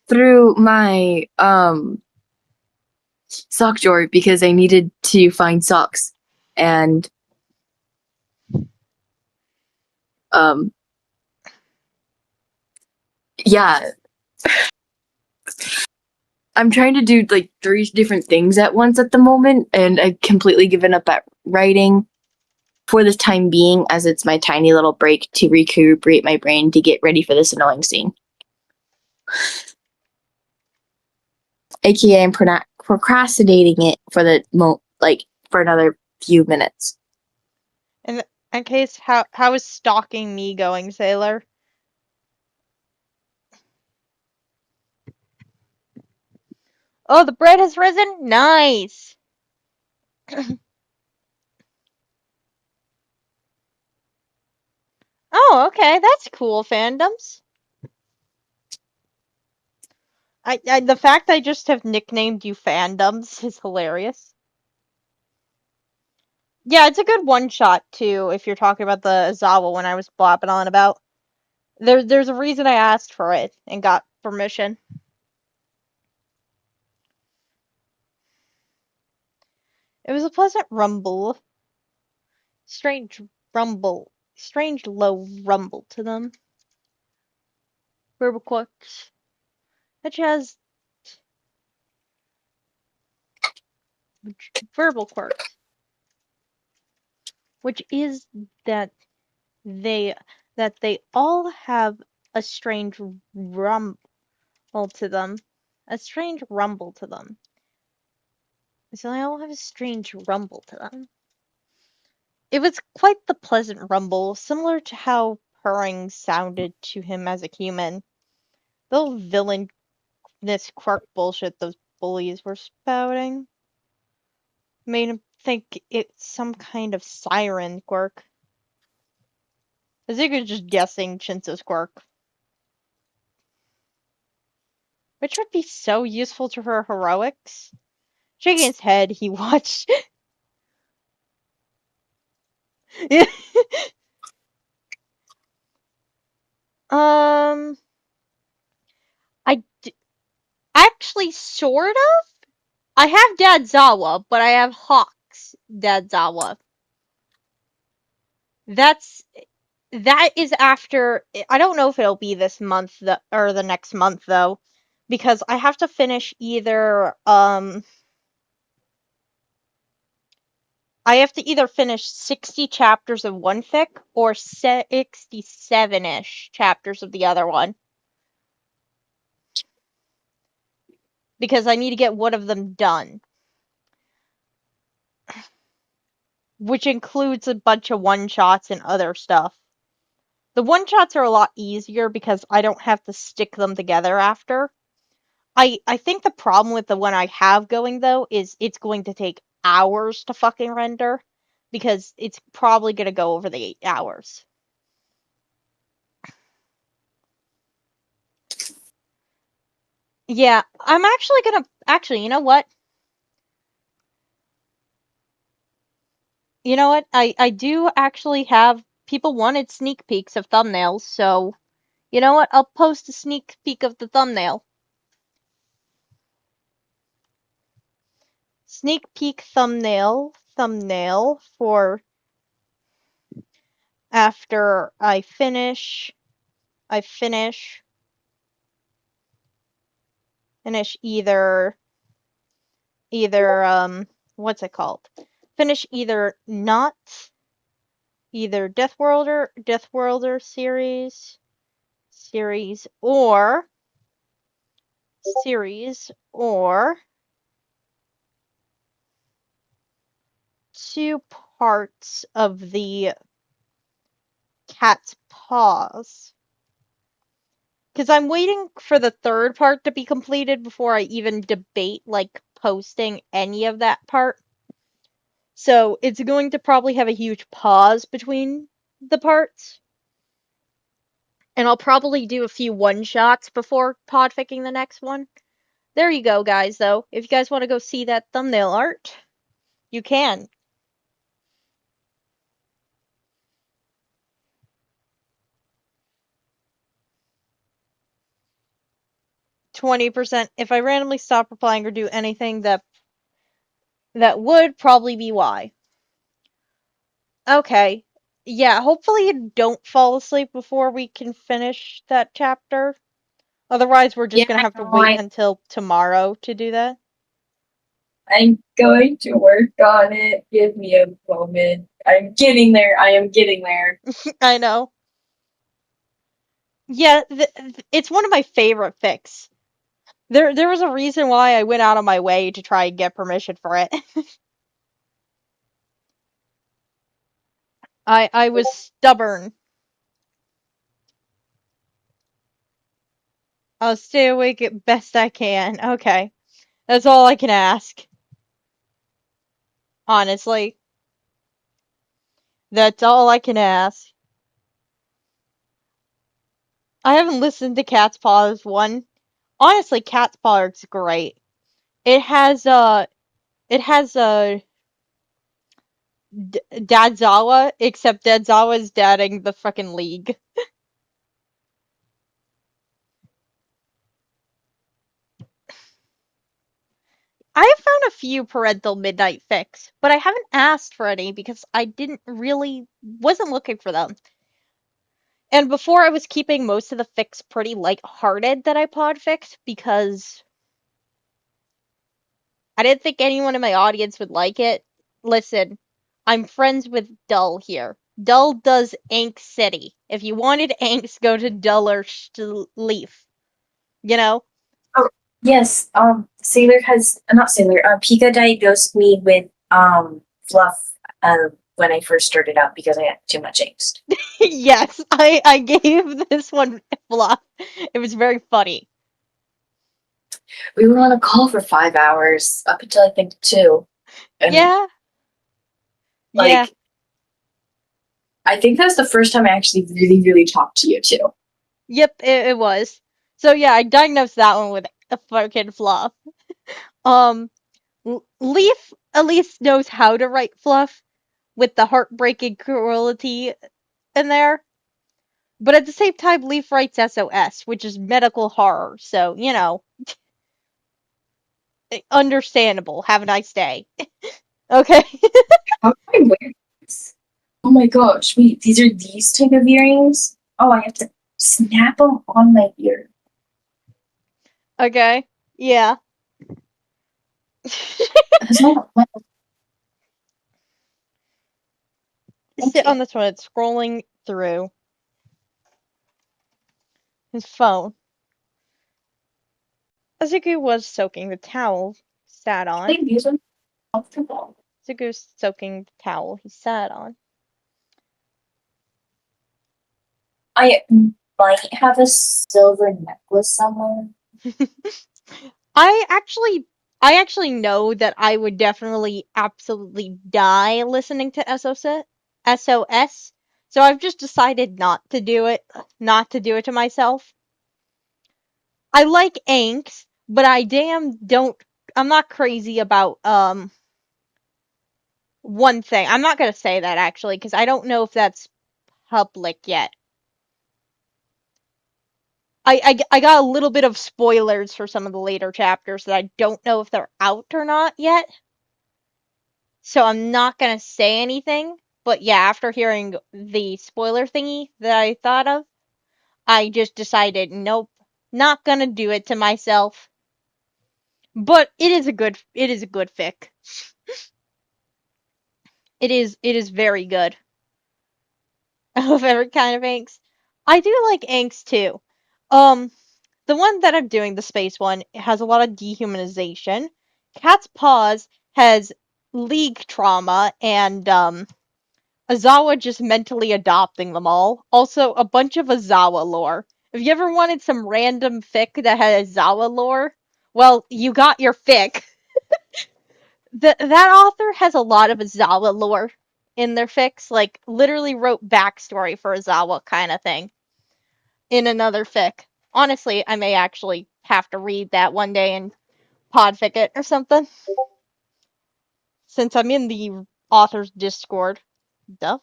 my sock drawer because I needed to find socks, and yeah, I'm trying to do like 3 different things at once at the moment, and I've completely given up at writing for the time being, as it's my tiny little break to recuperate my brain to get ready for this annoying scene. AKA, I'm procrastinating it for the for another few minutes. In case, how is stalking me going, Sailor? Oh, the bread has risen? Nice! Oh, okay, that's cool, fandoms. The fact I just have nicknamed you fandoms is hilarious. Yeah, it's a good one-shot, too, if you're talking about the Azawa one I was blabbing on about. There's a reason I asked for it and got permission. It was a pleasant rumble. Strange rumble. Strange low rumble to them. Verbal quirks. Such as verbal quirks. Which is that they all have a strange rumble to them. A strange rumble to them. So they all have a strange rumble to them. It was quite the pleasant rumble, similar to how purring sounded to him as a human. The villainous quirk bullshit those bullies were spouting made him think it's some kind of siren quirk. Azuka's just guessing Shinso's quirk. Which would be so useful to her heroics. Shaking his head, he watched. um, actually sort of. I have Dadzawa, but I have Hawk's Dadzawa. That is after. I don't know if it'll be this month or the next month though, because I have to finish either I have to either finish 60 chapters of one fic or 67-ish chapters of the other one. Because I need to get one of them done. Which includes a bunch of one-shots and other stuff. The one-shots are a lot easier because I don't have to stick them together after. I think the problem with the one I have going, though, is it's going to take hours to fucking render. Because it's probably going to go over the 8 hours. Yeah, I'm actually gonna... Actually, you know what? You know what? I do actually have... People wanted sneak peeks of thumbnails, so... You know what? I'll post a sneak peek of the thumbnail. Sneak peek thumbnail for after I finish either what's it called? Finish either not either Death Worlder series or two parts of the Cat's Paws. Because I'm waiting for the third part to be completed before I even debate, like, posting any of that part. So it's going to probably have a huge pause between the parts. And I'll probably do a few one-shots before podficking the next one. There you go, guys, though. If you guys want to go see that thumbnail art, you can. 20%. If I randomly stop replying or do anything, that would probably be why. Okay. Yeah, hopefully you don't fall asleep before we can finish that chapter. Otherwise, we're just gonna have to wait until tomorrow to do that. I'm going to work on it. Give me a moment. I'm getting there. I am getting there. I know. Yeah, it's one of my favorite fics. There was a reason why I went out of my way to try and get permission for it. I was stubborn. I'll stay awake at best I can. Okay. That's all I can ask. Honestly. That's all I can ask. I haven't listened to Cat's Paws 1. Honestly, Cat's Paw is great. It has Dadzawa, except Dadzawa's dadding the fucking League. I have found a few parental midnight fics, but I haven't asked for any because I wasn't looking for them. And before I was keeping most of the fics pretty light-hearted that I podficked because I didn't think anyone in my audience would like it. Listen, I'm friends with Dull here. Dull does Ank City. If you wanted Anks, go to Dull or Leaf. You know? Yes, Sailor has not Sailor. Pika diagnosed me with fluff when I first started out because I had too much angst. Yes, I gave this one fluff. It was very funny. We were on a call for 5 hours up until I think 2. And Yeah. like, Yeah. I think that's the first time I actually really, really talked to you too. Yep, it was. So yeah, I diagnosed that one with a fucking fluff. Leaf at least knows how to write fluff with the heartbreaking cruelty in there. But at the same time, Leaf writes SOS, which is medical horror, so, understandable. Have a nice day. Okay. How do I wear this? Oh my gosh, wait, these are these type of earrings? Oh, I have to snap them on my ear. Okay. Yeah. That's not my Sit on the toilet, scrolling through his phone. Azuku was soaking the towel sat I on. think these are comfortable. Azuku's soaking the towel he sat on. I might have a silver necklace somewhere. I actually know that I would definitely absolutely die listening to SOS. So I've just decided not to do it to myself. I like Anks, but I'm not crazy about one thing. I'm not gonna say that actually because I don't know if that's public yet. I got a little bit of spoilers for some of the later chapters that I don't know if they're out or not yet. So I'm not gonna say anything. But yeah, after hearing the spoiler thingy that I thought of, I just decided, nope, not gonna do it to myself. But it is a good fic. It is very good. Of every kind of angst. I do like angst too. Um, the one that I'm doing, the space one, has a lot of dehumanization. Cat's Paws has League trauma and Azawa just mentally adopting them all. Also, a bunch of Azawa lore. If you ever wanted some random fic that had Azawa lore, well, you got your fic. That author has a lot of Azawa lore in their fics, like literally wrote backstory for Azawa kind of thing in another fic. Honestly, I may actually have to read that one day and podfic it or something. Since I'm in the author's Discord. Duh.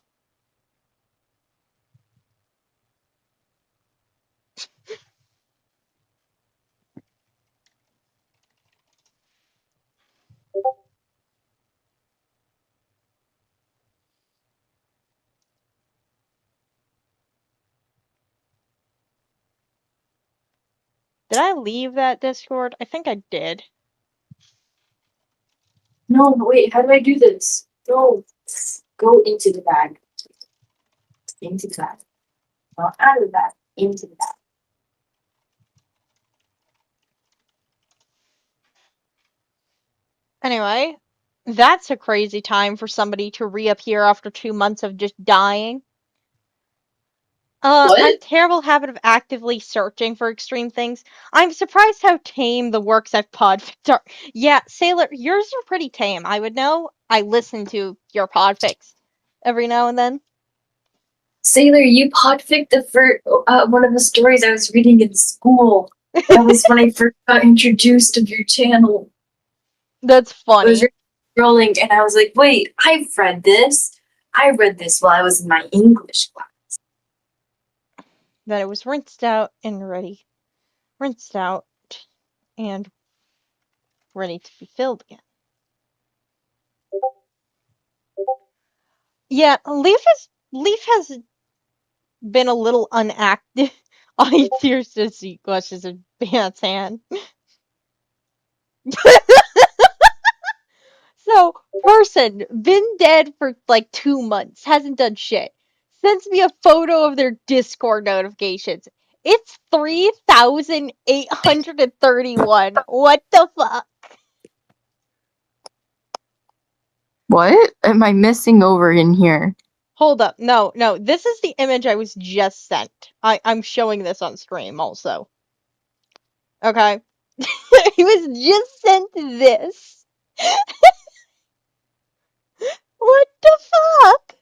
Did I leave that Discord? I think I did. No, wait, how do I do this? No. Go into the bag. Into the bag. Not out of the bag. Into the bag. Anyway, That's a crazy time for somebody to reappear after 2 months of just dying. I have a terrible habit of actively searching for extreme things. I'm surprised how tame the works I've podfics are. Yeah, Sailor, yours are pretty tame. I would know. I listen to your podfics every now and then. Sailor, you podficked one of the stories I was reading in school. That was when I first got introduced to your channel. That's I was funny. scrolling and I was like, wait, I've read this. I read this while I was in my English class. Then it was rinsed out and ready. Rinsed out and ready to be filled again. Yeah, Leaf has been a little unactive. I seriously see questions in Bant's hand. So, person, been dead for like 2 months, hasn't done shit. Sends me a photo of their Discord notifications. It's 3,831. What the fuck? What am I missing over in here? Hold up. No, this is the image I was just sent. I'm showing this on stream also. Okay? I was just sent this. What the fuck?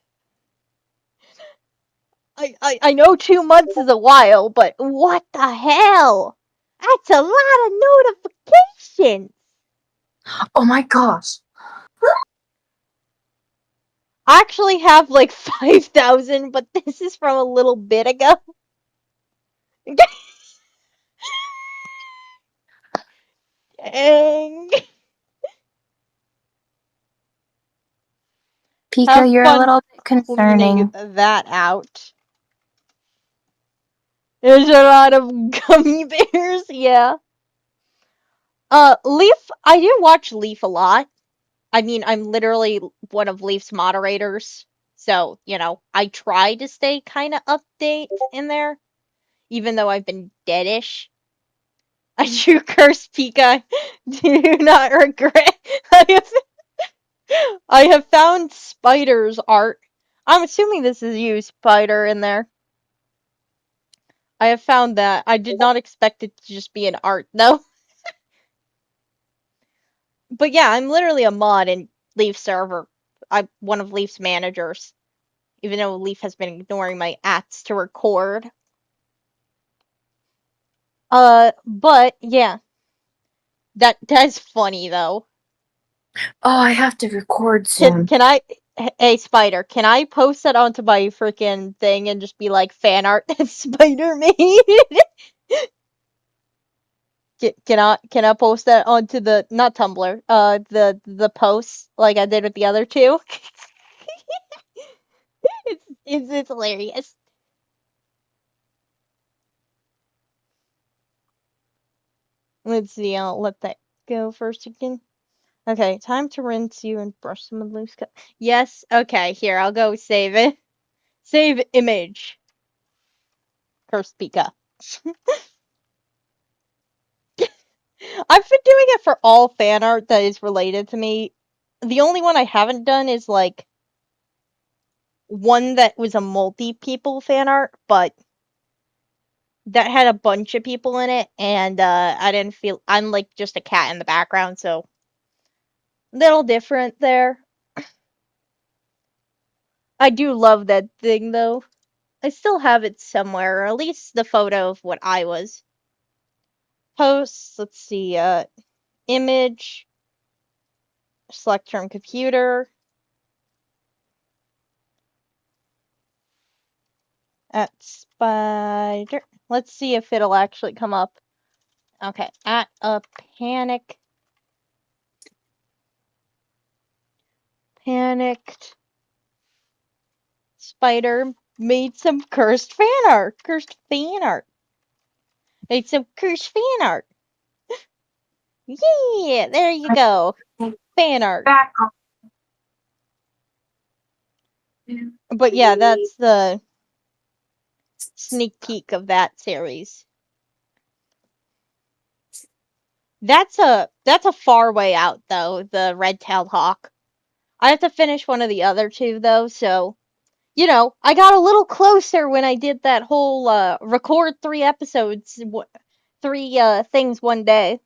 I know 2 months is a while, but what the hell? That's a lot of notifications. Oh my gosh. I actually have like 5,000, but this is from a little bit ago. Dang. Pika, Have you're a fun little bit cleaning concerning. that out. There's a lot of gummy bears, yeah. Leaf, I do watch Leaf a lot. I mean, I'm literally one of Leaf's moderators. So, I try to stay kind of update in there, even though I've been deadish. I do curse Pika. Do not regret. I have found Spider's art. I'm assuming this is you, Spider, in there. I have found that. I did not expect it to just be an art, though. But yeah, I'm literally a mod in Leaf's server. I'm one of Leaf's managers. Even though Leaf has been ignoring my ats to record. But yeah. That's funny though. Oh, I have to record Can soon. can I Hey Spider, can I post that onto my freaking thing and just be like fan art that Spider made? Can I post that onto the not Tumblr, the post like I did with the other two? It's hilarious. Let's see, I'll let that go first again. Okay, time to rinse you and brush some of the loose cut. Yes, okay, here, I'll go save it. Save image. Curse Pika. I've been doing it for all fan art that is related to me. The only one I haven't done is like one that was a multi-people fan art, but that had a bunch of people in it, and I didn't feel I'm like just a cat in the background, so a little different there. I do love that thing though. I still have it somewhere, or at least the photo of what I was. Posts, let's see, image, select from computer, at spider. Let's see if it'll actually come up. Okay, at a panicked spider made some cursed fan art. Cursed fan art. Made some cursed fan art. Yeah, there you go. Fan art. Back on. But yeah, that's the sneak peek of that series. That's a far way out though, the red-tailed hawk. I have to finish one of the other two though, so I got a little closer when I did that whole record 3 episodes, 3 things one day.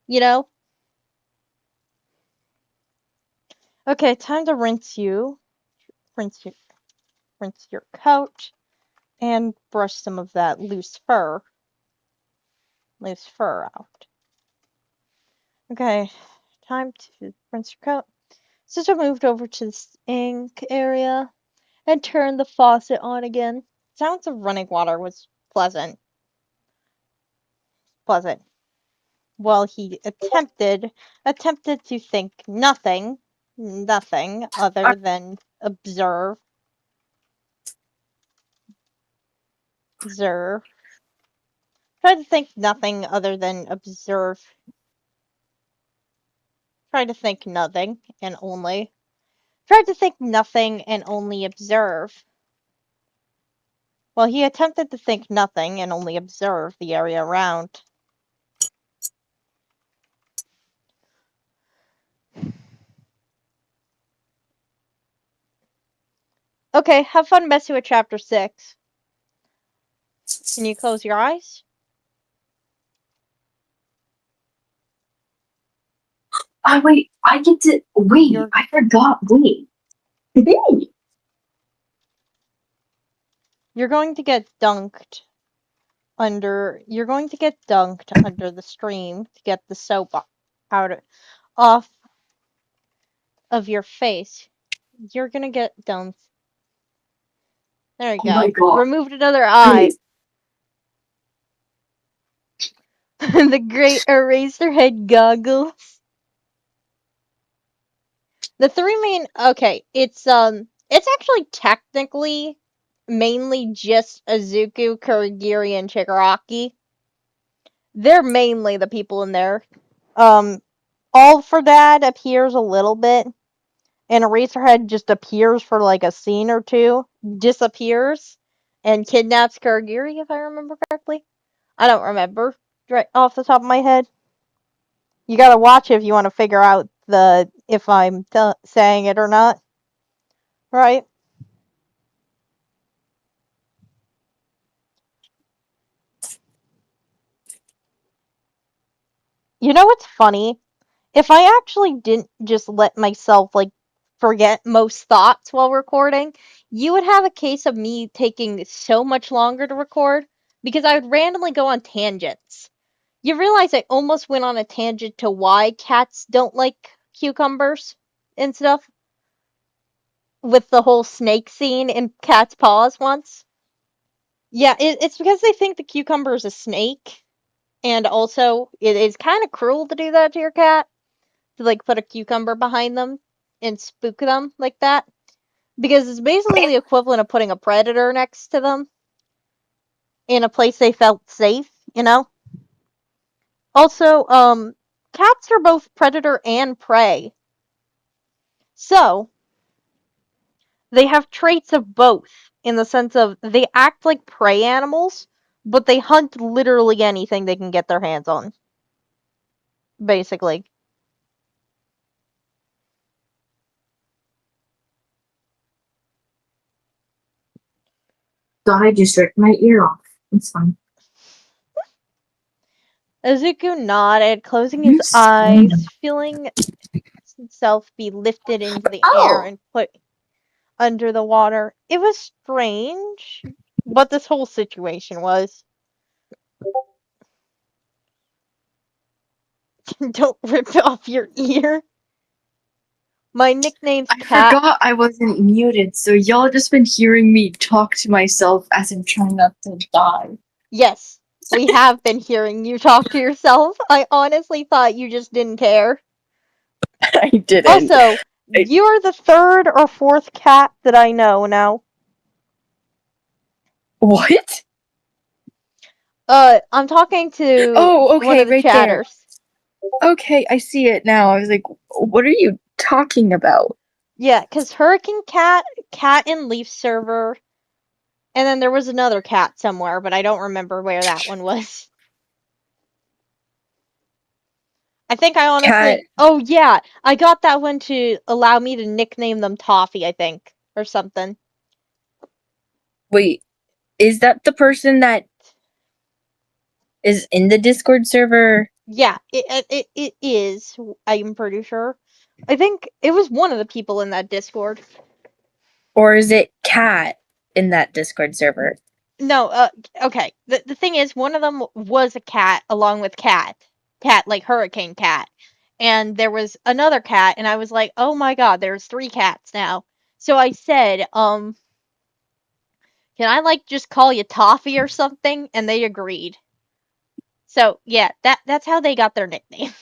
You know. Okay, time to rinse you, rinse you, rinse your coat, and brush some of that loose fur out. Okay, time to rinse your coat. Sister moved over to the sink area and turned the faucet on again. Sounds of running water was pleasant. Pleasant. While he attempted to think nothing other than observe. Tried to think nothing other than observe. Tried to think nothing and only. Tried to think nothing and only observe. Well, he attempted to think nothing and only observe the area around. Okay, have fun messing with chapter 6. Can you close your eyes? Wait, I get to wait. You're- I forgot. Wait. You're going to get dunked under the stream to get the soap off of your face. You're gonna get dunked. There you Oh my go. God. Removed another eye. Wait. The great Eraserhead goggles. The three main it's actually technically mainly just Izuku, Kurogiri, and Shigaraki. They're mainly the people in there. All for Dad appears a little bit, and Eraserhead just appears for like a scene or two, disappears, and kidnaps Kurogiri, if I remember correctly. I don't remember right off the top of my head. You gotta watch it if you want to figure out if I'm saying it or not. Right? You know what's funny? If I actually didn't just let myself forget most thoughts while recording, you would have a case of me taking so much longer to record because I would randomly go on tangents. You realize I almost went on a tangent to why cats don't like cucumbers and stuff with the whole snake scene in Cat's Paws once. Yeah, it's because they think the cucumber is a snake, and also it is kind of cruel to do that to your cat, to put a cucumber behind them and spook them like that, because it's basically the equivalent of putting a predator next to them in a place they felt safe, you know? Also, cats are both predator and prey. So, they have traits of both in the sense of they act like prey animals, but they hunt literally anything they can get their hands on. Basically. Thought I just ripped my ear off. It's fine. Izuku nodded, closing his Yes, eyes, random. feeling himself be lifted into the Oh! air and put under the water. It was strange, but this whole situation was. Don't rip off your ear. My nickname's I Cat. forgot I wasn't muted, so y'all just been hearing me talk to myself as I'm trying not to die. Yes, we have been hearing you talk to yourself. I honestly thought you just didn't care. I didn't. Also, you're the third or fourth cat that I know now. What? I'm talking to Oh, okay, one of the right chatters. there. Okay, I see it now. I was like, what are you talking about? Yeah, because Hurricane Cat, Cat and Leaf Server, and then there was another cat somewhere, but I don't remember where that one was. I think I honestly. Cat. Oh yeah, I got that one to allow me to nickname them Toffee, I think, or something. Wait, is that the person that is in the Discord server? Yeah, it is. I'm pretty sure. I think it was one of the people in that Discord. Or is it Cat in that Discord server? No, okay. The thing is, one of them was a cat along with Cat like Hurricane Cat, and there was another cat, and I was like, oh my god, there's 3 cats now. So I said, can I like just call you Toffee or something? And they agreed. So yeah, that's how they got their nickname.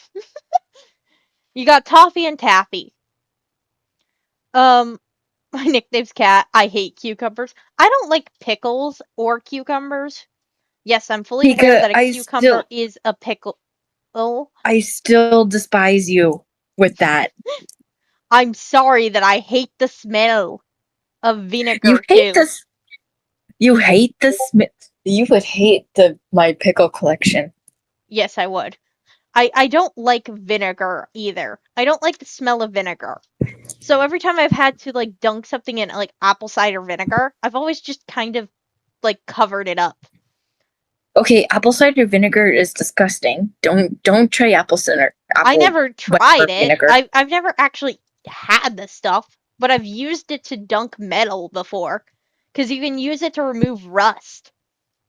You got Toffee and Taffy. Um, my nickname's Cat. I hate cucumbers. I don't like pickles or cucumbers. Yes, I'm fully aware Because that a cucumber is a pickle. I still despise you with that. I'm sorry that I hate the smell of vinegar You hate too. this. You hate the smell. You would hate my pickle collection. Yes, I would. I don't like vinegar either. I don't like the smell of vinegar. So every time I've had to like dunk something in like apple cider vinegar, I've always just kind of like covered it up. Okay, apple cider vinegar is disgusting. Don't try apple cider. I never tried whatever it. vinegar. I've never actually had this stuff, but I've used it to dunk metal before. Because you can use it to remove rust.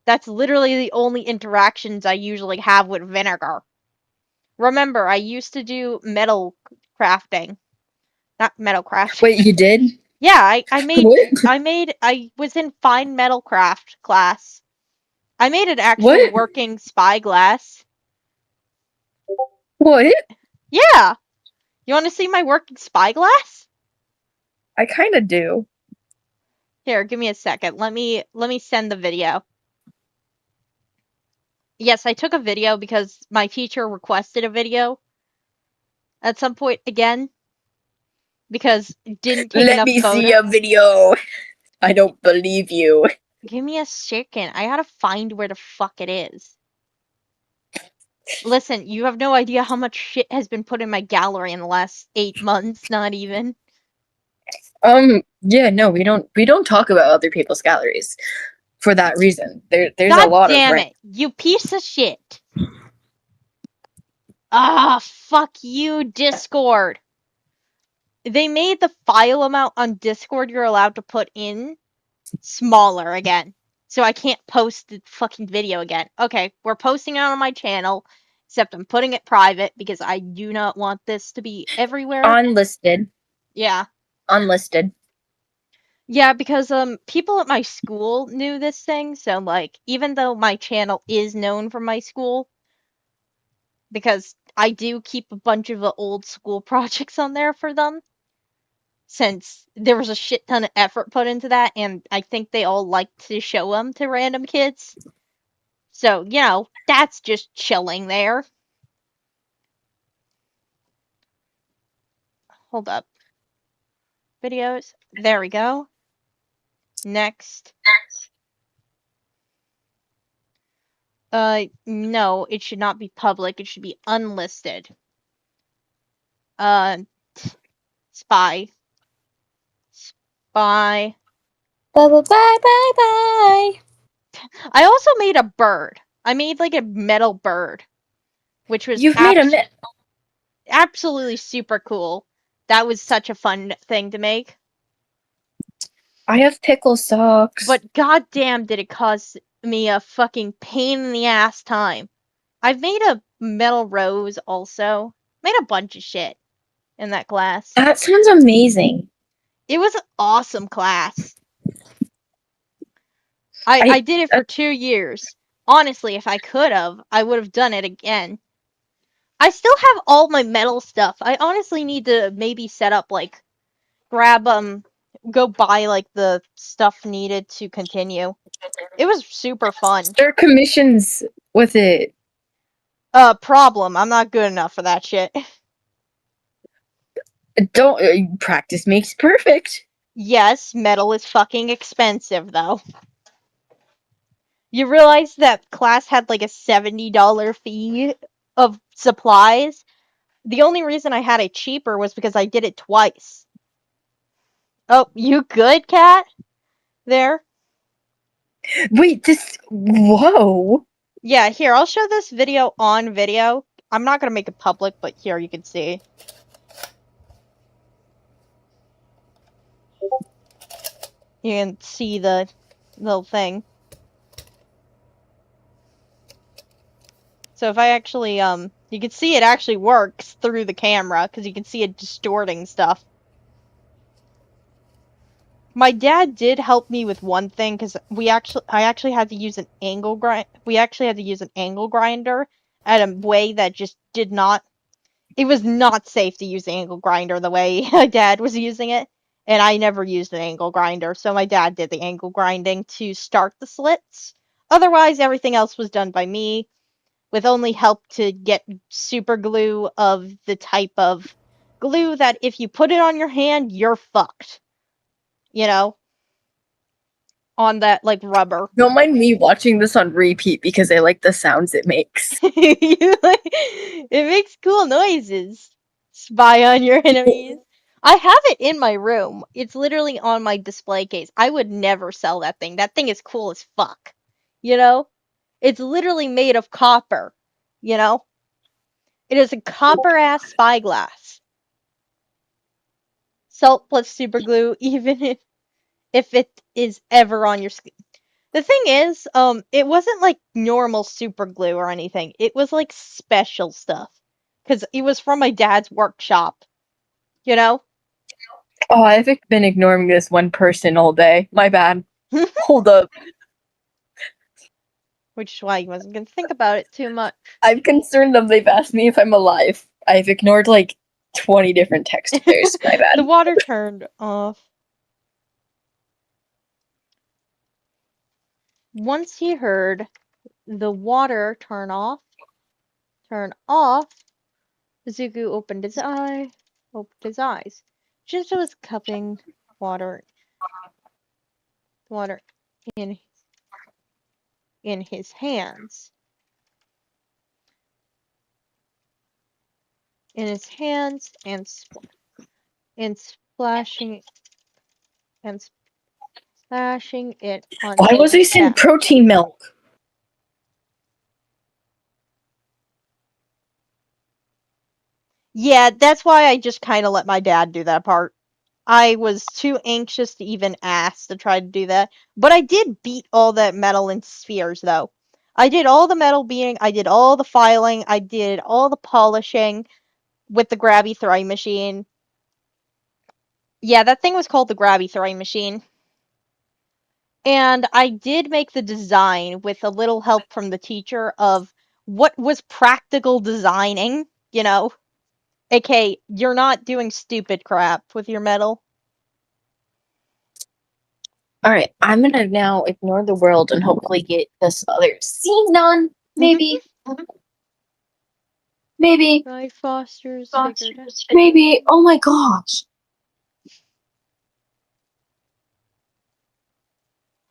That's literally the only interactions I usually have with vinegar. Remember, I used to do metal crafting. Not metal crafting. Wait, you did? Yeah, What? I was in fine metal craft class. I made an actual What? working spyglass. What? Yeah! You want to see my working spyglass? I kind of do. Here, give me a second. Let me send the video. Yes, I took a video because my teacher requested a video at some point again because it didn't take Let enough me photos. see a video. I don't believe you. Give me a second. I gotta find where the fuck it is. Listen, you have no idea how much shit has been put in my gallery in the last 8 months, not even. Yeah, no, we don't talk about other people's galleries for that reason. There's God a lot damn of it, you piece of shit. Ah, fuck you, Discord. They made the file amount on Discord you're allowed to put in smaller again. So I can't post the fucking video again. Okay, we're posting it on my channel, except I'm putting it private because I do not want this to be everywhere. unlisted. Yeah. Unlisted. Yeah, because people at my school knew this thing, so like even though my channel is known from my school, because I do keep a bunch of the old school projects on there for them, since there was a shit ton of effort put into that, and I think they all like to show them to random kids. So, you know, that's just chilling there. Hold up. Videos. There we go. Next. No, it should not be public. It should be unlisted. Spy. Spy. Bye bye bye bye bye. I also made a bird. I made like a metal bird, which was You've made a absolutely super cool. That was such a fun thing to make. I have pickle socks. But goddamn, did it cause me a fucking pain in the ass time. I've made a metal rose also. Made a bunch of shit in that class. That sounds amazing. It was an awesome class. I did it for 2 years. Honestly, if I could have, I would have done it again. I still have all my metal stuff. I honestly need to maybe set up like grab go buy like the stuff needed to continue. It was super fun. There are commissions with it. Problem. I'm not good enough for that shit. Don't practice makes perfect. Yes, metal is fucking expensive though. You realize that class had like a $70 fee of supplies? The only reason I had it cheaper was because I did it twice. Oh, you good, cat? There? Wait, this. Whoa. Yeah, here, I'll show this video on video. I'm not gonna make it public, but here you can see. You can see the little thing. So if I actually, you can see it actually works through the camera, because you can see it distorting stuff. My dad did help me with one thing, because I actually had to use an angle grind. We actually had to use an angle grinder at a way that just did not. It was not safe to use the angle grinder the way my dad was using it, and I never used an angle grinder, so my dad did the angle grinding to start the slits. Otherwise, everything else was done by me, with only help to get super glue of the type of glue that if you put it on your hand, you're fucked. You know? On that, like, rubber. Don't mind me watching this on repeat because I like the sounds it makes. It makes cool noises. Spy on your enemies. I have it in my room. It's literally on my display case. I would never sell that thing. That thing is cool as fuck. You know? It's literally made of copper. You know? It is a copper ass spyglass. Salt plus super glue, even if it is ever on your skin. The thing is, it wasn't like normal super glue or anything. It was like special stuff. Because it was from my dad's workshop. You know? Oh, I've been ignoring this one person all day. My bad. Hold up. Which is why you wasn't gonna think about it too much. I'm concerned that they've asked me if I'm alive. I've ignored like 20 different text pairs. My bad. The water turned off. Once he heard the water turn off, Izuku opened his eyes. Jinzo was cupping water in his hands. And splashing it on. Why was I saying protein milk? Yeah, that's why I just kind of let my dad do that part. I was too anxious to even ask to try to do that. But I did beat all that metal into spheres, though. I did all the metal beating, I did all the filing, I did all the polishing with the grabby throwing machine. Yeah, that thing was called the grabby throwing machine. And I did make the design with a little help from the teacher of what was practical designing, you know? AKA, you're not doing stupid crap with your metal. Alright, I'm gonna now ignore the world and hopefully get this other scene done. Maybe. Maybe. Guy Foster's figured out. Maybe. Oh my gosh.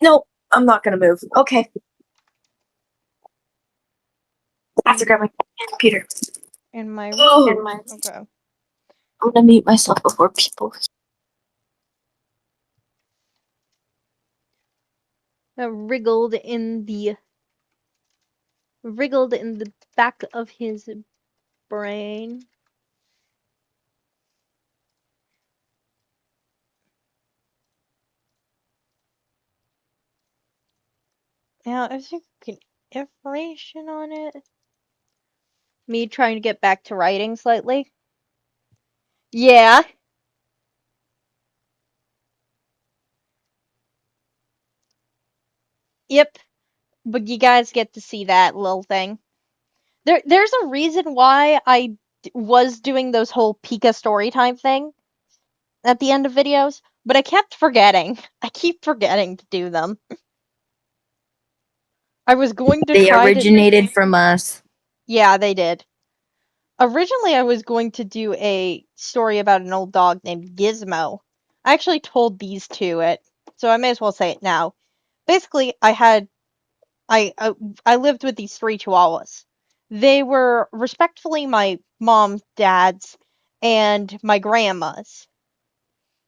No, I'm not gonna move. Okay. I have to grab my computer. In my room. Oh. Okay. I'm gonna mute myself before people. Wriggled in the back of his brain. Now, is there information on it? Me trying to get back to writing slightly? Yeah. Yep. But you guys get to see that little thing. There's a reason why I was doing those whole Pika storytime thing at the end of videos, but I kept forgetting. I keep forgetting to do them. I was going to They try originated from us. Yeah, they did. Originally, I was going to do a story about an old dog named Gizmo. I actually told these two it, so I may as well say it now. Basically, I lived with these 3 chihuahuas. They were respectfully my mom, dad's, and my grandma's.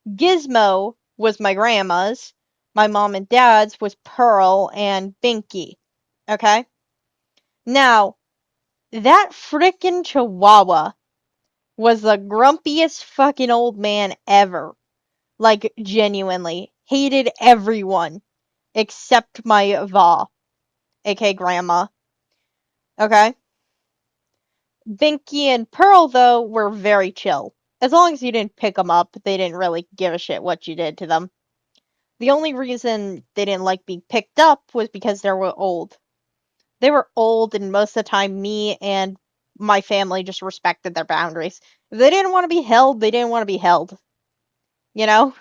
Gizmo was my grandma's. My mom and dad's was Pearl and Binky. Okay? Now, that frickin' chihuahua was the grumpiest fucking old man ever. Like, genuinely. Hated everyone. Except my va, aka grandma. Okay? Binky and Pearl, though, were very chill. As long as you didn't pick them up, they didn't really give a shit what you did to them. The only reason they didn't like being picked up was because they were old. They were old, and most of the time, me and my family just respected their boundaries. If they didn't want to be held, they didn't want to be held. You know?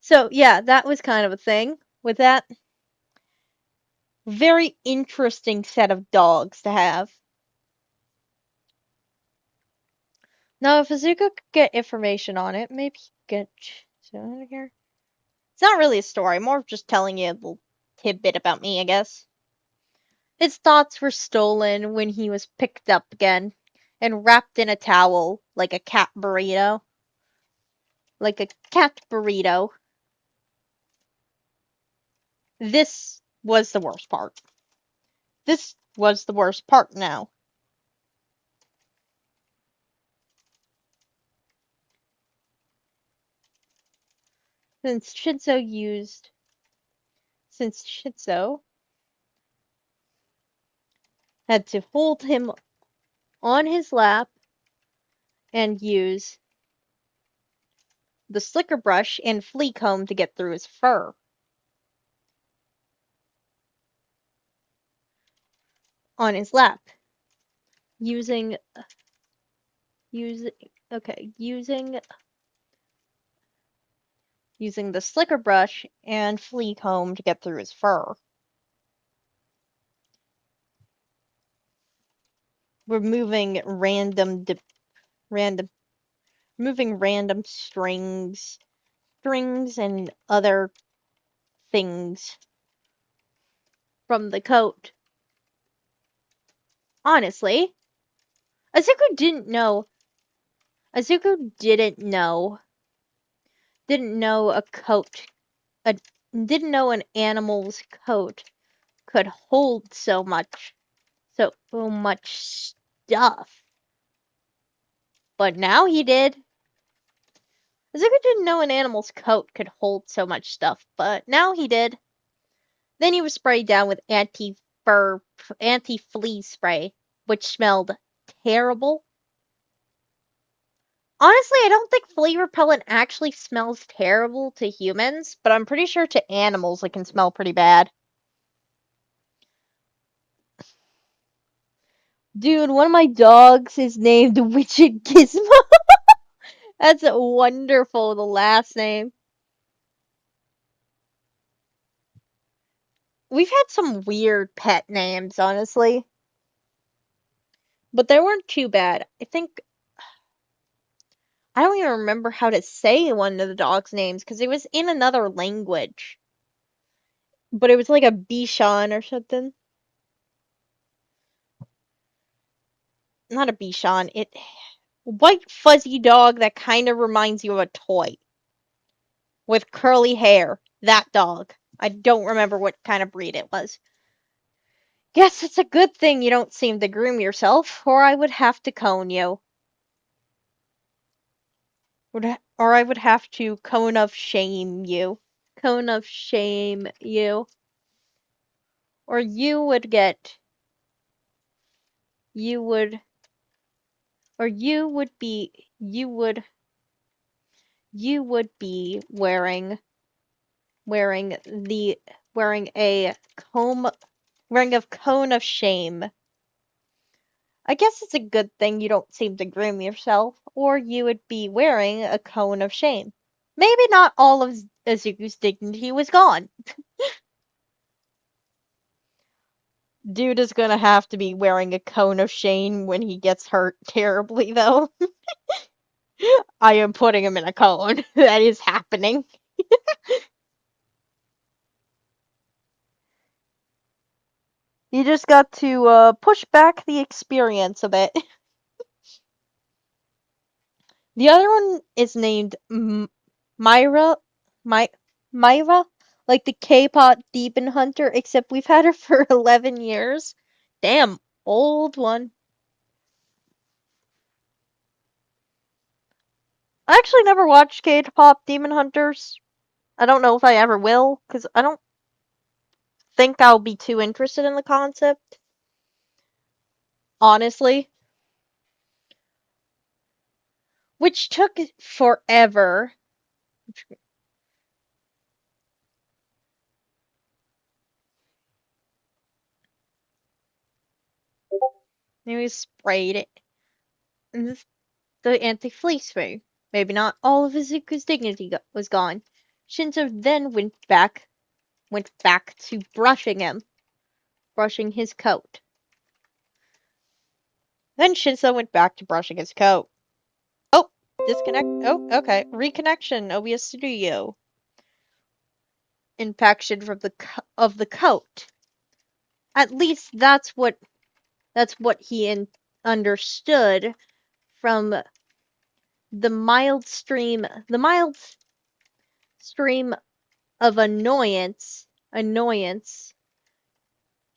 So, yeah, that was kind of a thing with that. Very interesting set of dogs to have. Now, if Azuka could get information on it, maybe get out of here. It's not really a story, more of just telling you a little tidbit about me, I guess. His thoughts were stolen when he was picked up again and wrapped in a towel like a cat burrito. Like a cat burrito. This was the worst part. This was the worst part now. Since Shinzo had to hold him on his lap and use the slicker brush and flea comb to get through his fur. On his lap. Using the slicker brush and flea comb to get through his fur. Removing random strings and other things from the coat. Honestly, Azuko didn't know didn't know an animal's coat could hold so much stuff. But now he did. Azuka didn't know an animal's coat could hold so much stuff, but now he did. Then he was sprayed down with anti-flea spray, which smelled terrible. Honestly, I don't think flea repellent actually smells terrible to humans, but I'm pretty sure to animals it can smell pretty bad. Dude, one of my dogs is named Widget Gizmo. That's wonderful, the last name. We've had some weird pet names, honestly. But they weren't too bad. I don't even remember how to say one of the dog's names because it was in another language. But it was like a Bichon or something. Not a Bichon. White fuzzy dog that kind of reminds you of a toy. With curly hair. That dog. I don't remember what kind of breed it was. Guess it's a good thing you don't seem to groom yourself, or I would have to cone you. Or I would have to cone of shame you. Cone of shame you. Or you would be wearing a cone of shame. I guess it's a good thing you don't seem to groom yourself, or you would be wearing a cone of shame. Maybe not all of Azuku's dignity was gone. Dude is gonna have to be wearing a cone of shame when he gets hurt terribly, though. I am putting him in a cone. That is happening. You just got to push back the experience a bit. The other one is named Myra, Myra, like the K-pop demon hunter, except we've had her for 11 years. Damn, old one. I actually never watched K-pop Demon Hunters. I don't know if I ever will, because I don't think I'll be too interested in the concept. Honestly. Which took forever. Maybe sprayed it. And the anti-fleece spray. Maybe not all of Izuku's dignity was gone. Shinzo then went back to brushing his coat. Then Shinzo went back to brushing his coat. Oh, disconnect. Oh, okay. Reconnection. OBS Studio. Impaction from of the coat. At least that's what he understood from the mild stream of annoyance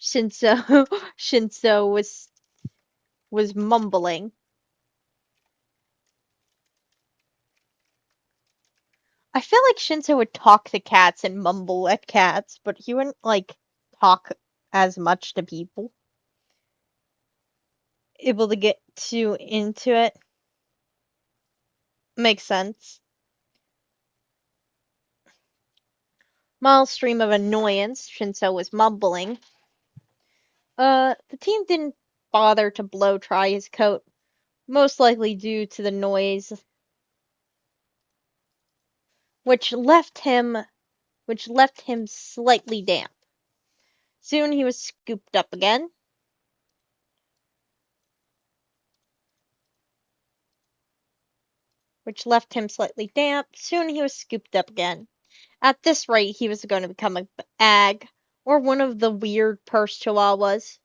Shinzo Shinzo was mumbling. I feel like Shinzo would talk to cats and mumble at cats, but he wouldn't like talk as much to people. Able to get too into it. Makes sense. Mild stream of annoyance, Shinzo was mumbling. The team didn't bother to blow dry his coat, most likely due to the noise, which left him slightly damp. Soon he was scooped up again. Which left him slightly damp. Soon he was scooped up again. At this rate, he was going to become a ag, or one of the weird purse chihuahuas.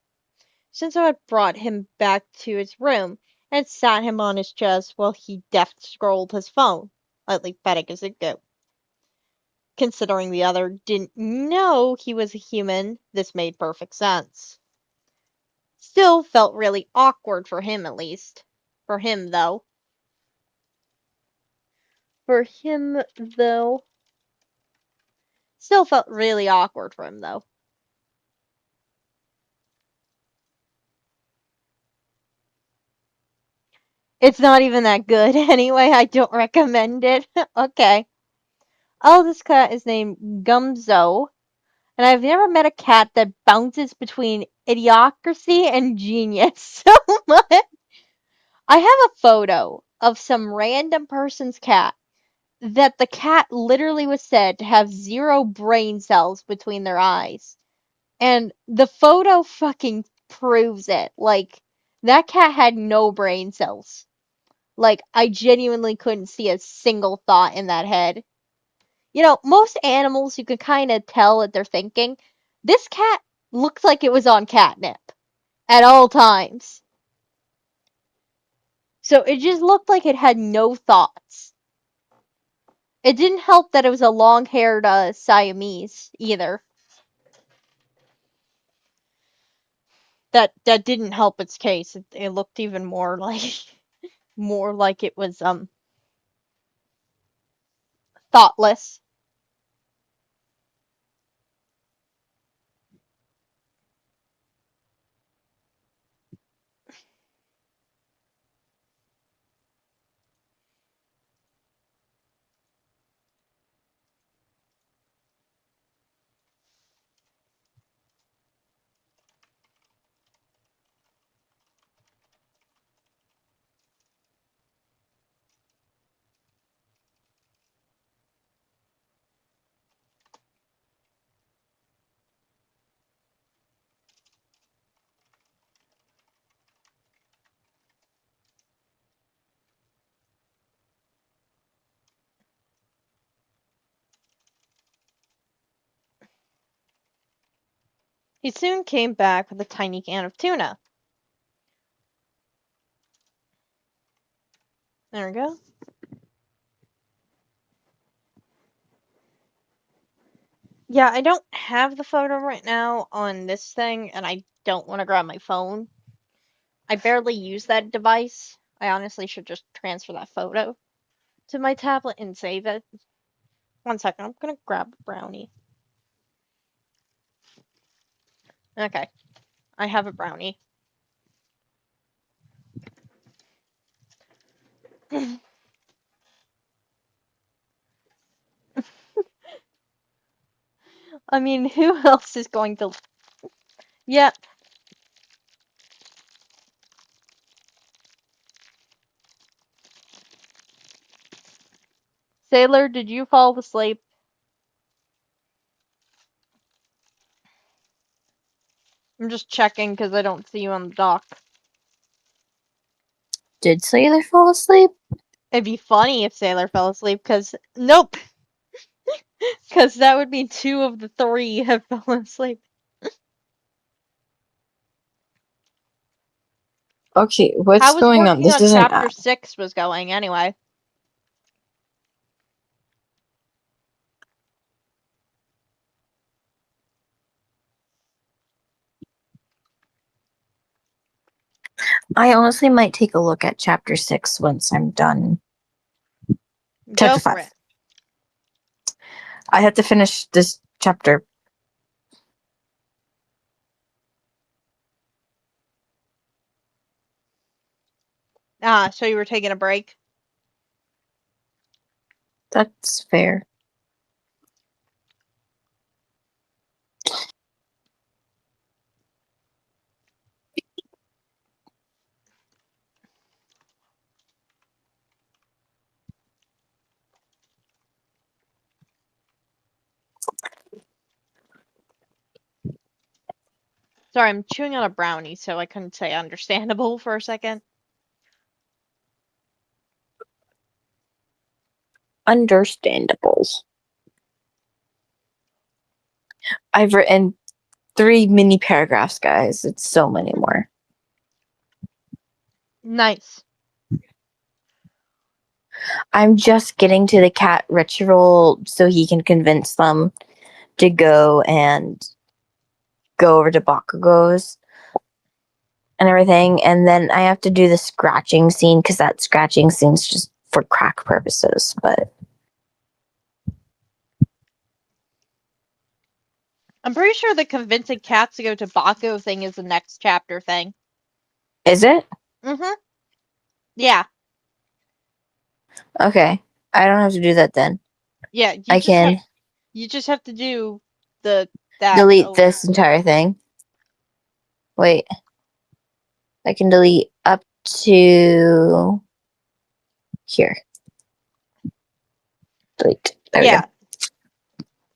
Shinzo had brought him back to his room and sat him on his chest while he deft scrolled his phone, lightly petting Izuku. Considering the other didn't know he was a human, this made perfect sense. Still felt really awkward for him, at least. For him, though. Still felt really awkward for him, though. It's not even that good anyway. I don't recommend it. Okay. Oh, this cat is named Gumzo, and I've never met a cat that bounces between idiocracy and genius so much. I have a photo of some random person's cat that the cat literally was said to have 0 brain cells between their eyes. And the photo fucking proves it. Like, that cat had no brain cells. Like, I genuinely couldn't see a single thought in that head. You know, most animals you can kind of tell what they're thinking. This cat looked like it was on catnip at all times. So it just looked like it had no thoughts. It didn't help that it was a long-haired Siamese either. That didn't help its case. It looked even more like it was thoughtless. He soon came back with a tiny can of tuna. There we go. Yeah, I don't have the photo right now on this thing, and I don't want to grab my phone. I barely use that device. I honestly should just transfer that photo to my tablet and save it. 1 second, I'm gonna grab a brownie. Okay, I have a brownie. I mean, who else is going to... Yeah. Sailor, did you fall asleep? I'm just checking because I don't see you on the dock. Did Sailor fall asleep? It'd be funny if Sailor fell asleep, because... Nope! Because that would mean 2 of the 3 have fallen asleep. Okay, what's How was going on? working This on isn't. chapter 6 was going, anyway? I honestly might take a look at chapter 6 once I'm done. Go Chapter for 5. it. I have to finish this chapter. Ah, so you were taking a break? That's fair. Sorry, I'm chewing on a brownie, so I couldn't say understandable for a second. Understandable. I've written 3 mini paragraphs, guys. It's so many more. Nice. I'm just getting to the cat ritual so he can convince them to go over to Bakugo's and everything. And then I have to do the scratching scene because that scratching scene's just for crack purposes. But I'm pretty sure the convincing cats to go to Baku thing is the next chapter thing. is it? Mm-hmm. Yeah. Okay. I don't have to do that then. Yeah, you just have to do that. Delete this entire thing. Wait. I can delete up to here. Delete. There we Yeah. go.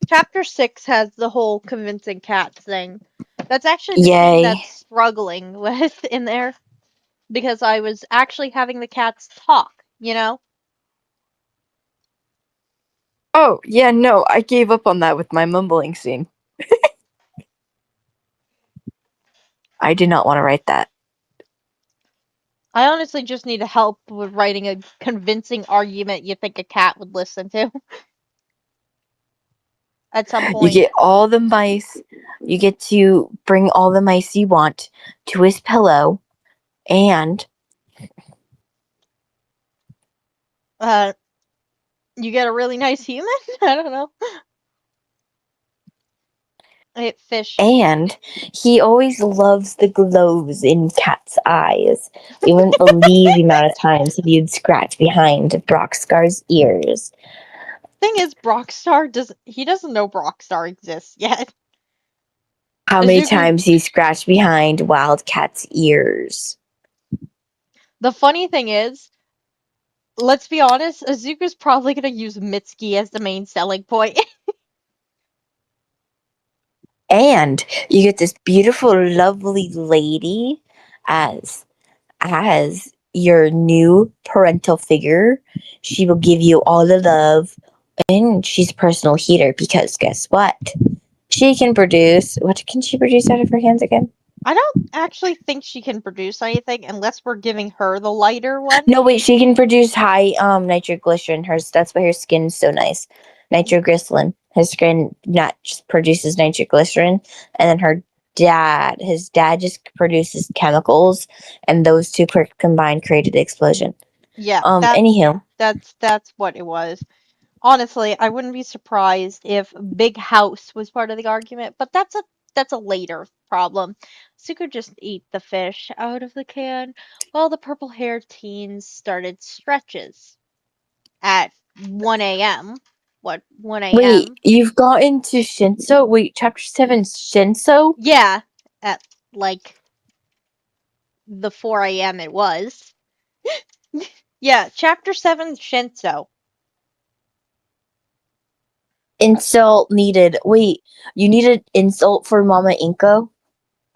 Chapter 6 has the whole convincing cats thing. That's actually the Yay. scene that's struggling with in there. Because I was actually having the cats talk, you know? Oh, yeah, no, I gave up on that with my mumbling scene. I did not want to write that. I honestly just need help with writing a convincing argument you think a cat would listen to. At some You point. get all the mice. You get to bring all the mice you want to his pillow, and You get a really nice human? I don't know. I hit fish. and he always loves the glows in Cat's eyes. You wouldn't believe the amount of times he'd scratch behind Brockscar's ears. Thing is, Brockstar doesn't know Brockstar exists yet. How many Izuku- times he scratched behind Wildcat's ears. The funny thing is, let's be honest, Izuku's probably gonna use Mitsuki as the main selling point. And you get this beautiful, lovely lady as your new parental figure. She will give you all the love, and she's a personal heater because guess what? She can produce. What can she produce out of her hands again? I don't actually think she can produce anything unless we're giving her the lighter one. No, wait. She can produce high nitroglycerin. That's why her skin's so nice. Nitroglycerin. His skin not just produces nitroglycerin, and then his dad just produces chemicals, and those two combined created the explosion. Yeah, Anywho, that's what it was. Honestly, I wouldn't be surprised if Big House was part of the argument, but that's a later problem. Zuko just ate the fish out of the can while the purple-haired teens started stretches at 1 a.m. What, 1 a.m.? wait, you've gotten to Shinso? Wait, chapter 7 Shinso? Yeah, at like the 4 a.m. it was. Yeah, chapter 7 Shinso. Insult needed. Wait, you needed insult for Mama Inko?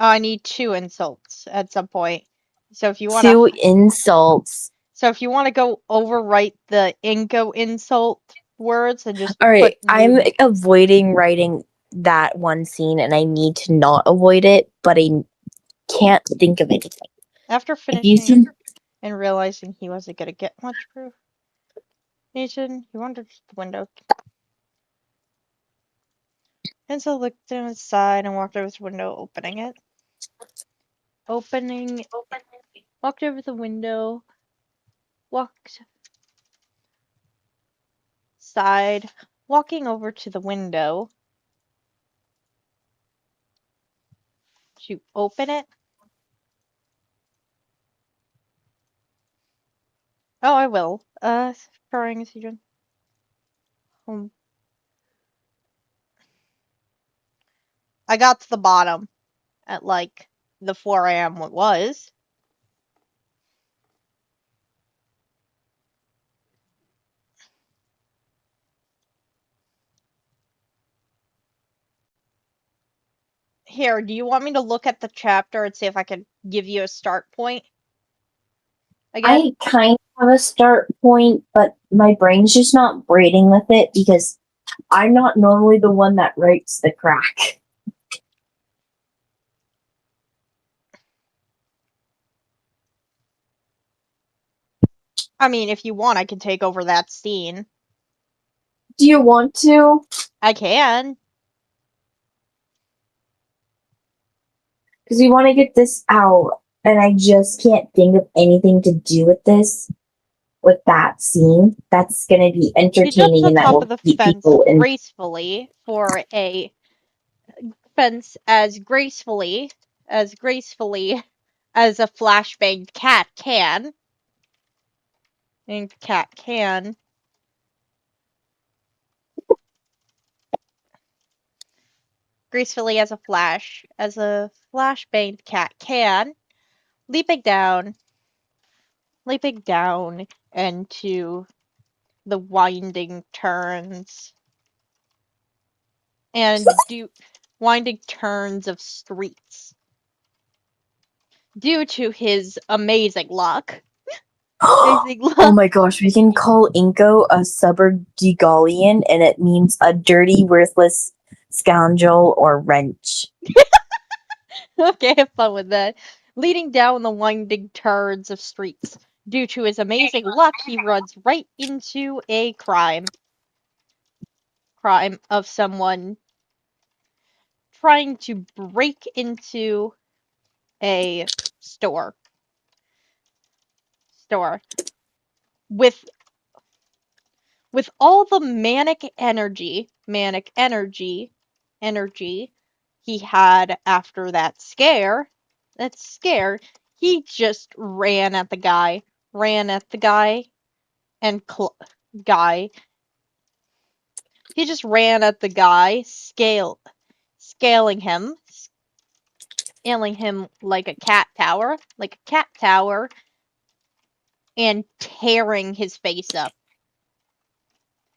I need 2 insults at some point. So if you want 2 to insults. So if you want to go overwrite the Inko insult words and just Alright, put I'm new... avoiding writing that one scene and I need to not avoid it, but I can't think of anything. After If you finishing can, and realizing he wasn't going to get much proof, Nathan, he wandered to the window. Hansel looked inside and walked over to the window, opening it. Walked over the window, walked side, walking over to the window to open it. Oh, I will. Purring as usual. I got to the bottom at like the 4 a.m. it was. Here, do you want me to look at the chapter and see if I can give you a start point? Again? I kind of have a start point, but my brain's just not braiding with it because I'm not normally the one that writes the crack. I mean, if you want, I can take over that scene. Do you want to? I can. Because we want to get this out, and I just can't think of anything to do with this, with that scene. That's going to be He jumped entertaining on and that top will of the keep fence people in. gracefully for a fence as gracefully as a flashbanged cat can. And cat can. Gracefully as a flashbanged cat can. Leaping down into the winding turns of streets. Due to his amazing luck. Oh my gosh, we can call Inko a suburgigalian, and it means a dirty, worthless scoundrel or wrench. Okay, have fun with that. Leading down the winding turns of streets. Due to his amazing luck, he runs right into a crime. Crime of someone trying to break into a store. With all the manic energy he had after that scare, he just ran at the guy, and he just ran at the guy, scaling him like a cat tower, and tearing his face up.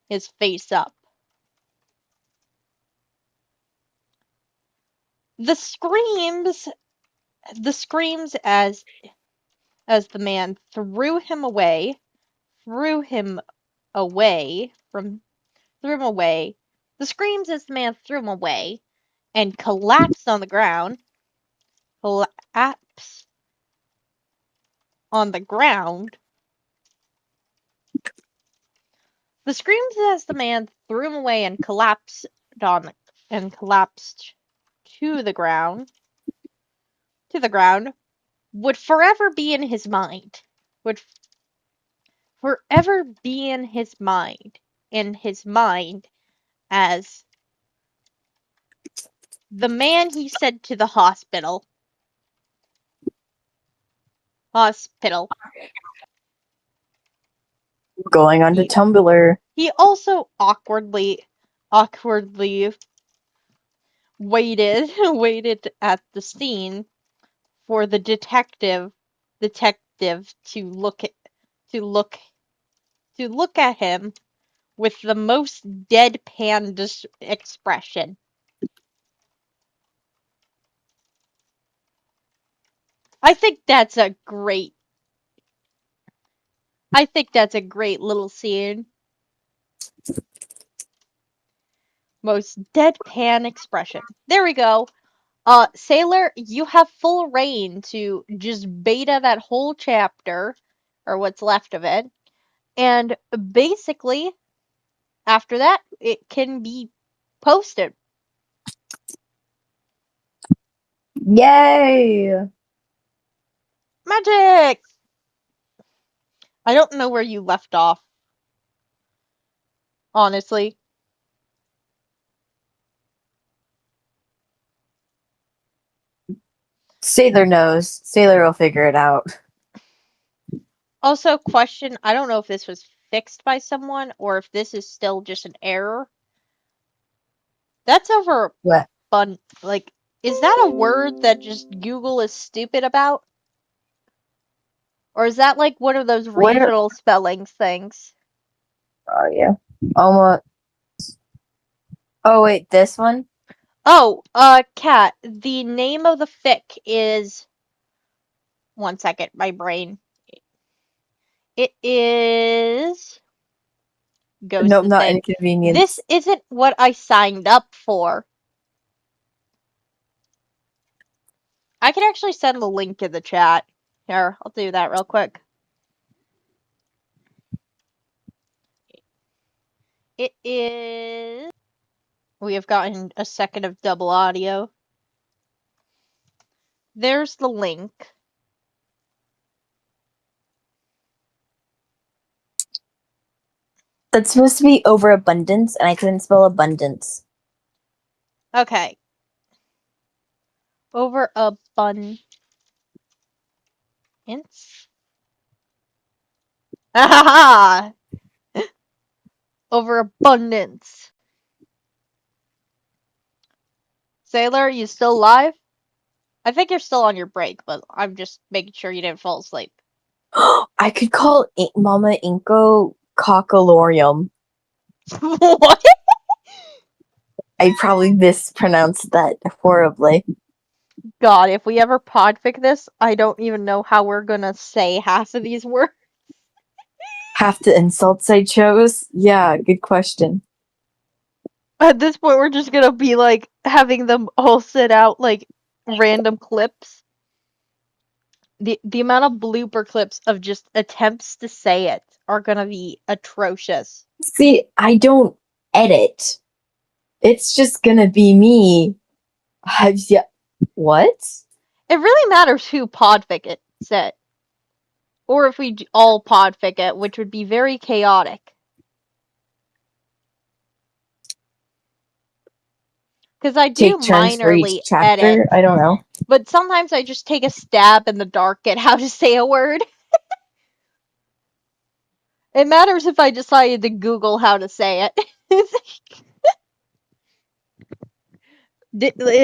The screams as the man threw him away. The screams as the man threw him away and collapsed on the ground. Collapsed on the ground. The screams as the man threw him away and collapsed to the ground. Would forever be in his mind. Would forever be in his mind. As the man he said to the hospital. Going onto Tumblr. He also awkwardly waited at the scene for the detective to look at him with the most deadpan expression. I think that's a great little scene. Most deadpan expression. There we go. Sailor, you have full reign to just beta that whole chapter, or what's left of it, and basically, after that, it can be posted. Yay! Magic! I don't know where you left off, honestly. Sailor knows. Sailor will figure it out. Also, question, I don't know if this was fixed by someone or if this is still just an error. That's over What? like, is that a word that just Google is stupid about? Or is that like one of those Where regional spellings things? are you? Almost. Oh, wait, this one? Oh, Kat, the name of the fic is... One second, my brain. It is... Goes Nope, to not thing. inconvenience. This isn't what I signed up for. I can actually send the link in the chat. Here, I'll do that real quick. It is... We have gotten a second of double audio. There's the link. That's supposed to be overabundance, and I couldn't spell abundance. Okay. Overabundance. Ahaha! Overabundance. Sailor, you still live? I think you're still on your break, but I'm just making sure you didn't fall asleep. I could call Mama Inko Cockalorium. What? I probably mispronounced that horribly. God, if we ever podfic this, I don't even know how we're gonna say half of these words. Half the insults I chose? Yeah, good question. At this point, we're just gonna be like having them all sit out like random clips. The amount of blooper clips of just attempts to say it are gonna be atrocious. See, I don't edit. It's just gonna be me. What? It really matters who podfic it said. Or if we all podfic it, which would be very chaotic. Because I do Take turns for each minorly chapter? edit, I don't know. but sometimes I just take a stab in the dark at how to say a word. It matters if I decided to Google how to say it.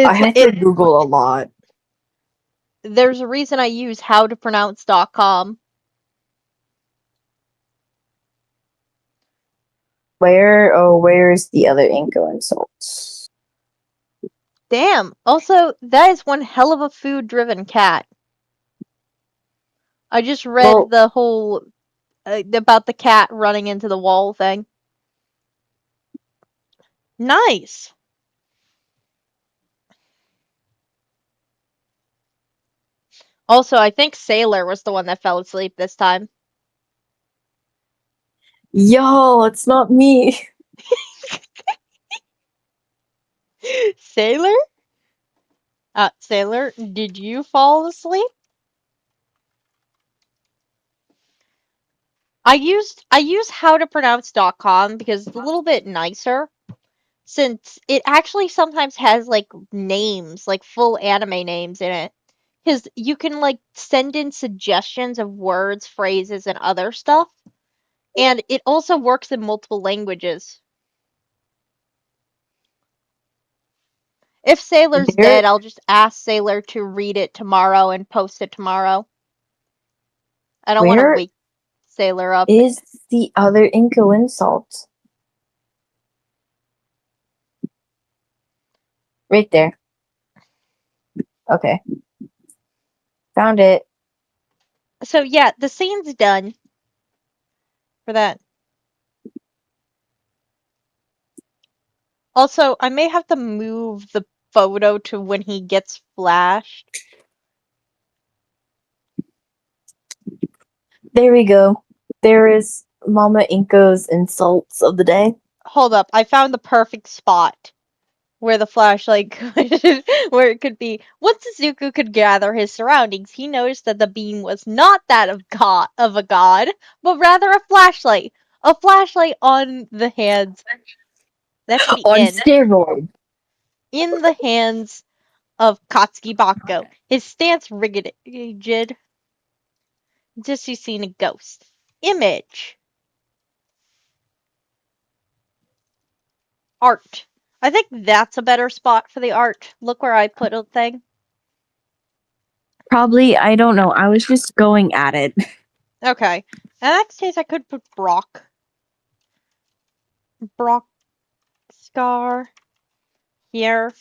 I have to Google a lot. There's a reason I use howtopronounce.com. Where's the other Inko insults? Damn. Also, that is one hell of a food-driven cat. I just read the whole about the cat running into the wall thing. Nice. Also, I think Sailor was the one that fell asleep this time. Yo, it's not me. Sailor? Sailor, did you fall asleep? I use howtopronounce.com because it's a little bit nicer since it actually sometimes has like names, like full anime names in it. Because you can like send in suggestions of words, phrases, and other stuff. And it also works in multiple languages. If Sailor's There dead, I'll just ask Sailor to read it tomorrow and post it tomorrow. I don't want to where wake Sailor up. is the other Inko insult? Right there. Okay. Found it. So yeah, the scene's done for that. Also, I may have to move the photo to when he gets flashed. There we go. There is Mama Inko's insults of the day. Hold up, I found the perfect spot where the flashlight could, where it could be. Once Izuku could gather his surroundings, he noticed that the beam was not that of a god, but rather a flashlight. A flashlight on the hands. That should be On steroid. in the hands of Katsuki Bako. His stance rigid. Just you seen a ghost. Image. Art. I think that's a better spot for the art. Look where I put a thing. Probably, I don't know. I was just going at it. Okay. In that case, I could put Brock. Brock Scar here.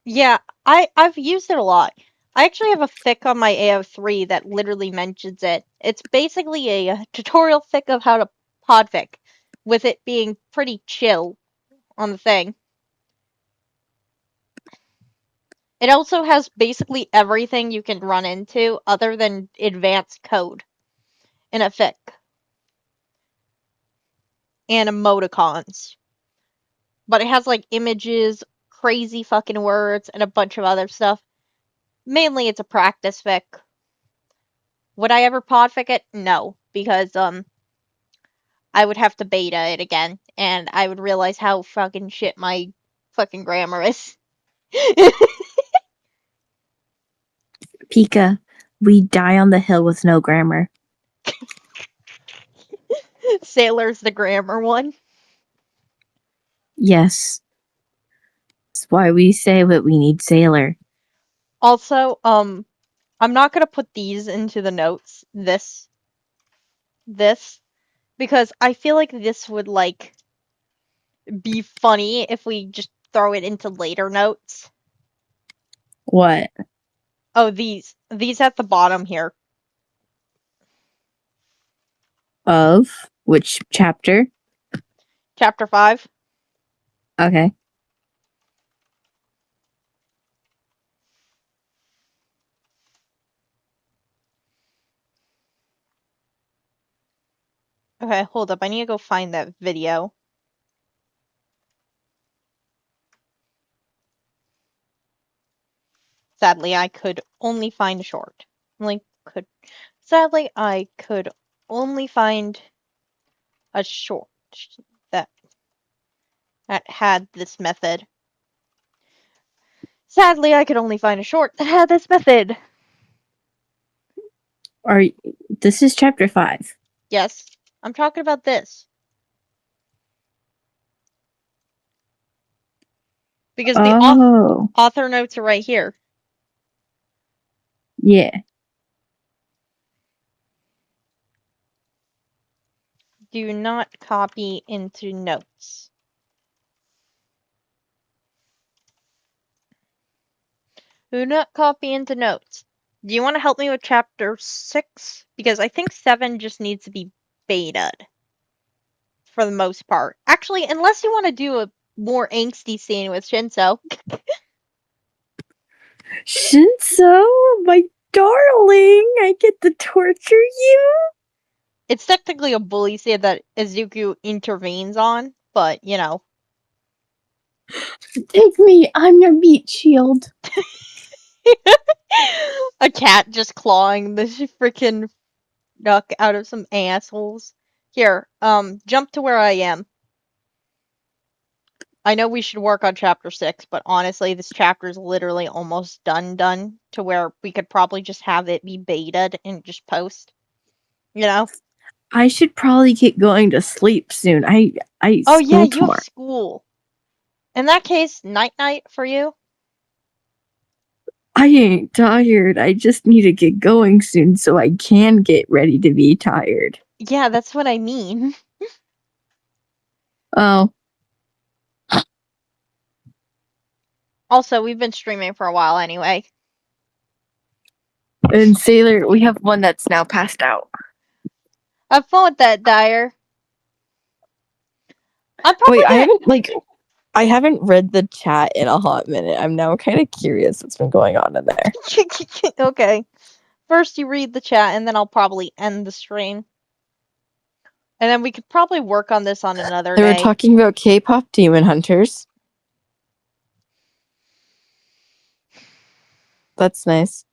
Yeah, I've used it a lot. I actually have a fic on my AO3 that literally mentions it. It's basically a tutorial fic of how to podfic, with it being pretty chill on the thing. It also has basically everything you can run into other than advanced code in a fic. And emoticons. But it has like images, crazy fucking words, and a bunch of other stuff. Mainly it's a practice fic. Would I ever podfic it? No, because I would have to beta it again, and I would realize how fucking shit my fucking grammar is. Pika, we die on the hill with no grammar. Sailor's the grammar one. Yes. That's why we say what we need, Sailor. Also, I'm not gonna put these into the notes. This, because I feel like this would like be funny if we just throw it into later notes. What? Oh, these at the bottom here. Of? Which chapter? Chapter 5. Okay. Okay, hold up. I need to go find that video. Sadly, I could only find a short. Sadly, I could only find a short that had this method. Sadly, I could only find a short that had this method. This is chapter 5. Yes, I'm talking about this. Because the Oh. author notes are right here. Yeah. Do not copy into notes. Do not copy into notes. Do you want to help me with chapter 6? Because I think 7 just needs to be betaed. For the most part. Actually, unless you want to do a more angsty scene with Shinso. Shinso, my darling, I get to torture you. It's technically a bully scene that Izuku intervenes on, but you know. Take me, I'm your meat shield. A cat just clawing the freaking duck out of some assholes. Here, jump to where I am. I know we should work on chapter 6, but honestly, this chapter is literally almost done to where we could probably just have it be betaed and just post. You know? I should probably get going to sleep soon. I Oh school yeah, you tomorrow. have school. In that case, night for you. I ain't tired. I just need to get going soon so I can get ready to be tired. Yeah, that's what I mean. Oh, Also, we've been streaming for a while anyway. and Sailor, we have one that's now passed out. Have fun with that, Dyer. I'm probably Wait, gonna... I haven't read the chat in a hot minute. I'm now kind of curious what's been going on in there. Okay. First you read the chat, and then I'll probably end the stream. And then we could probably work on this on another They were day. talking about K-pop demon hunters. That's nice.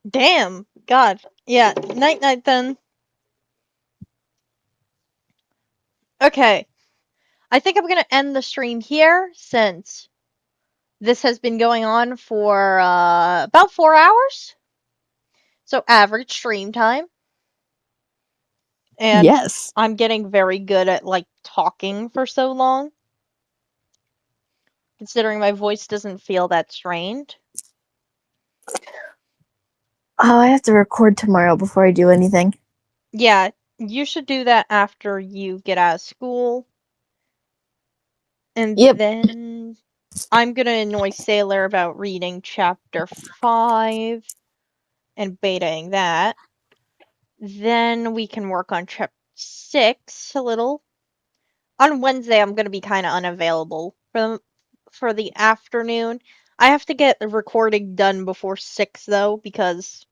Damn. God. Yeah. Night then. Okay. I think I'm gonna end the stream here since this has been going on for about 4 hours. So average stream time. And Yes. I'm getting very good at like talking for so long. Considering my voice doesn't feel that strained. Oh, I have to record tomorrow before I do anything. Yeah, you should do that after you get out of school. And Yep. then I'm gonna annoy Sailor about reading chapter 5 and betaing that. Then we can work on chapter 6 a little. On Wednesday, I'm gonna be kind of unavailable for the afternoon. I have to get the recording done before 6 though, because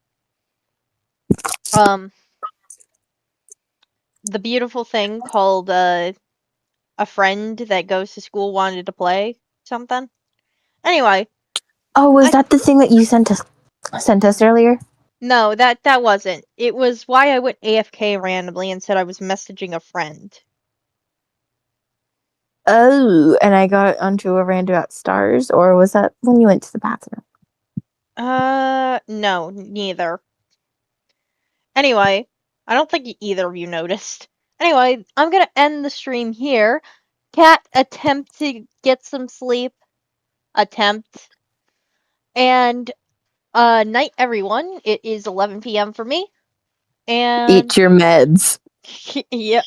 the beautiful thing called a friend that goes to school wanted to play something. Anyway, Oh, was that the thing that you sent us earlier? no, that wasn't. It was why I went AFK randomly and said I was messaging a friend. Oh, and I got onto a rant about stars, or was that when you went to the bathroom? No, neither. Anyway, I don't think either of you noticed. Anyway, I'm gonna end the stream here. Cat, attempt to get some sleep. Attempt. And, night everyone. It is 11 p.m. for me. And, Eat your meds. yep.